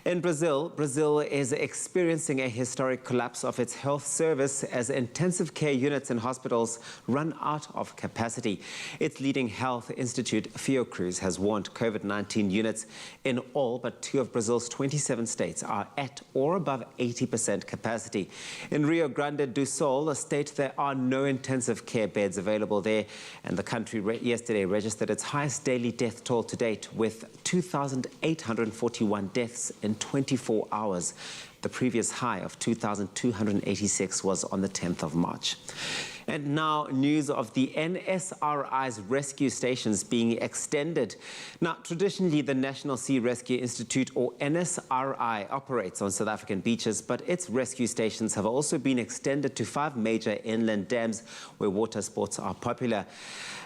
In Brazil is experiencing a historic collapse of its health service as intensive care units and hospitals run out of capacity. Its leading health institute, Fiocruz, has warned COVID-19 units in all but 2 of Brazil's 27 states are at or above 80% capacity. In Rio Grande do Sul, the state, there are no intensive care beds available there, and the country yesterday registered its highest daily death toll to date with 2,841 deaths in 24 hours. The previous high of 2,286 was on the 10th of March. And now news of the NSRI's rescue stations being extended. Now, traditionally, the National Sea Rescue Institute, or NSRI, operates on South African beaches, but its rescue stations have also been extended to 5 major inland dams where water sports are popular.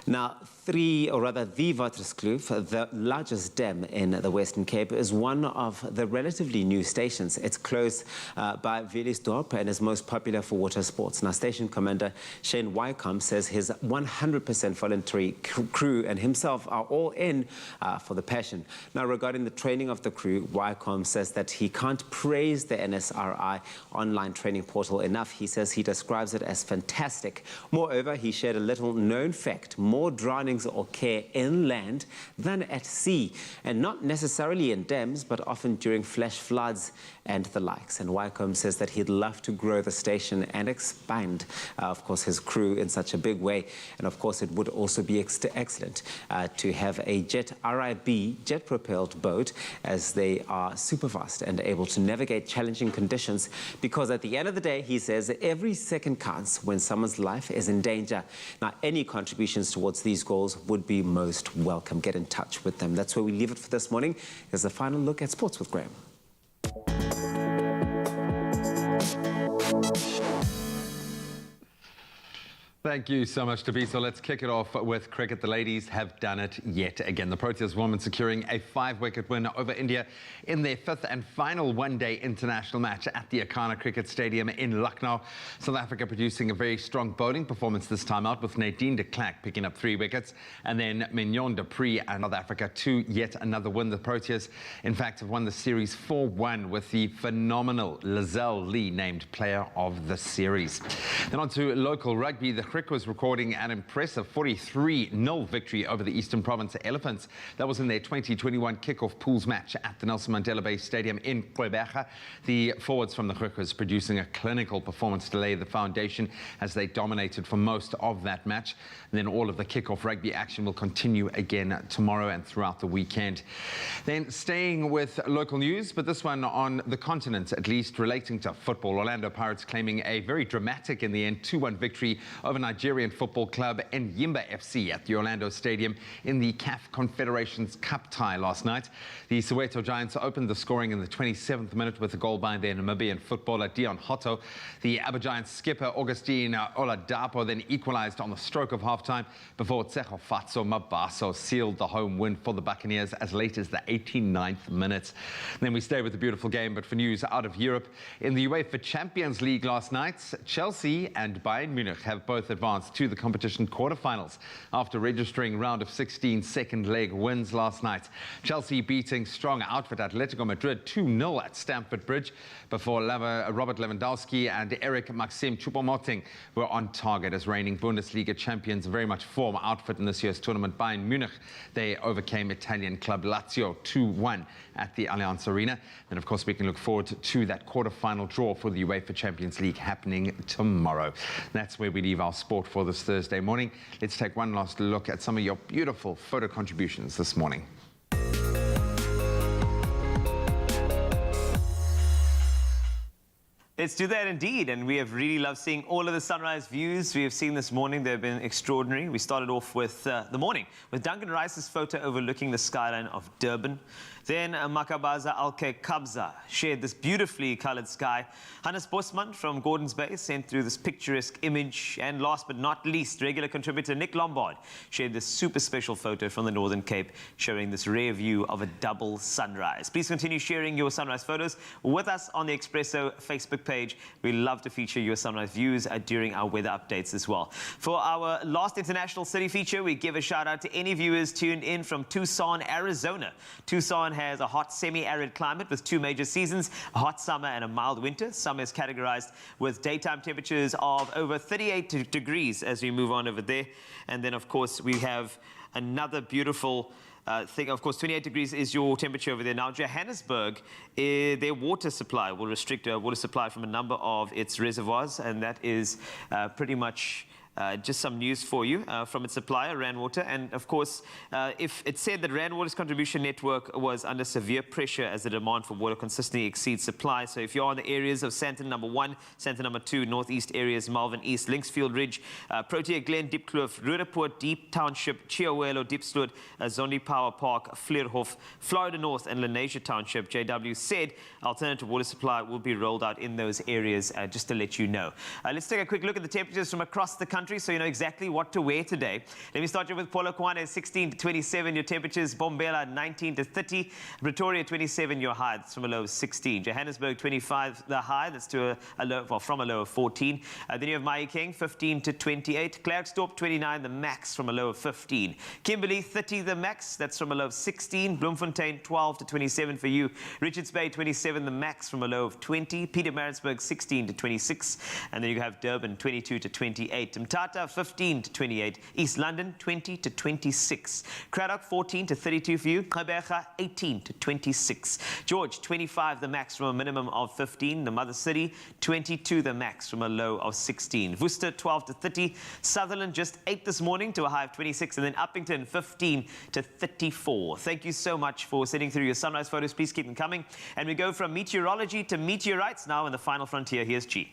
Now, the Waterskloof, the largest dam in the Western Cape, is one of the relatively new stations. It's close by Willisdorp and is most popular for water sports. Now, Station Commander Shane Wycombe says his 100% voluntary crew and himself are all in for the passion. Now, regarding the training of the crew, Wycombe says that he can't praise the NSRI online training portal enough. He says he describes it as fantastic. Moreover, he shared a little known fact: more drownings or care inland than at sea, and not necessarily in dams, but often during flash floods and the likes. And Wycombe says that he'd love to grow the station and expand, of course, his crew in such a big way. And of course, it would also be excellent to have a jet RIB, jet-propelled boat, as they are super fast and able to navigate challenging conditions, because at the end of the day, he says, every second counts when someone's life is in danger. Now, any contributions towards these goals would be most welcome. Get in touch with them. That's where we leave it for this morning. Here's a final look at Sports with Graham. Thank you so much, Tabiso. Let's kick it off with cricket. The ladies have done it yet again. The Proteas women securing a 5-wicket win over India in their 5th and final one-day international match at the Akana Cricket Stadium in Lucknow. South Africa producing a very strong bowling performance this time out, with Nadine de Klerk picking up 3 wickets, and then Mignon de Prix and South Africa to yet another win. The Proteas, in fact, have won the series 4-1 with the phenomenal Lizelle Lee named player of the series. Then on to local rugby. The Crick was recording an impressive 43-0 victory over the Eastern Province Elephants. That was in their 2021 kickoff pools match at the Nelson Mandela Bay Stadium in Gqeberha. The forwards from the Crick was producing a clinical performance to lay the foundation as they dominated for most of that match. And then all of the kickoff rugby action will continue again tomorrow and throughout the weekend. Then staying with local news, but this one on the continent, at least relating to football. Orlando Pirates claiming a very dramatic, in the end, 2-1 victory over Nigerian football club Enyimba FC at the Orlando Stadium in the CAF Confederations Cup tie last night. The Soweto Giants opened the scoring in the 27th minute with a goal by their Namibian footballer Dion Hotto. The Abba Giants skipper Augustine Oladapo then equalized on the stroke of halftime before Tsecho Fatso Mabaso sealed the home win for the Buccaneers as late as the 89th minute. Then we stay with the beautiful game, but for news out of Europe, in the UEFA Champions League last night, Chelsea and Bayern Munich have both advanced to the competition quarterfinals after registering round of 16 second leg wins last night. Chelsea beating strong outfit Atletico Madrid 2-0 at Stamford Bridge before Robert Lewandowski and Eric Maxim Choupo-Moting were on target as reigning Bundesliga champions. Very much form outfit in this year's tournament. Bayern Munich, they overcame Italian club Lazio 2-1 at the Allianz Arena. And of course, we can look forward to that quarter-final draw for the UEFA Champions League happening tomorrow. That's where we leave our sport for this Thursday morning. Let's take one last look at some of your beautiful photo contributions this morning. Let's do that indeed, and we have really loved seeing all of the sunrise views we have seen this morning. They've been extraordinary. We started off with the morning with Duncan Rice's photo overlooking the skyline of Durban. Then Makabaza Alke Kabza shared this beautifully colored sky. Hannes Bosman from Gordons Bay sent through this picturesque image. And last but not least, regular contributor Nick Lombard shared this super special photo from the Northern Cape showing this rare view of a double sunrise. Please continue sharing your sunrise photos with us on the Expresso Facebook page. We love to feature your sunrise views during our weather updates as well. For our last international city feature, we give a shout out to any viewers tuned in from Tucson, Arizona. Tucson has a hot semi-arid climate with 2 major seasons, a hot summer and a mild winter. Summer is categorized with daytime temperatures of over 38 degrees as we move on over there. And then, of course, we have another beautiful thing. Of course, 28 degrees is your temperature over there. Now, Johannesburg, their water supply will restrict water supply from a number of its reservoirs, and that is pretty much just some news for you from its supplier, Rand Water. And of course, if it said that Rand Water's contribution network was under severe pressure as the demand for water consistently exceeds supply. So if you're in the areas of Sandton number 1, Sandton number 2, Northeast areas, Malvern East, Linksfield Ridge, Protea Glen, Diepkloof, Roodepoort, Deep Township, Chiawelo, Diepsloot, Zondi Power Park, Vleerhof, Florida North and Lenasia Township, JW said alternative water supply will be rolled out in those areas, just to let you know. Let's take a quick look at the temperatures from across the country so you know exactly what to wear today. Let me start you with Polokwane, 16 to 27, your temperatures. Bombela, 19 to 30. Pretoria, 27, your high, that's from a low of 16. Johannesburg, 25, the high, that's to a low, well, from a low of 14. Then you have Mahikeng, 15 to 28. Klerksdorp, 29, the max, from a low of 15. Kimberley, 30, the max, that's from a low of 16. Bloemfontein, 12 to 27 for you. Richards Bay, 27, the max, from a low of 20. Pietermaritzburg, 16 to 26. And then you have Durban, 22 to 28. Mthatha, 15 to 28. East London, 20 to 26. Cradock, 14 to 32 for you. Gqeberha, 18 to 26. George, 25 the max from a minimum of 15. The Mother City, 22 the max from a low of 16. Worcester, 12 to 30. Sutherland, just 8 this morning to a high of 26. And then Uppington, 15 to 34. Thank you so much for sending through your sunrise photos. Please keep them coming. And we go from meteorology to meteorites now in the final frontier. Here's Chi.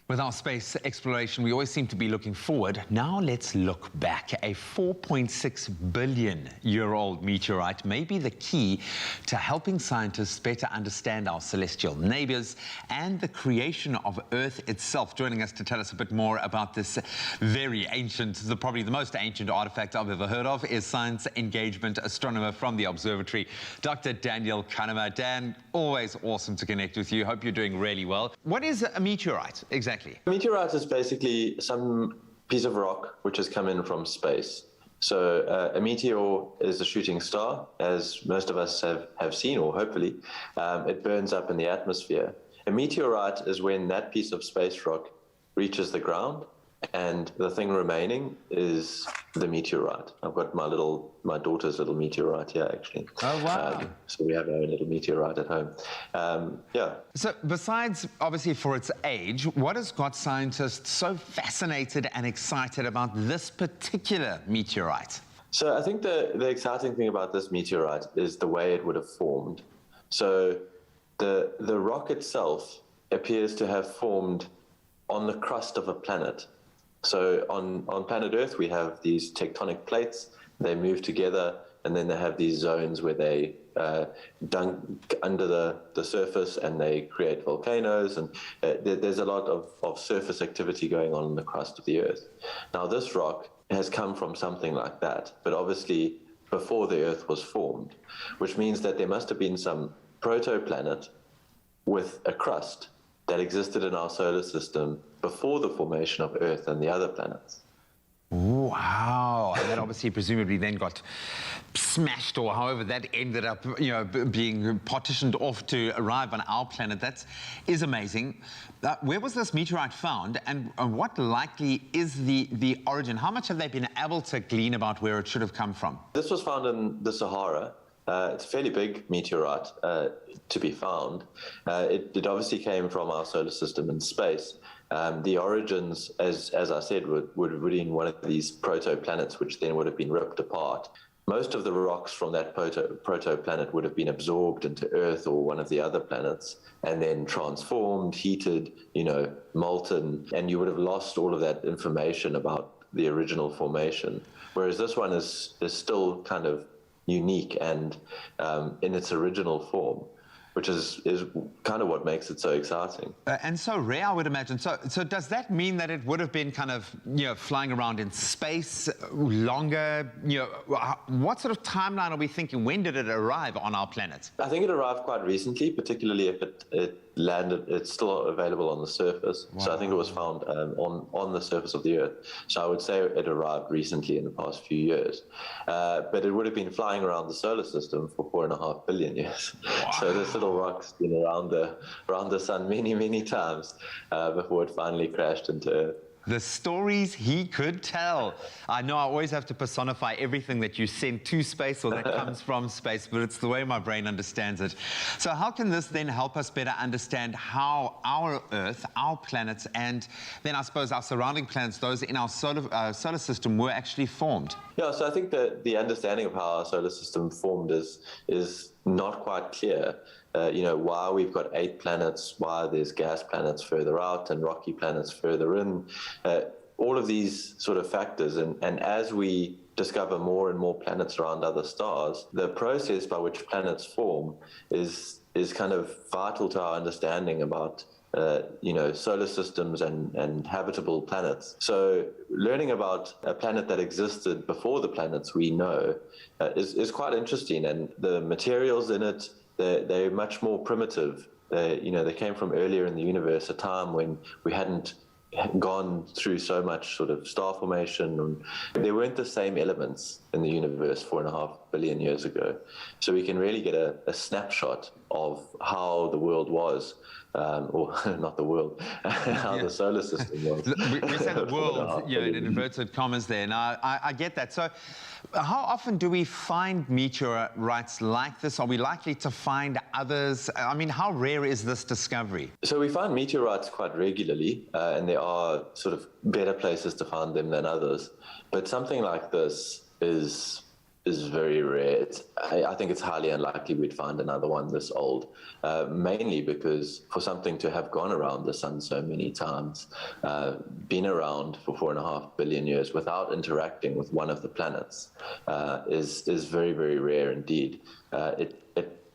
With our space exploration, we always seem to be looking forward. Now let's look back. A 4.6 billion-year-old meteorite may be the key to helping scientists better understand our celestial neighbors and the creation of Earth itself. Joining us to tell us a bit more about this very ancient, probably the most ancient artifact I've ever heard of, is science engagement astronomer from the observatory, Dr. Daniel Kahnemer. Dan, always awesome to connect with you. Hope you're doing really well. What is a meteorite exactly? A meteorite is basically some piece of rock which has come in from space. So a meteor is a shooting star, as most of us have seen, or hopefully. It burns up in the atmosphere. A meteorite is when that piece of space rock reaches the ground, and the thing remaining is the meteorite. I've got my daughter's little meteorite here, actually. Oh, wow. So we have our own little meteorite at home. Yeah. So besides, obviously, for its age, what has got scientists so fascinated and excited about this particular meteorite? So I think the exciting thing about this meteorite is the way it would have formed. So the rock itself appears to have formed on the crust of a planet. So on planet Earth, we have these tectonic plates. They move together, and then they have these zones where they dunk under the surface, and they create volcanoes. And there's a lot of surface activity going on in the crust of the Earth. Now, this rock has come from something like that, but obviously before the Earth was formed, which means that there must have been some protoplanet with a crust that existed in our solar system before the formation of Earth and the other planets. Wow. And that obviously presumably then got smashed, or however that ended up, being partitioned off to arrive on our planet. That is amazing. Where was this meteorite found, and what likely is the origin? How much have they been able to glean about where it should have come from? This was found in the Sahara. It's a fairly big meteorite to be found. It obviously came from our solar system in space. The origins, as I said, would have been one of these protoplanets, which then would have been ripped apart. Most of the rocks from that protoplanet would have been absorbed into Earth or one of the other planets, and then transformed, heated, molten, and you would have lost all of that information about the original formation. Whereas this one is still kind of unique and in its original form, which is kind of what makes it so exciting. And so rare, I would imagine. So does that mean that it would have been kind of, flying around in space longer? What sort of timeline are we thinking? When did it arrive on our planet? I think it arrived quite recently, particularly if it landed. It's still available on the surface. Wow. So I think it was found on the surface of the Earth. So I would say it arrived recently in the past few years. But it would have been flying around the solar system for 4.5 billion years. Wow. So this little rock's been around the sun many, many times before it finally crashed into Earth. The stories he could tell. I know I always have to personify everything that you send to space or that comes from space, but it's the way my brain understands it. So how can this then help us better understand how our Earth, our planets, and then I suppose our surrounding planets, those in our solar system, were actually formed? Yeah, so I think that the understanding of how our solar system formed is not quite clear. You know, why we've got 8 planets, why there's gas planets further out and rocky planets further in, all of these sort of factors. And as we discover more and more planets around other stars, the process by which planets form is kind of vital to our understanding about you know, solar systems and habitable planets. So learning about a planet that existed before the planets we know is quite interesting, and the materials in it, they're much more primitive. You know, they came from earlier in the universe, a time when we hadn't gone through so much sort of star formation, and there weren't the same elements in the universe 4.5 billion years ago. So we can really get a snapshot of how the world was, or not the world, how the solar system was. We say the world, you know, in inverted commas there. Now, I get that. So how often do we find meteorites like this? Are we likely to find others? I mean, how rare is this discovery? So we find meteorites quite regularly, and there are sort of better places to find them than others. But something like this is very rare. I think it's highly unlikely we'd find another one this old, mainly because for something to have gone around the sun so many times, been around for 4.5 billion years without interacting with one of the planets, is very, very rare indeed.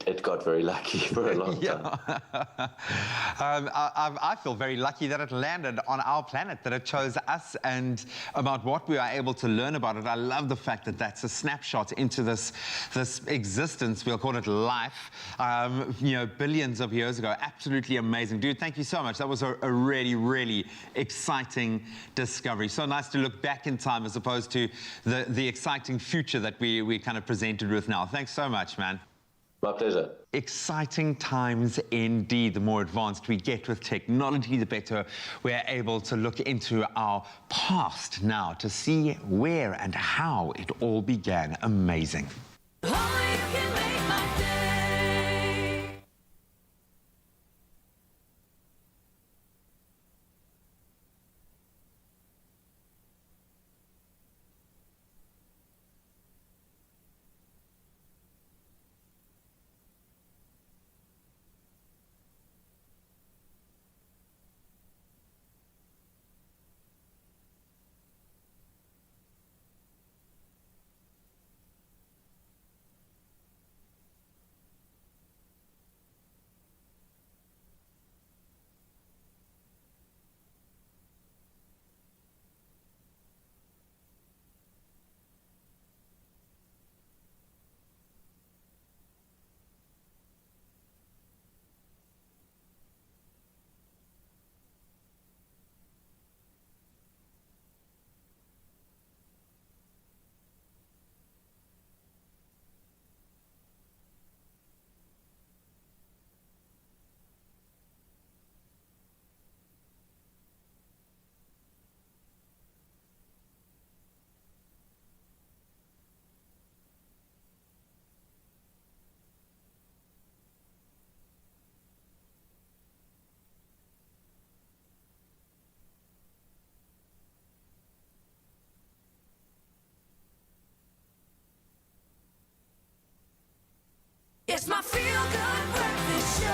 It got very lucky for a long time. I feel very lucky that it landed on our planet, that it chose us, and about what we are able to learn about it. I love the fact that that's a snapshot into this existence. We'll call it life, you know, billions of years ago. Absolutely amazing. Dude, thank you so much. That was a really, really exciting discovery. So nice to look back in time as opposed to the exciting future that we kind of presented with now. Thanks so much, man. My pleasure. Exciting times indeed. The more advanced we get with technology, the better we're able to look into our past now to see where and how it all began. Amazing. It's my feel-good breakfast show.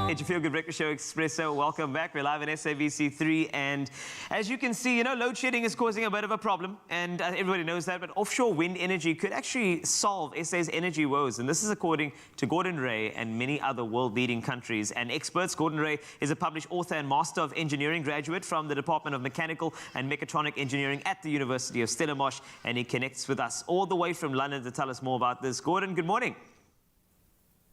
It's your Feel Good Breakfast Show, Expresso. Welcome back. We're live on SABC3. And as you can see, you know, load shedding is causing a bit of a problem. And everybody knows that. But offshore wind energy could actually solve SA's energy woes. And this is according to Gordon Ray and many other world-leading countries and experts. Gordon Ray is a published author and Master of Engineering graduate from the Department of Mechanical and Mechatronic Engineering at the University of Stellenbosch. And he connects with us all the way from London to tell us more about this. Gordon, good morning.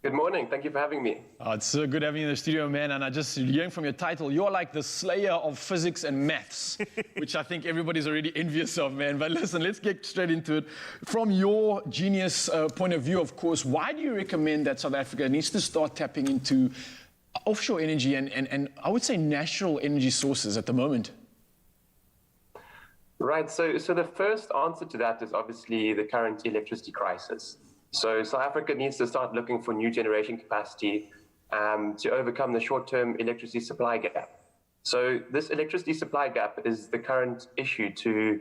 Good morning. Thank you for having me. It's so good having you in the studio, man. And I just hearing from your title, you're like the slayer of physics and maths, which I think everybody's already envious of, man. But listen, let's get straight into it. From your genius point of view, of course, why do you recommend that South Africa needs to start tapping into offshore energy and I would say natural energy sources at the moment? Right, so the first answer to that is obviously the current electricity crisis. So South Africa needs to start looking for new generation capacity to overcome the short-term electricity supply gap. So this electricity supply gap is the current issue to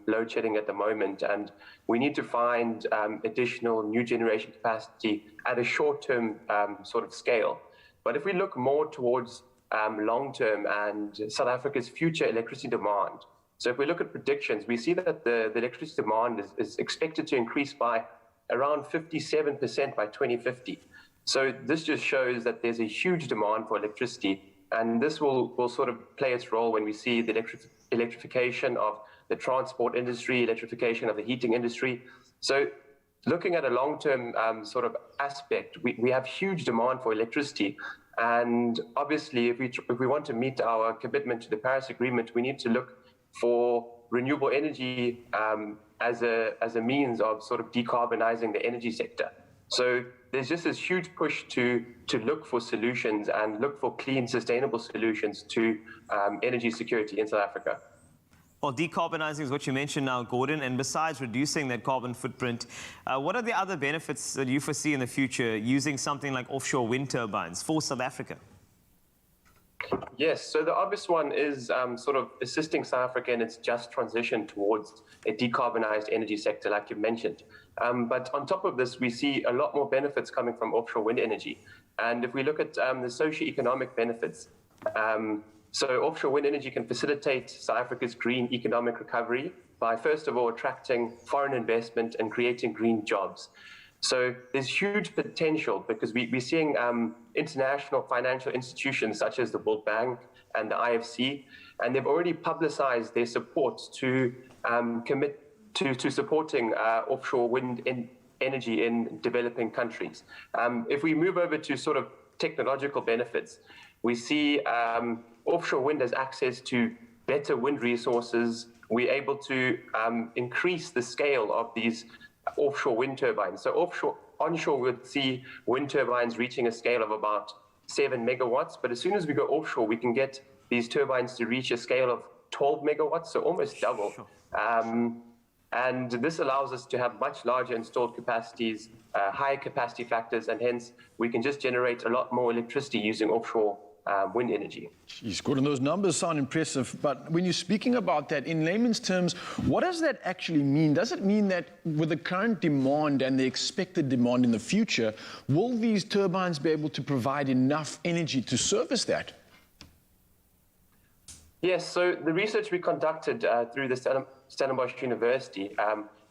load shedding at the moment, and we need to find additional new generation capacity at a short-term sort of scale. But if we look more towards long-term and South Africa's future electricity demand, so if we look at predictions, we see that the electricity demand is expected to increase by around 57% by 2050. So this just shows that there's a huge demand for electricity, and this will sort of play its role when we see the electrification of the transport industry, electrification of the heating industry. So looking at a long-term sort of aspect, we have huge demand for electricity. And obviously, if we want to meet our commitment to the Paris Agreement, we need to look for renewable energy as a means of sort of decarbonizing the energy sector. So there's just this huge push to look for solutions and look for clean, sustainable solutions to energy security in South Africa. Well, decarbonizing is what you mentioned now, Gordon, and besides reducing that carbon footprint, what are the other benefits that you foresee in the future using something like offshore wind turbines for South Africa? Yes, so the obvious one is sort of assisting South Africa in its just transition towards a decarbonized energy sector, like you mentioned. But on top of this, we see a lot more benefits coming from offshore wind energy. And if we look at the socio-economic benefits, so offshore wind energy can facilitate South Africa's green economic recovery by, first of all, attracting foreign investment and creating green jobs. So there's huge potential because we're seeing international financial institutions such as the World Bank and the IFC, and they've already publicized their support to commit to supporting offshore wind energy in developing countries. If we move over to sort of technological benefits, we see offshore wind has access to better wind resources. We're able to increase the scale of these offshore wind turbines. So onshore, we'll see wind turbines reaching a scale of about 7 megawatts. But as soon as we go offshore, we can get these turbines to reach a scale of 12 megawatts, so almost double. And this allows us to have much larger installed capacities, higher capacity factors, and hence we can just generate a lot more electricity using offshore wind energy. Jeez, Gordon, those numbers sound impressive, but when you're speaking about that, in layman's terms, what does that actually mean? Does it mean that with the current demand and the expected demand in the future, will these turbines be able to provide enough energy to service that? Yes, so the research we conducted through the Stellenbosch University,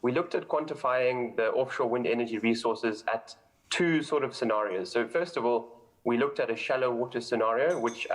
we looked at quantifying the offshore wind energy resources at two sort of scenarios. So first of all, we looked at a shallow water scenario, which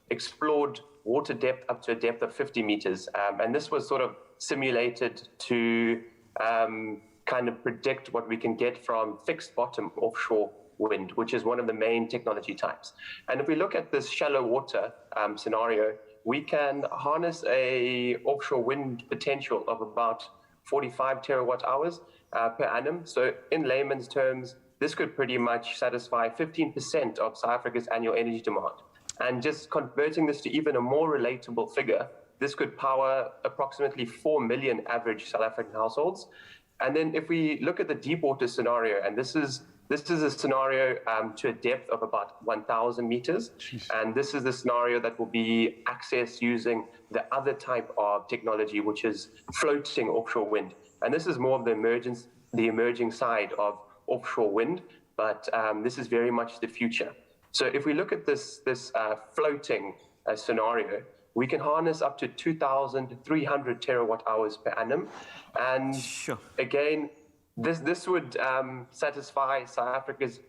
explored water depth up to a depth of 50 meters. And this was sort of simulated to kind of predict what we can get from fixed bottom offshore wind, which is one of the main technology types. And if we look at this shallow water scenario, we can harness a offshore wind potential of about 45 terawatt hours per annum. So in layman's terms, this could pretty much satisfy 15% of South Africa's annual energy demand. And just converting this to even a more relatable figure, this could power approximately 4 million average South African households. And then if we look at the deep water scenario, and this is a scenario to a depth of about 1,000 meters. Jeez. And this is the scenario that will be accessed using the other type of technology, which is floating offshore wind. And this is more of the emerging side of offshore wind, but this is very much the future. So if we look at this floating scenario, we can harness up to 2,300 terawatt hours per annum. And again, this would satisfy South Africa's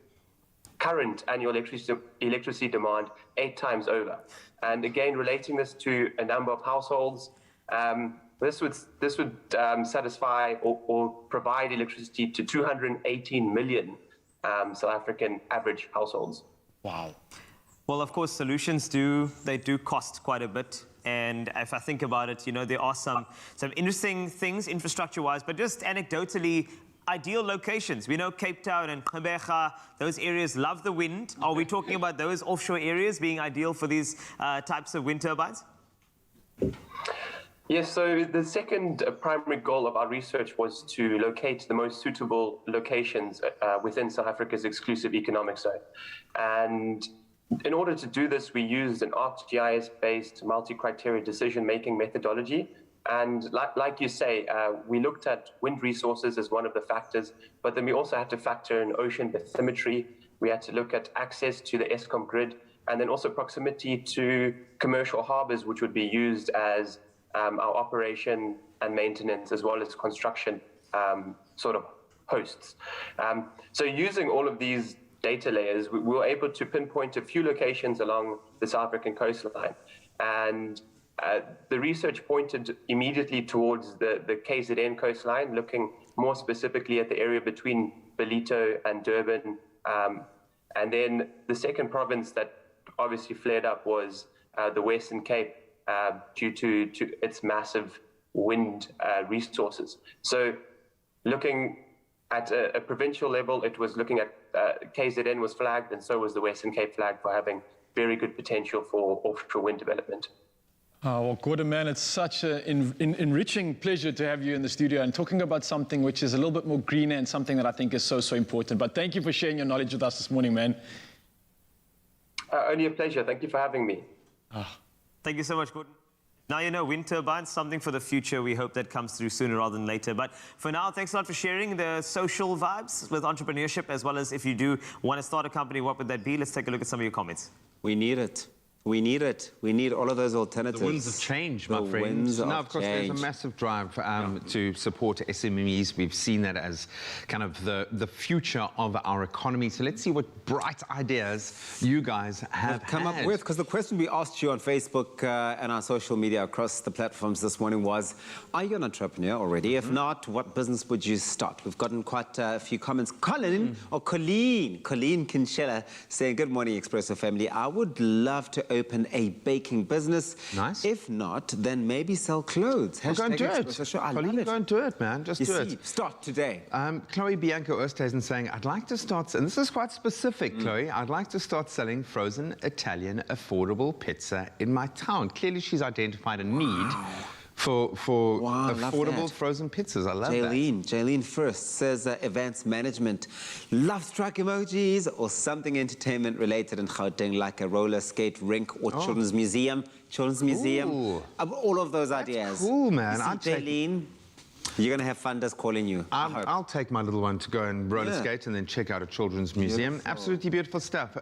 current annual electricity demand 8 times over. And again, relating this to a number of households, this would satisfy or provide electricity to 218 million South African average households. Wow. Well, of course, solutions do cost quite a bit. And if I think about it, there are some interesting things infrastructure-wise, but just anecdotally, ideal locations. We know Cape Town and Gqeberha, those areas love the wind. Are we talking about those offshore areas being ideal for these types of wind turbines? Yes, so the second primary goal of our research was to locate the most suitable locations within South Africa's exclusive economic zone. And in order to do this, we used an ArcGIS-based multi-criteria decision-making methodology. And like you say, we looked at wind resources as one of the factors, but then we also had to factor in ocean bathymetry. We had to look at access to the Eskom grid, and then also proximity to commercial harbors, which would be used as our operation and maintenance, as well as construction sort of hosts. So using all of these data layers, we were able to pinpoint a few locations along the South African coastline. And the research pointed immediately towards the KZN coastline, looking more specifically at the area between Ballito and Durban. And then the second province that obviously flared up was the Western Cape, due to its massive wind resources. So looking at a provincial level, it was looking at KZN was flagged, and so was the Western Cape flagged for having very good potential for offshore wind development. Oh, well, Gordon, man, it's such an enriching pleasure to have you in the studio and talking about something which is a little bit more greener and something that I think is so important. But thank you for sharing your knowledge with us this morning, man. Only a pleasure. Thank you for having me. Thank you so much, Gordon. Now you know, wind turbines, something for the future. We hope that comes through sooner rather than later. But for now, thanks a lot for sharing the social vibes with entrepreneurship, as well as if you do want to start a company, what would that be? Let's take a look at some of your comments. We need it. We need it. We need all of those alternatives. The winds of change, my friends. Now, of course, there's a massive drive to support SMEs. We've seen that as kind of the future of our economy. So let's see what bright ideas you guys have come up with. Because the question we asked you on Facebook and our social media across the platforms this morning was, are you an entrepreneur already? If not, what business would you start? We've gotten quite a few comments. Colleen Kinshela saying, good morning, Expresso family. I would love to open a baking business. Nice. If not, then maybe sell clothes. Go and do it. Colleen, go and do it, man. Just do it. Start today. Chloe Bianca Oosthuizen saying, I'd like to start, and this is quite specific, Chloe, I'd like to start selling frozen Italian affordable pizza in my town. Clearly, she's identified a need for affordable frozen pizzas. I love that. Jaylene first says events management. Love strike emojis or something entertainment related in Gauteng, like a roller skate rink or children's museum. All of those ideas. Cool, man. Jaylene, you're going to have funders calling you. I'll take my little one to go and roller skate and then check out a children's museum. Absolutely beautiful stuff.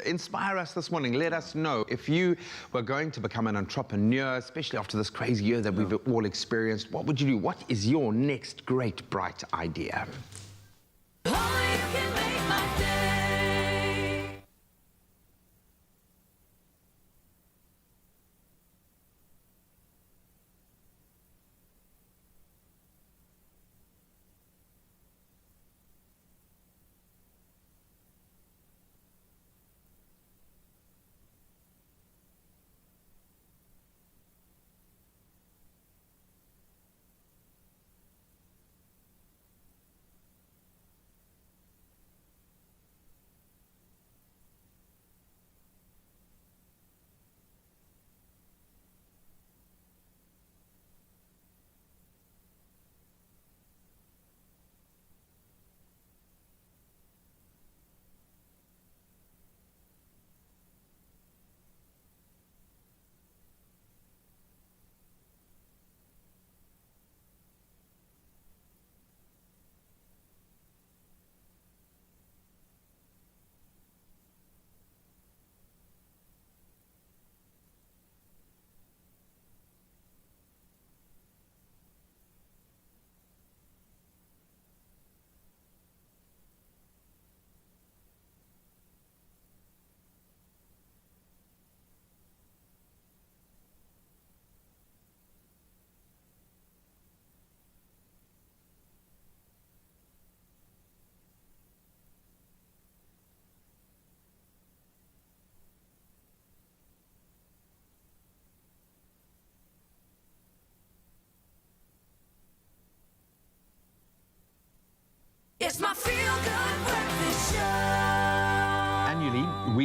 Inspire us this morning. Let us know if you were going to become an entrepreneur, especially after this crazy year that we've all experienced. What would you do? What is your next great, bright idea?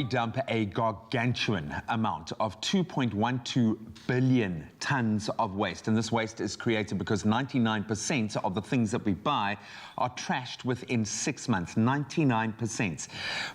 we dump a gargantuan amount of 2.12 billion tons of waste. And this waste is created because 99% of the things that we buy are trashed within 6 months. 99%.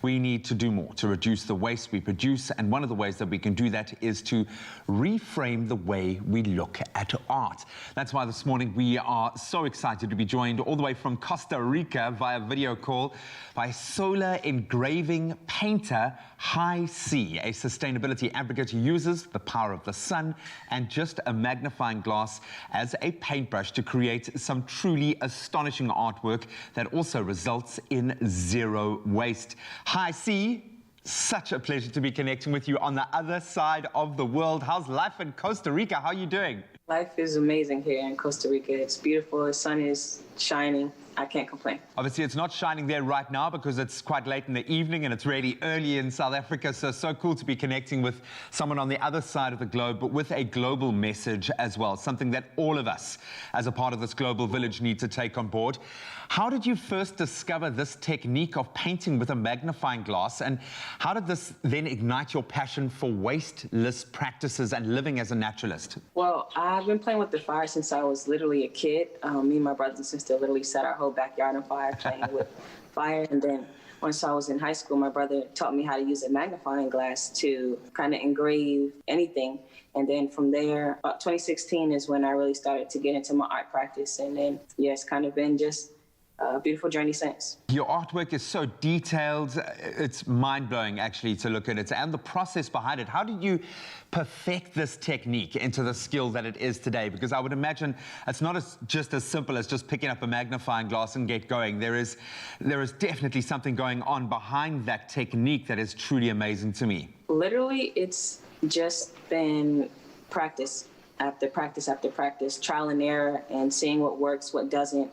We need to do more to reduce the waste we produce. And one of the ways that we can do that is to reframe the way we look at art. That's why this morning we are so excited to be joined all the way from Costa Rica via video call by solar engraving painter High C, a sustainability advocate who uses the power of the sun and just a magnifying glass as a paintbrush to create some truly astonishing artwork that also results in zero waste. High C, such a pleasure to be connecting with you on the other side of the world. How's life in Costa Rica? How are you doing? Life is amazing here in Costa Rica. It's beautiful. The sun is shining. I can't complain. Obviously, it's not shining there right now because it's quite late in the evening and it's really early in South Africa. So cool to be connecting with someone on the other side of the globe, but with a global message as well, something that all of us as a part of this global village need to take on board. How did you first discover this technique of painting with a magnifying glass, and how did this then ignite your passion for wasteless practices and living as a naturalist? Well, I've been playing with the fire since I was literally a kid. Me and my brothers and sister literally set our whole backyard on fire playing with fire. And then once I was in high school, my brother taught me how to use a magnifying glass to kind of engrave anything. And then from there, about 2016 is when I really started to get into my art practice. And then, yeah, it's kind of been just a beautiful journey since. Your artwork is so detailed. It's mind-blowing, actually, to look at it. And the process behind it. How did you perfect this technique into the skill that it is today? Because I would imagine it's not just as simple as just picking up a magnifying glass and get going. There is definitely something going on behind that technique that is truly amazing to me. Literally, it's just been practice after practice after practice, trial and error, and seeing what works, what doesn't.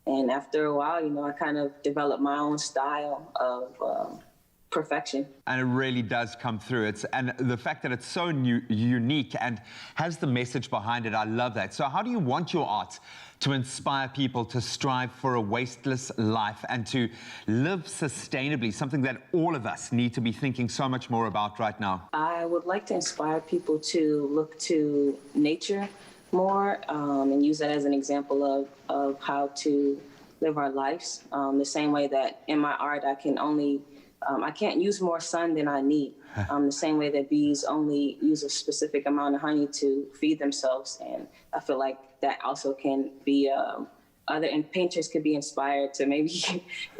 And after a while, you know, I kind of developed my own style of perfection. And it really does come through. And the fact that it's so unique and has the message behind it, I love that. So how do you want your art to inspire people to strive for a wasteless life and to live sustainably, something that all of us need to be thinking so much more about right now? I would like to inspire people to look to nature more and use that as an example of how to live our lives. The same way that in my art I can only, I can't use more sun than I need. The same way that bees only use a specific amount of honey to feed themselves. And I feel like that also can be, and painters could be inspired to maybe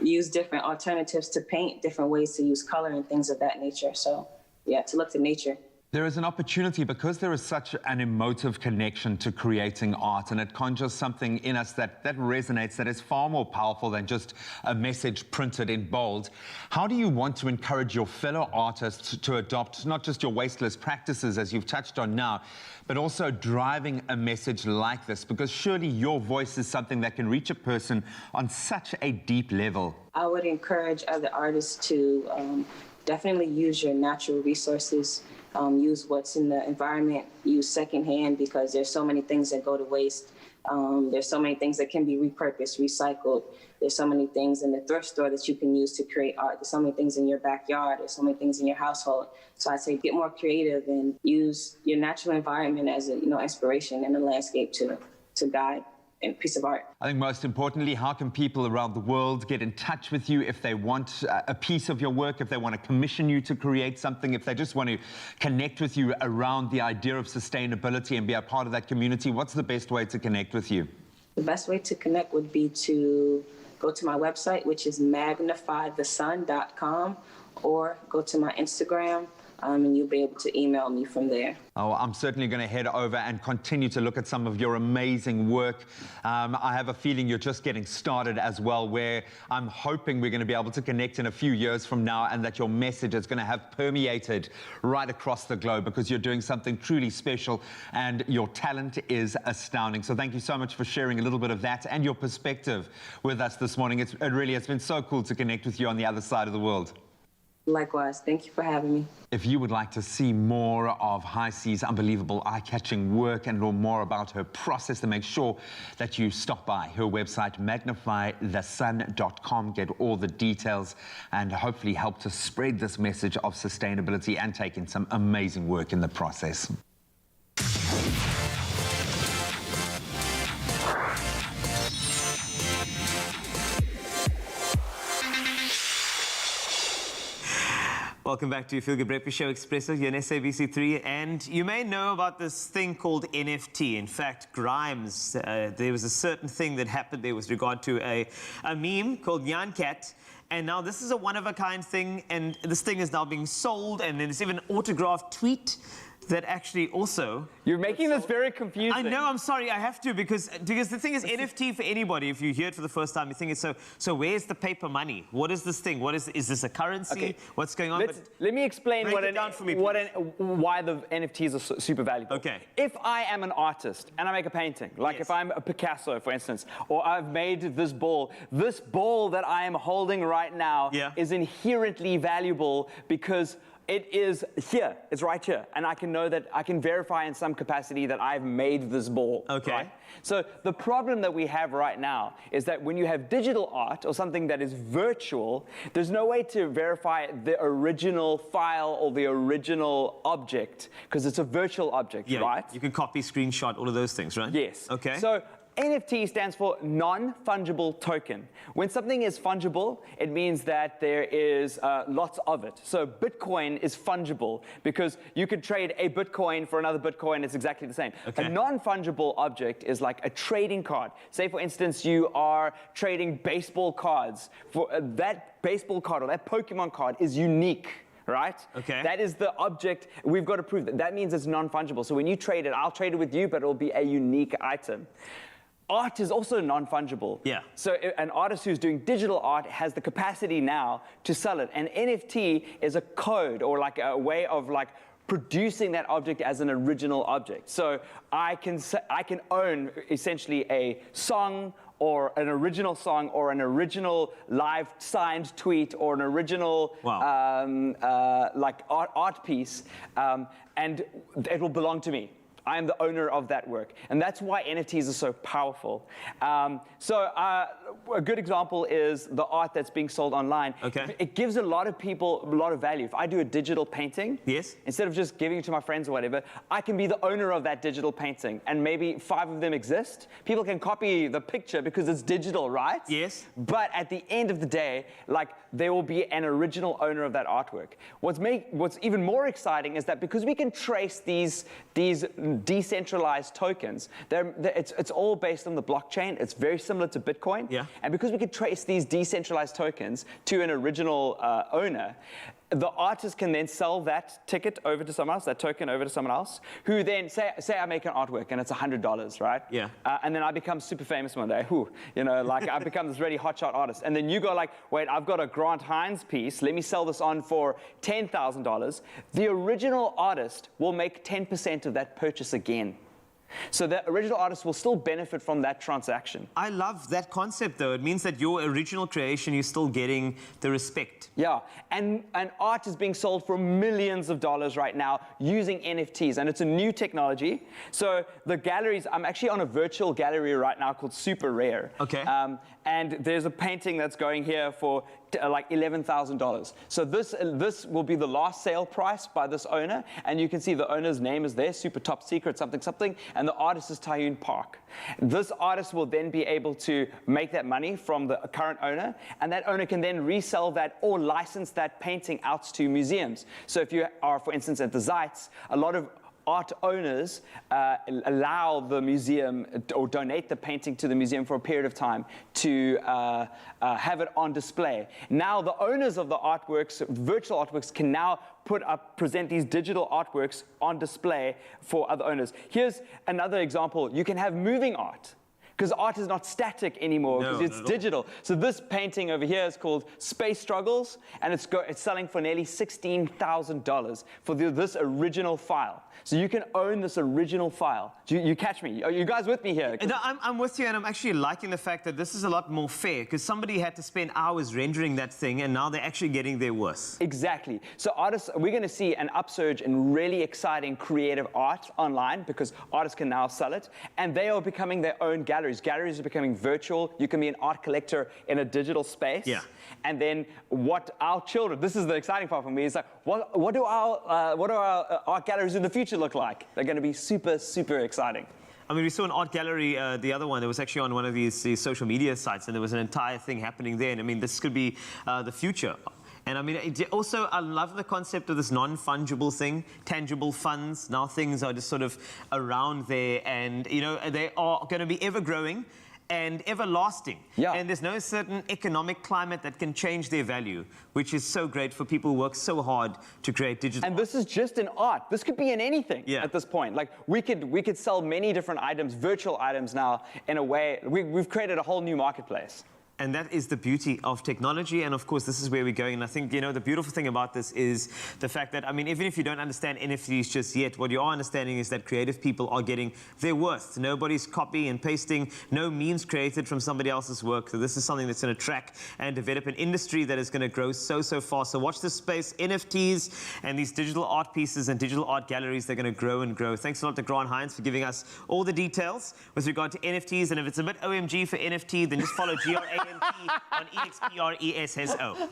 use different alternatives to paint, different ways to use color and things of that nature. So yeah, to look to nature. There is an opportunity because there is such an emotive connection to creating art, and it conjures something in us that resonates, that is far more powerful than just a message printed in bold. How do you want to encourage your fellow artists to adopt not just your wasteless practices, as you've touched on now, but also driving a message like this? Because surely your voice is something that can reach a person on such a deep level. I would encourage other artists to definitely use your natural resources. Use what's in the environment, use secondhand, because there's so many things that go to waste. There's so many things that can be repurposed, recycled. There's so many things in the thrift store that you can use to create art. There's so many things in your backyard. There's so many things in your household. So I'd say get more creative and use your natural environment as a inspiration and a landscape to guide a piece of art. I think most importantly, how can people around the world get in touch with you if they want a piece of your work, if they want to commission you to create something, if they just want to connect with you around the idea of sustainability and be a part of that community? What's the best way to connect with you? The best way to connect would be to go to my website, which is magnifythesun.com, or go to my Instagram, and you'll be able to email me from there. Oh, I'm certainly going to head over and continue to look at some of your amazing work. I have a feeling you're just getting started as well, where I'm hoping we're going to be able to connect in a few years from now, and that your message is going to have permeated right across the globe, because you're doing something truly special and your talent is astounding. So thank you so much for sharing a little bit of that and your perspective with us this morning. It really has been so cool to connect with you on the other side of the world. Likewise. Thank you for having me. If you would like to see more of High C's unbelievable, eye-catching work and learn more about her process, then make sure that you stop by her website, magnifythesun.com, get all the details, and hopefully help to spread this message of sustainability and take in some amazing work in the process. Welcome back to your Feel Good Breakfast Show, Expresso, here on SABC3. And you may know about this thing called NFT. In fact, Grimes, there was a certain thing that happened there with regard to a meme called Nyan Cat. And now this is a one-of-a-kind thing, and this thing is now being sold, and there's even an autographed tweet that actually also... You're making this very confusing. I know, I'm sorry, I have to, because the thing is, NFT for anybody, if you hear it for the first time, you think it's so where's the paper money? What is this thing? Is this a currency? Okay. What's going on? Let me explain why the NFTs are super valuable. Okay. If I am an artist and I make a painting, like if I'm a Picasso, for instance, or I've made this ball that I am holding right now is inherently valuable because it is here, it's right here, and I can know that I can verify in some capacity that I've made this ball. Okay. Right? So the problem that we have right now is that when you have digital art or something that is virtual, there's no way to verify the original file or the original object because it's a virtual object, right? You can copy, screenshot, all of those things, right? Yes. Okay. So NFT stands for non-fungible token. When something is fungible, it means that there is lots of it. So Bitcoin is fungible because you could trade a Bitcoin for another Bitcoin. It's exactly the same. Okay. A non-fungible object is like a trading card. Say, for instance, you are trading baseball cards. For that baseball card or that Pokemon card is unique. Right? Okay. That is the object. We've got to prove that. That means it's non-fungible. So when you trade it, I'll trade it with you, but it'll be a unique item. Art is also non-fungible. Yeah. So an artist who's doing digital art has the capacity now to sell it. And NFT is a code or like a way of like producing that object as an original object. So I can own essentially a song or an original song or an original live signed tweet or an original like art piece, and it will belong to me. I am the owner of that work. And that's why NFTs are so powerful. A good example is the art that's being sold online. Okay. It gives a lot of people a lot of value. If I do a digital painting, instead of just giving it to my friends or whatever, I can be the owner of that digital painting. And maybe 5 of them exist. People can copy the picture because it's digital, right? Yes. But at the end of the day, like, there will be an original owner of that artwork. What's even more exciting is that because we can trace these decentralized tokens, it's all based on the blockchain. It's very similar to Bitcoin. Yeah. And because we can trace these decentralized tokens to an original owner, the artist can then sell that ticket over to someone else, that token over to someone else, who then, say I make an artwork and it's $100, right? Yeah. And then I become super famous one day. Like I become this really hotshot artist. And then you go like, wait, I've got a Grant Hines piece. Let me sell this on for $10,000. The original artist will make 10% of that purchase again. So the original artist will still benefit from that transaction. I love that concept, though. It means that your original creation, you're still getting the respect. Yeah, and art is being sold for millions of dollars right now using NFTs, and it's a new technology. So the galleries, I'm actually on a virtual gallery right now called Super Rare. Okay. And there's a painting that's going here for like $11,000. So this will be the last sale price by this owner, and you can see the owner's name is there, super top secret something something, and the artist is Tyun Park. This artist will then be able to make that money from the current owner, and that owner can then resell that or license that painting out to museums. So if you are, for instance, at the Zeitz, a lot of art owners allow the museum or donate the painting to the museum for a period of time to have it on display. Now the owners of the artworks, virtual artworks, can now present these digital artworks on display for other owners. Here's another example. You can have moving art. because art is not static anymore, because it's digital. So this painting over here is called Space Struggles, and it's selling for nearly $16,000 for this original file. So you can own this original file. Do you catch me? Are you guys with me here? No, I'm with you, and I'm actually liking the fact that this is a lot more fair, because somebody had to spend hours rendering that thing, and now they're actually getting their worth. Exactly. So artists, we're going to see an upsurge in really exciting creative art online, because artists can now sell it, and they are becoming their own galleries. Galleries are becoming virtual. You can be an art collector in a digital space. Yeah. And then what our children, this is the exciting part for me, is like, what do our art galleries in the future look like? They're going to be super, super exciting. I mean, we saw an art gallery, the other one, that was actually on one of these social media sites, and there was an entire thing happening there. And I mean, this could be the future. And I mean, also, I love the concept of this non-fungible thing, tangible funds. Now things are just sort of around there, and, you know, they are going to be ever-growing and everlasting. Yeah. And there's no certain economic climate that can change their value, which is so great for people who work so hard to create digital And this is just in art. This could be in anything at this point. Like, we could sell many different items, virtual items now, in a way. We've created a whole new marketplace. And that is the beauty of technology, and of course this is where we're going. And I think, you know, the beautiful thing about this is the fact that, I mean, even if you don't understand NFTs just yet, what you are understanding is that creative people are getting their worth. Nobody's copy and pasting, no memes created from somebody else's work. So this is something that's going to track and develop an industry that is going to grow so fast. So watch this space. NFTs and these digital art pieces and digital art galleries, they're going to grow and grow. Thanks a lot to Grant Hines for giving us all the details with regard to NFTs. And if it's a bit OMG for NFT, then just follow GRA on EXPRESSO.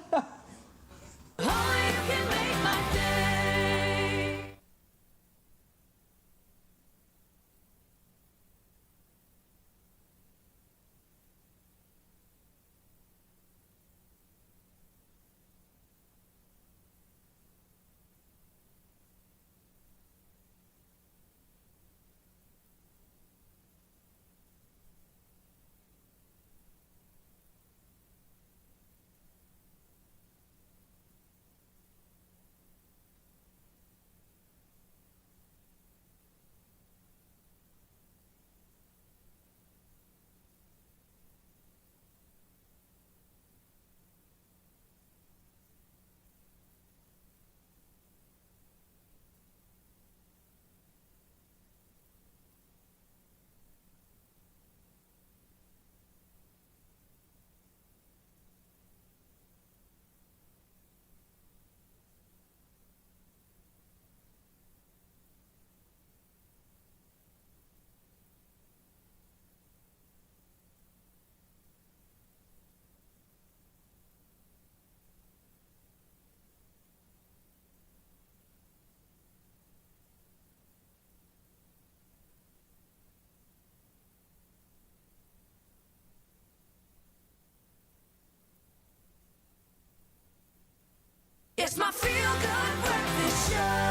It's my feel-good breakfast show.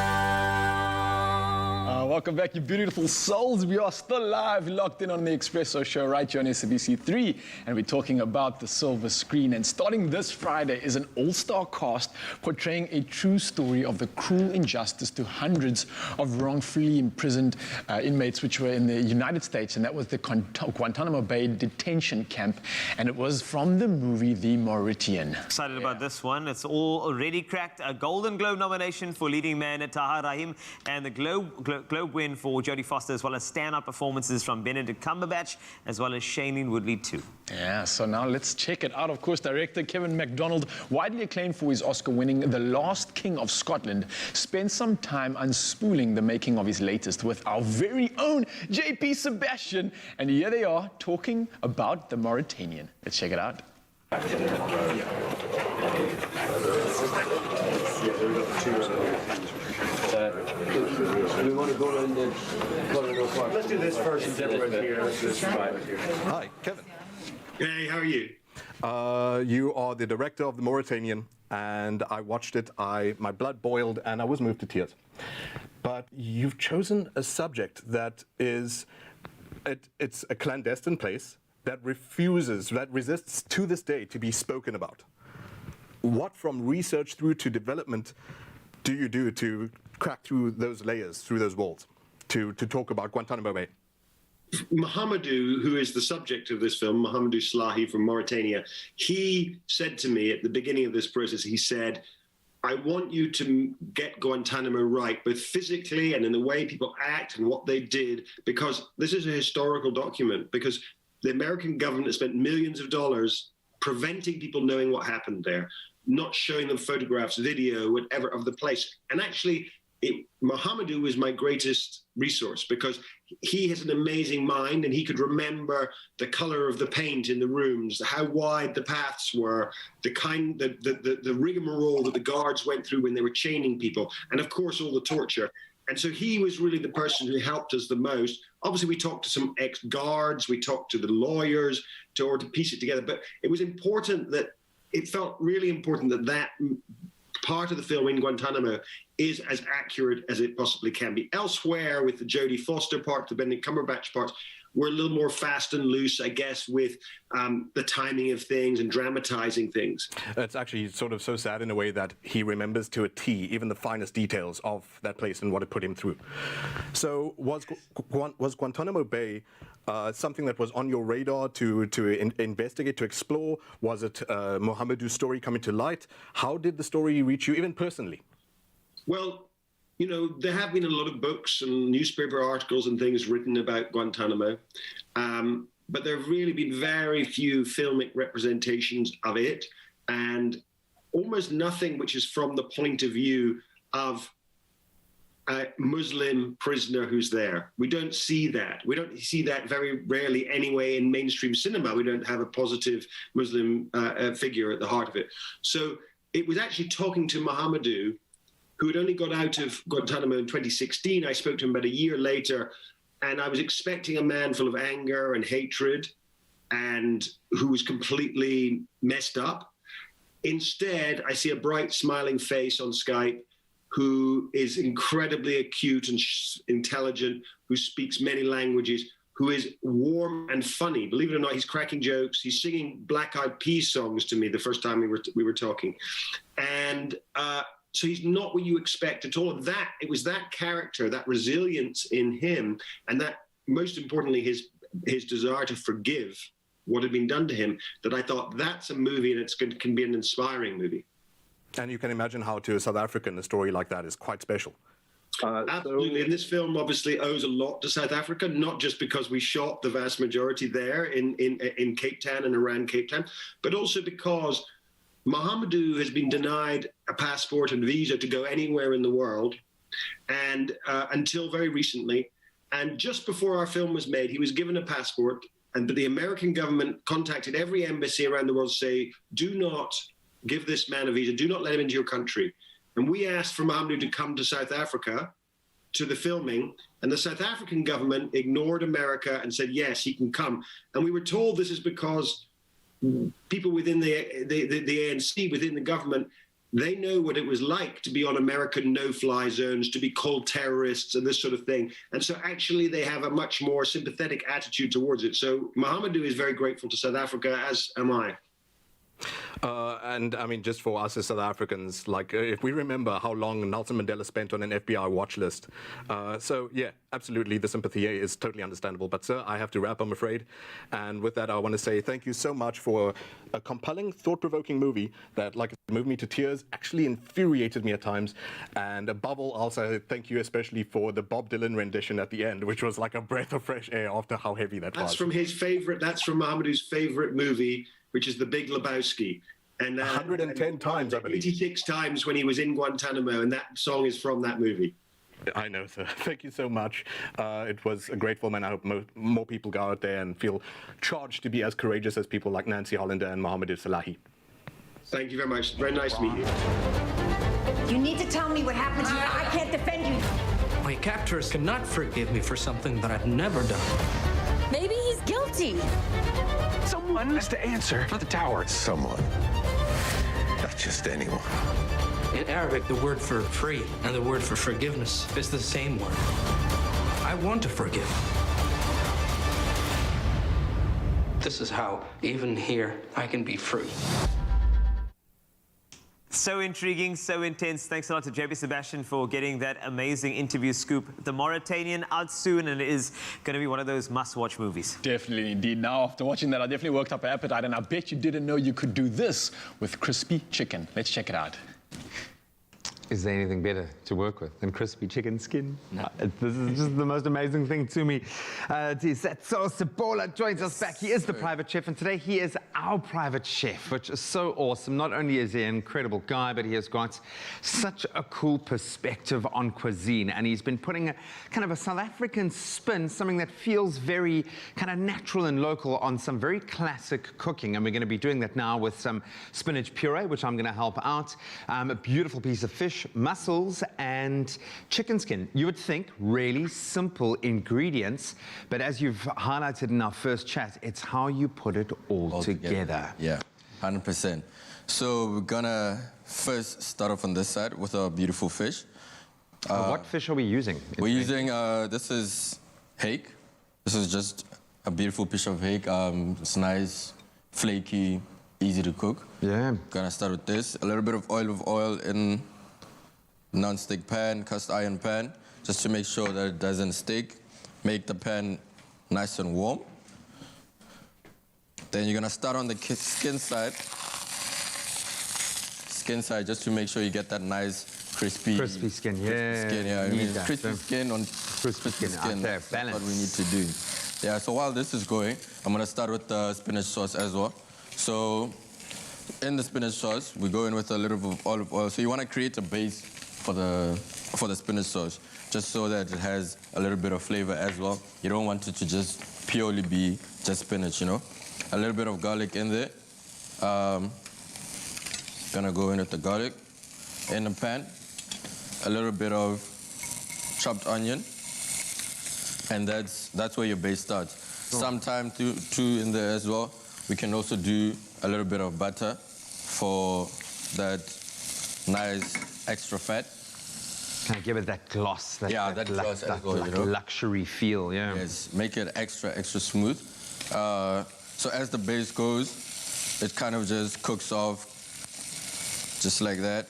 Welcome back, you beautiful souls. We are still live, locked in on the Expresso show right here on SABC3, and we're talking about the silver screen. And starting this Friday is an all-star cast portraying a true story of the cruel injustice to hundreds of wrongfully imprisoned inmates, which were in the United States, and that was the Guantanamo Bay detention camp, and it was from the movie The Mauritanian. Excited about this one. It's already cracked a Golden Globe nomination for leading man Taha Rahim, and the Globe win for Jodie Foster, as well as standout performances from Benedict Cumberbatch, as well as Shailene Woodley too. Yeah, so now let's check it out. Of course, director Kevin MacDonald, widely acclaimed for his Oscar-winning The Last King of Scotland, spent some time unspooling the making of his latest with our very own JP Sebastian. And here they are talking about The Mauritanian. Let's check it out. We want to go around the corridor park. Let's do this first since everyone's here. Let's do this private here. Hi, Kevin. Hey, how are you? You are the director of The Mauritanian, and I watched it. My blood boiled, and I was moved to tears. But you've chosen a subject that is, it's a clandestine place that resists to this day to be spoken about. What, from research through to development, do you do to crack through those layers, through those walls, to talk about Guantanamo Bay? Mohamedou, who is the subject of this film, Mohamedou Slahi from Mauritania, he said to me at the beginning of this process, he said, I want you to get Guantanamo right, both physically and in the way people act and what they did, because this is a historical document, because the American government spent millions of dollars preventing people knowing what happened there, not showing them photographs, video, whatever of the place. And actually, Mohamedou was my greatest resource because he has an amazing mind and he could remember the color of the paint in the rooms, how wide the paths were, the rigmarole that the guards went through when they were chaining people, and of course all the torture. And so he was really the person who helped us the most. Obviously, we talked to some ex-guards, we talked to the lawyers to piece it together, but it was important that it felt really important that that part of the film in Guantanamo is as accurate as it possibly can be. Elsewhere, with the Jodie Foster part, the Benedict Cumberbatch part, we're a little more fast and loose, I guess, with the timing of things and dramatizing things. It's actually sort of so sad in a way that he remembers to a T even the finest details of that place and what it put him through. So was Guantanamo Bay something that was on your radar to investigate, to explore? Was it Mohamedou's story coming to light? How did the story reach you, even personally? Well, you know, there have been a lot of books and newspaper articles and things written about Guantanamo, but there have really been very few filmic representations of it, and almost nothing which is from the point of view of a Muslim prisoner who's there. We don't see that. We don't see that very rarely anyway in mainstream cinema. We don't have a positive Muslim figure at the heart of it. So it was actually talking to Mohamedou, who had only got out of Guantanamo in 2016. I spoke to him about a year later, and I was expecting a man full of anger and hatred and who was completely messed up. Instead, I see a bright, smiling face on Skype who is incredibly acute and intelligent, who speaks many languages, who is warm and funny. Believe it or not, he's cracking jokes. He's singing Black Eyed Peas songs to me the first time we were talking. And so he's not what you expect at all. It was that character, that resilience in him, and that, most importantly, his desire to forgive what had been done to him, that I thought that's a movie and can be an inspiring movie. And you can imagine how, to a South African, a story like that is quite special. Absolutely. And this film obviously owes a lot to South Africa, not just because we shot the vast majority there in Cape Town and around Cape Town, but also because Mohamedou has been denied a passport and visa to go anywhere in the world, and until very recently. And just before our film was made, he was given a passport, but the American government contacted every embassy around the world to say, do not give this man a visa, do not let him into your country. And we asked for Mohamedou to come to South Africa to the filming, and the South African government ignored America and said, yes, he can come. And we were told this is because people within the ANC, within the government, they know what it was like to be on American no-fly zones, to be called terrorists and this sort of thing. And so actually they have a much more sympathetic attitude towards it. So Mohamedou is very grateful to South Africa, as am I. And I mean, just for us as South Africans, like if we remember how long Nelson Mandela spent on an FBI watch list. So yeah, absolutely, the sympathy is totally understandable. But sir, I have to wrap, I'm afraid. And with that, I want to say thank you so much for a compelling, thought-provoking movie that, like, moved me to tears, actually infuriated me at times. And above all, also thank you especially for the Bob Dylan rendition at the end, which was like a breath of fresh air after how heavy that was. That's from Mohamedou's favorite movie, which is The Big Lebowski. And 110 times, I believe. 86 times when he was in Guantanamo, and that song is from that movie. I know, sir. Thank you so much. It was a great film, and I hope more people go out there and feel charged to be as courageous as people like Nancy Hollander and Mohamedou Slahi. Thank you very much. Very nice to meet you. You need to tell me what happened to you. I can't defend you. My captors cannot forgive me for something that I've never done. Maybe he's guilty. Someone has to answer for the tower. Someone. Not just anyone. In Arabic, the word for free and the word for forgiveness is the same word. I want to forgive. This is how, even here, I can be free. So intriguing, so intense. Thanks a lot to JB Sebastian for getting that amazing interview scoop. The Mauritanian out soon, and it is going to be one of those must-watch movies. Definitely, indeed. Now, after watching that, I definitely worked up an appetite, and I bet you didn't know you could do this with crispy chicken. Let's check it out. Is there anything better to work with than crispy chicken skin? No. This is just the most amazing thing to me. Expresso Cipolla joins us back. He is the private chef, and today he is our private chef, which is so awesome. Not only is he an incredible guy, but he has got such a cool perspective on cuisine, and he's been putting a kind of a South African spin, something that feels very kind of natural and local on some very classic cooking, and we're going to be doing that now with some spinach puree, which I'm going to help out. A beautiful piece of fish, mussels and chicken skin. You would think really simple ingredients, but as you've highlighted in our first chat, it's how you put it all together. Yeah, 100%. So we're gonna first start off on this side with our beautiful fish. What fish are we using? We're using, this is hake. This is just a beautiful piece of hake. It's nice, flaky, easy to cook. Yeah. Gonna start with this. A little bit of olive oil in non-stick pan, cast iron pan, just to make sure that it doesn't stick. Make the pan nice and warm. Then you're gonna start on the skin side. Skin side, just to make sure you get that nice crispy skin. Yeah. Skin, yeah. I mean, crispy skin on crispy skin. Okay, That's what we need to do. Yeah. So while this is going, I'm gonna start with the spinach sauce as well. So in the spinach sauce, we go in with a little bit of olive oil. So you want to create a base for the spinach sauce, just so that it has a little bit of flavor as well. You don't want it to just purely be just spinach, you know. A little bit of garlic in there. Gonna go in with the garlic in the pan. A little bit of chopped onion, and that's where your base starts. Some thyme too in there as well. We can also do a little bit of butter for that nice extra fat. Kind of give it that gloss, that gloss as well, you know? luxury feel, yeah. Yes, make it extra smooth. So as the base goes, it kind of just cooks off just like that.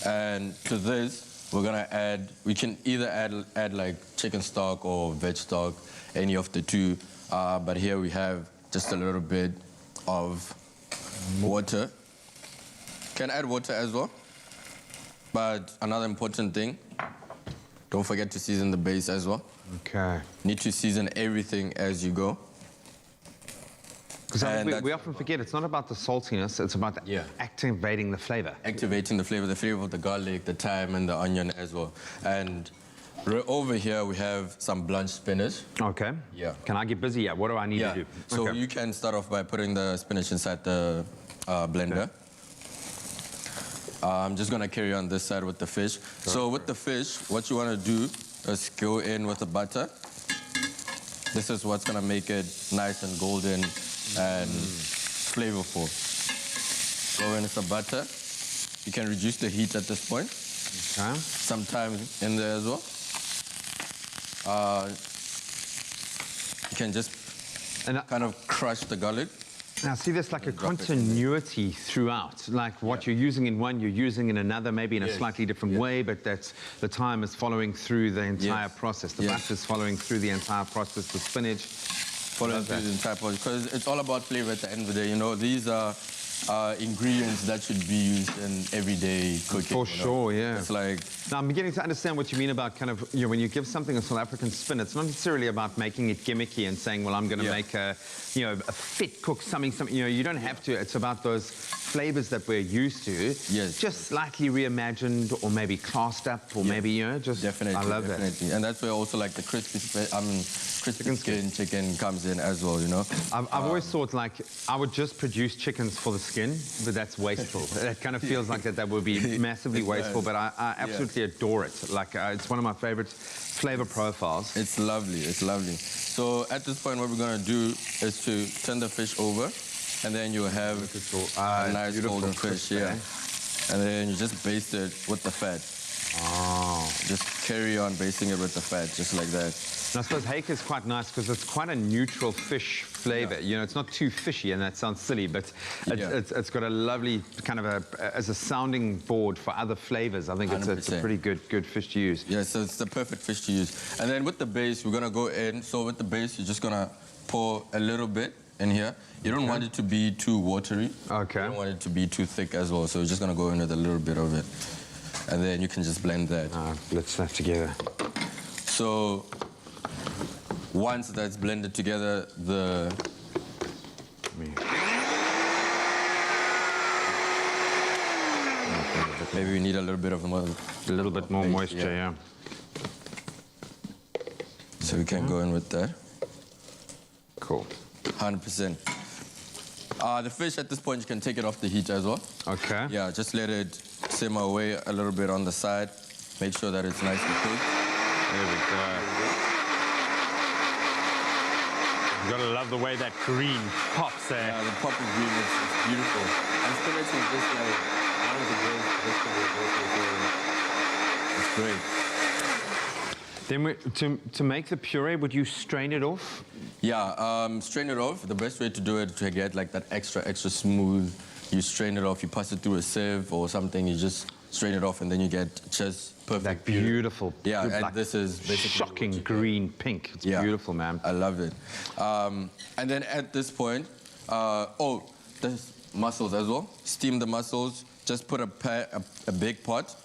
And to this, we're gonna add, we can either add like chicken stock or veg stock, any of the two. But here we have just a little bit of water. Can add water as well. But another important thing, don't forget to season the base as well. Okay. Need to season everything as you go. Because we often forget, it's not about the saltiness, it's about activating the flavor. Activating the flavor of the garlic, the thyme, and the onion as well. And over here, we have some blanched spinach. Okay. Yeah. Can I get busy? Yeah. What do I need to do? So you can start off by putting the spinach inside the blender. Okay. I'm just going to carry on this side with the fish. So with the fish, what you want to do is go in with the butter. This is what's going to make it nice and golden and flavorful. Go in with the butter. You can reduce the heat at this point. Okay. Sometimes in there as well. You can just kind of crush the garlic. Now, see, there's like a continuity throughout. Like what you're using in one, you're using in another, maybe in a slightly different way, but that's the thyme is following through the entire process. The butter is following through the entire process. The spinach following through the entire process, because it's all about flavor at the end of the day. You know, these are ingredients that should be used in everyday cooking. For sure, yeah. It's like... Now, I'm beginning to understand what you mean about kind of, you know, when you give something a South African spin, it's not necessarily about making it gimmicky and saying, well, I'm going to make a, you know, a fit cook something, you know, you don't have to. It's about those flavors that we're used to. Yes. Just slightly reimagined or maybe classed up or maybe, you know, just... Definitely, I love that. And that's where also like the crispy skin chicken comes in as well, you know. I've always thought like I would just produce chickens for the skin, but that's wasteful. That kind of feels like that would be massively wasteful, but I absolutely adore it. Like it's one of my favorite flavor profiles. It's lovely, it's lovely. So at this point, what we're gonna do is to turn the fish over, and then you have a nice golden fish, and then you just baste it with the fat. Oh. Just carry on basting it with the fat, just like that. And I suppose hake is quite nice because it's quite a neutral fish flavor. You know, it's not too fishy, and that sounds silly, but it's got a lovely kind of as a sounding board for other flavors. I think it's a pretty good fish to use. Yeah, so it's the perfect fish to use. And then with the base, we're gonna go in. So with the base, you're just gonna pour a little bit in here. You don't want it to be too watery. Okay. You don't want it to be too thick as well. So we're just gonna go in with a little bit of it. And then you can just blend that. Let's that together. So once that's blended together, maybe we need a little bit of a little bit more moisture, yeah. So we can go in with that. Cool. 100%. The fish at this point, you can take it off the heat as well. Okay. Yeah, just let it simmer away a little bit on the side. Make sure that it's nice and cooked. There we go. You gotta love the way that green pops there. Yeah, the pop of green is beautiful. And spinach is just like one of the great vegetables. It's great. Then to make the puree, would you strain it off? Yeah, strain it off. The best way to do it to get like that extra smooth, you strain it off, you pass it through a sieve or something, you just strain it off and then you get just perfect. That beautiful. Yeah, and like this is basically shocking green pink. It's beautiful, man. I love it. And then at this point, there's mussels as well. Steam the mussels. Just put a big pot,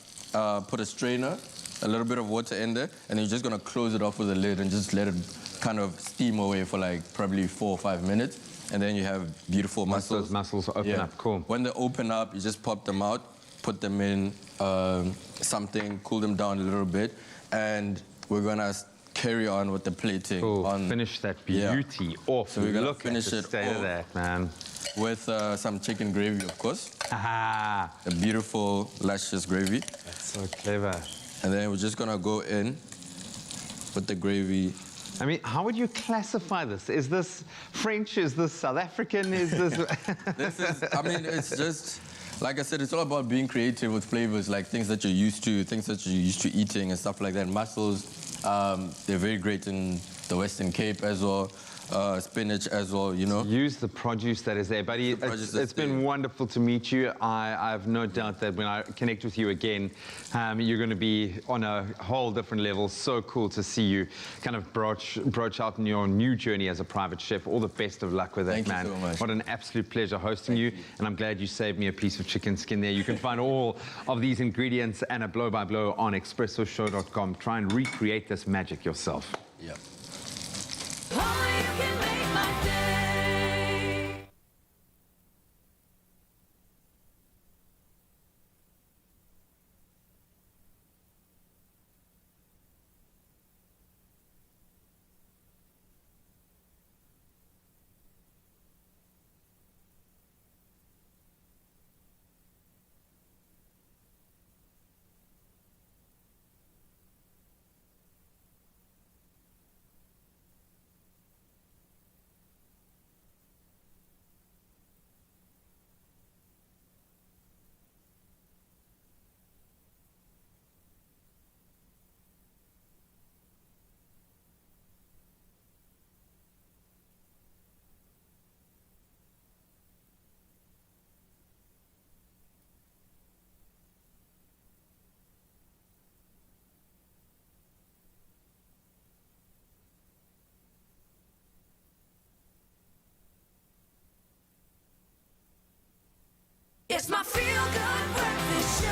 put a strainer, a little bit of water in there, and you're just gonna close it off with a lid and just let it kind of steam away for like probably 4 or 5 minutes. And then you have beautiful mussels. Those mussels open up, cool. When they open up, you just pop them out, put them in something, cool them down a little bit, and we're gonna carry on with the plating. Cool. Finish that beauty off. So we're gonna Look finish at the it state off of that, man. With some chicken gravy, of course. A beautiful, luscious gravy. That's so clever. And then we're just gonna go in with the gravy. I mean, how would you classify this? Is this French? Is this South African? Is this... This is, I mean, it's just, like I said, it's all about being creative with flavors, like things that you're used to, things that you're used to eating and stuff like that. Mussels, they're very great in the Western Cape as well. Spinach as well, you know. Use the produce that is there. Buddy, it's been wonderful to meet you. I have no doubt that when I connect with you again, you're going to be on a whole different level. So cool to see you kind of broach out in your new journey as a private chef. All the best of luck with it, man. Thank you so much. What an absolute pleasure hosting you. And I'm glad you saved me a piece of chicken skin there. You can find all of these ingredients and a blow-by-blow on expressoshow.com. Try and recreate this magic yourself. Yeah. It's my feel-good breakfast show.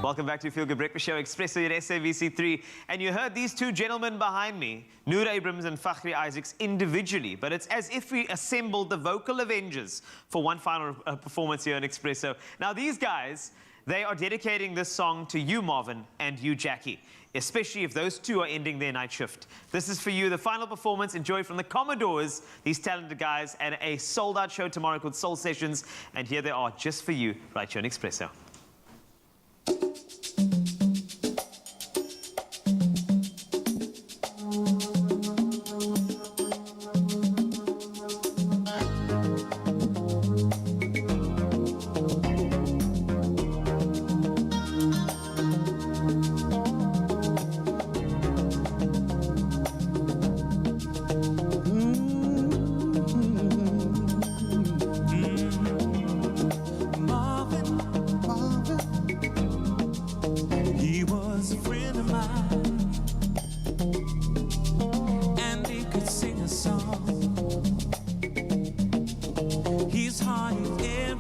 Welcome back to Feel Good Breakfast Show, Expresso at SABC3. And you heard these two gentlemen behind me, Noor Abrams and Fakhri Isaacs, individually. But it's as if we assembled the vocal Avengers for one final performance here on Expresso. Now, these guys, they are dedicating this song to you, Marvin, and you, Jackie, especially if those two are ending their night shift. This is for you, the final performance. Enjoy from the Commodores, these talented guys, at a sold-out show tomorrow called Soul Sessions. And here they are, just for you, right here on Expresso.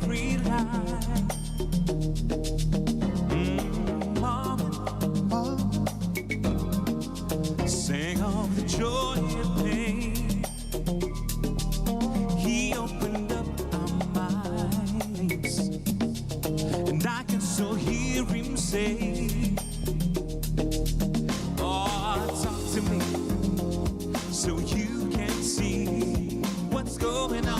every line. Sing of the joy and pain. He opened up our minds, and I can still hear him say, oh, talk to me so you can see what's going on.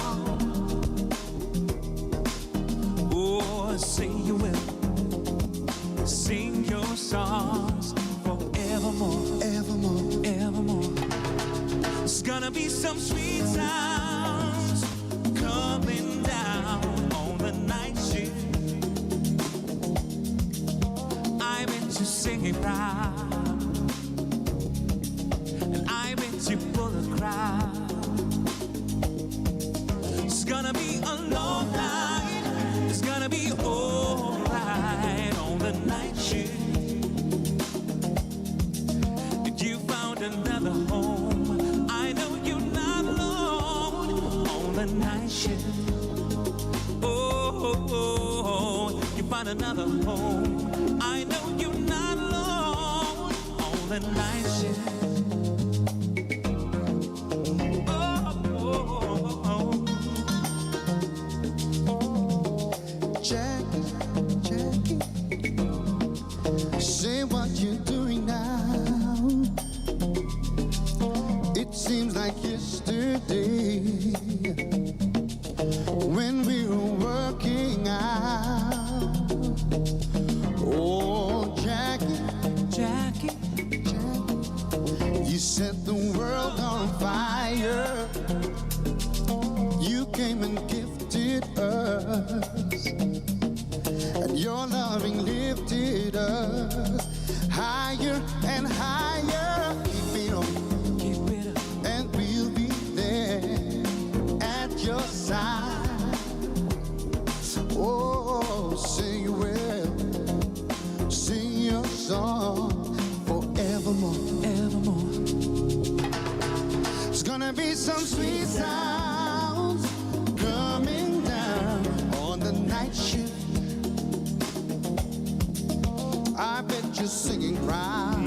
Oh, sing you will, sing your songs forevermore, evermore, evermore. There's gonna be some sweet sounds coming down on the night shift. I meant to sing it proud, and I meant to pull a crowd. It's gonna be a long night, it's gonna be alright on the night shift. You found another home, I know you're not alone on the night shift. Oh, you found another home, I know you're not alone on the night shift. Jackie, say what you're doing now. It seems like yesterday when we were working out. Oh, Jackie, you set the world on fire. You came and gifted us, and your loving lifted us higher and higher. Keep it up, and we'll be there at your side. Oh, sing you will, sing your song forevermore, evermore. It's gonna be some sweet sounds coming down on the night shift. I bet you're singing proud.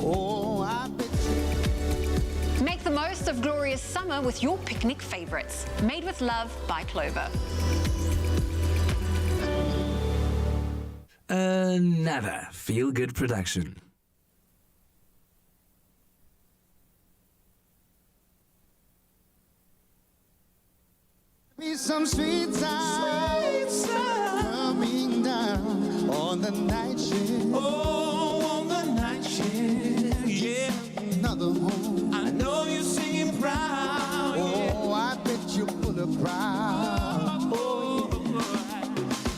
Oh, I bet you. Make the most of glorious summer with your picnic favorites. Made with love by Clover. Another feel-good production. Be some sweet sounds coming down on the night shift. Oh, on the night shift, yeah. Another home, I know you're singing proud. oh, I bet you pull a crowd. Oh, yeah.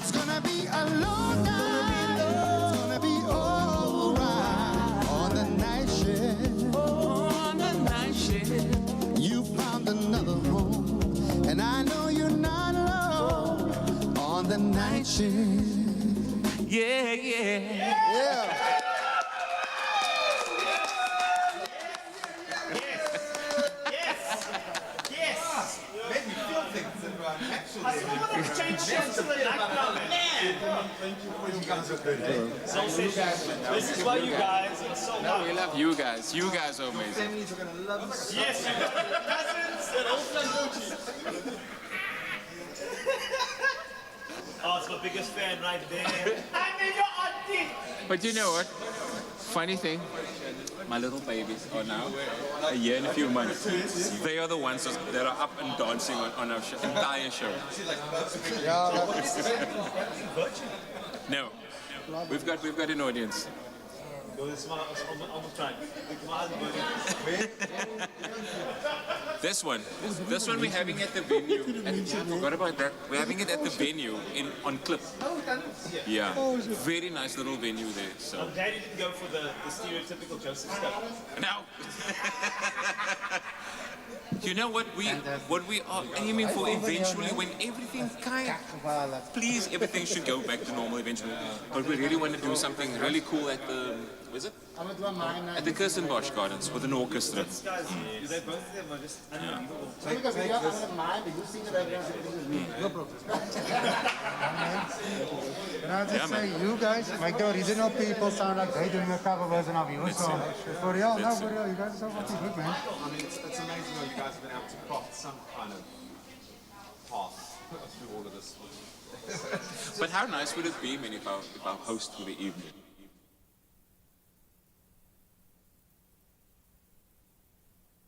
It's gonna be a long night. It's gonna be alright on the night shift. Oh, on the night shift. You found another home, and I know you're not alone on the night shift. Yeah, yeah. Yeah. Made me feel things that were actually. I want to change shifts to the night now, man. Thank you for you guys are good. This is why you guys, it's so No, we love you guys. You guys are amazing. Families are gonna love you. Yes, you got cousins and old Oh, it's my biggest fan right there. I mean, your auntie. But you know what? Funny thing, my little babies are now a year and a few months. They are the ones that are up and dancing on our entire show. No, we've got an audience. This one we're having at the venue. I forgot about that. We're having it at the venue on Clip. Yeah, very nice little venue there. So. I'm glad you didn't go for the stereotypical Joseph stuff. No. You know what we are aiming for eventually, when everything please, everything should go back to normal eventually. But we really want to do something really cool at the, is it? At the Kirstenbosch Gardens with an orchestra. They both of them are just... Can I just say, you guys make the original people sound like they're doing a cover version of your song. For real? No, for real. You guys are so fucking good, man. I mean, it's amazing how you guys have been able to craft some kind of path through all of this. But how nice would it be, man, if our host for the evening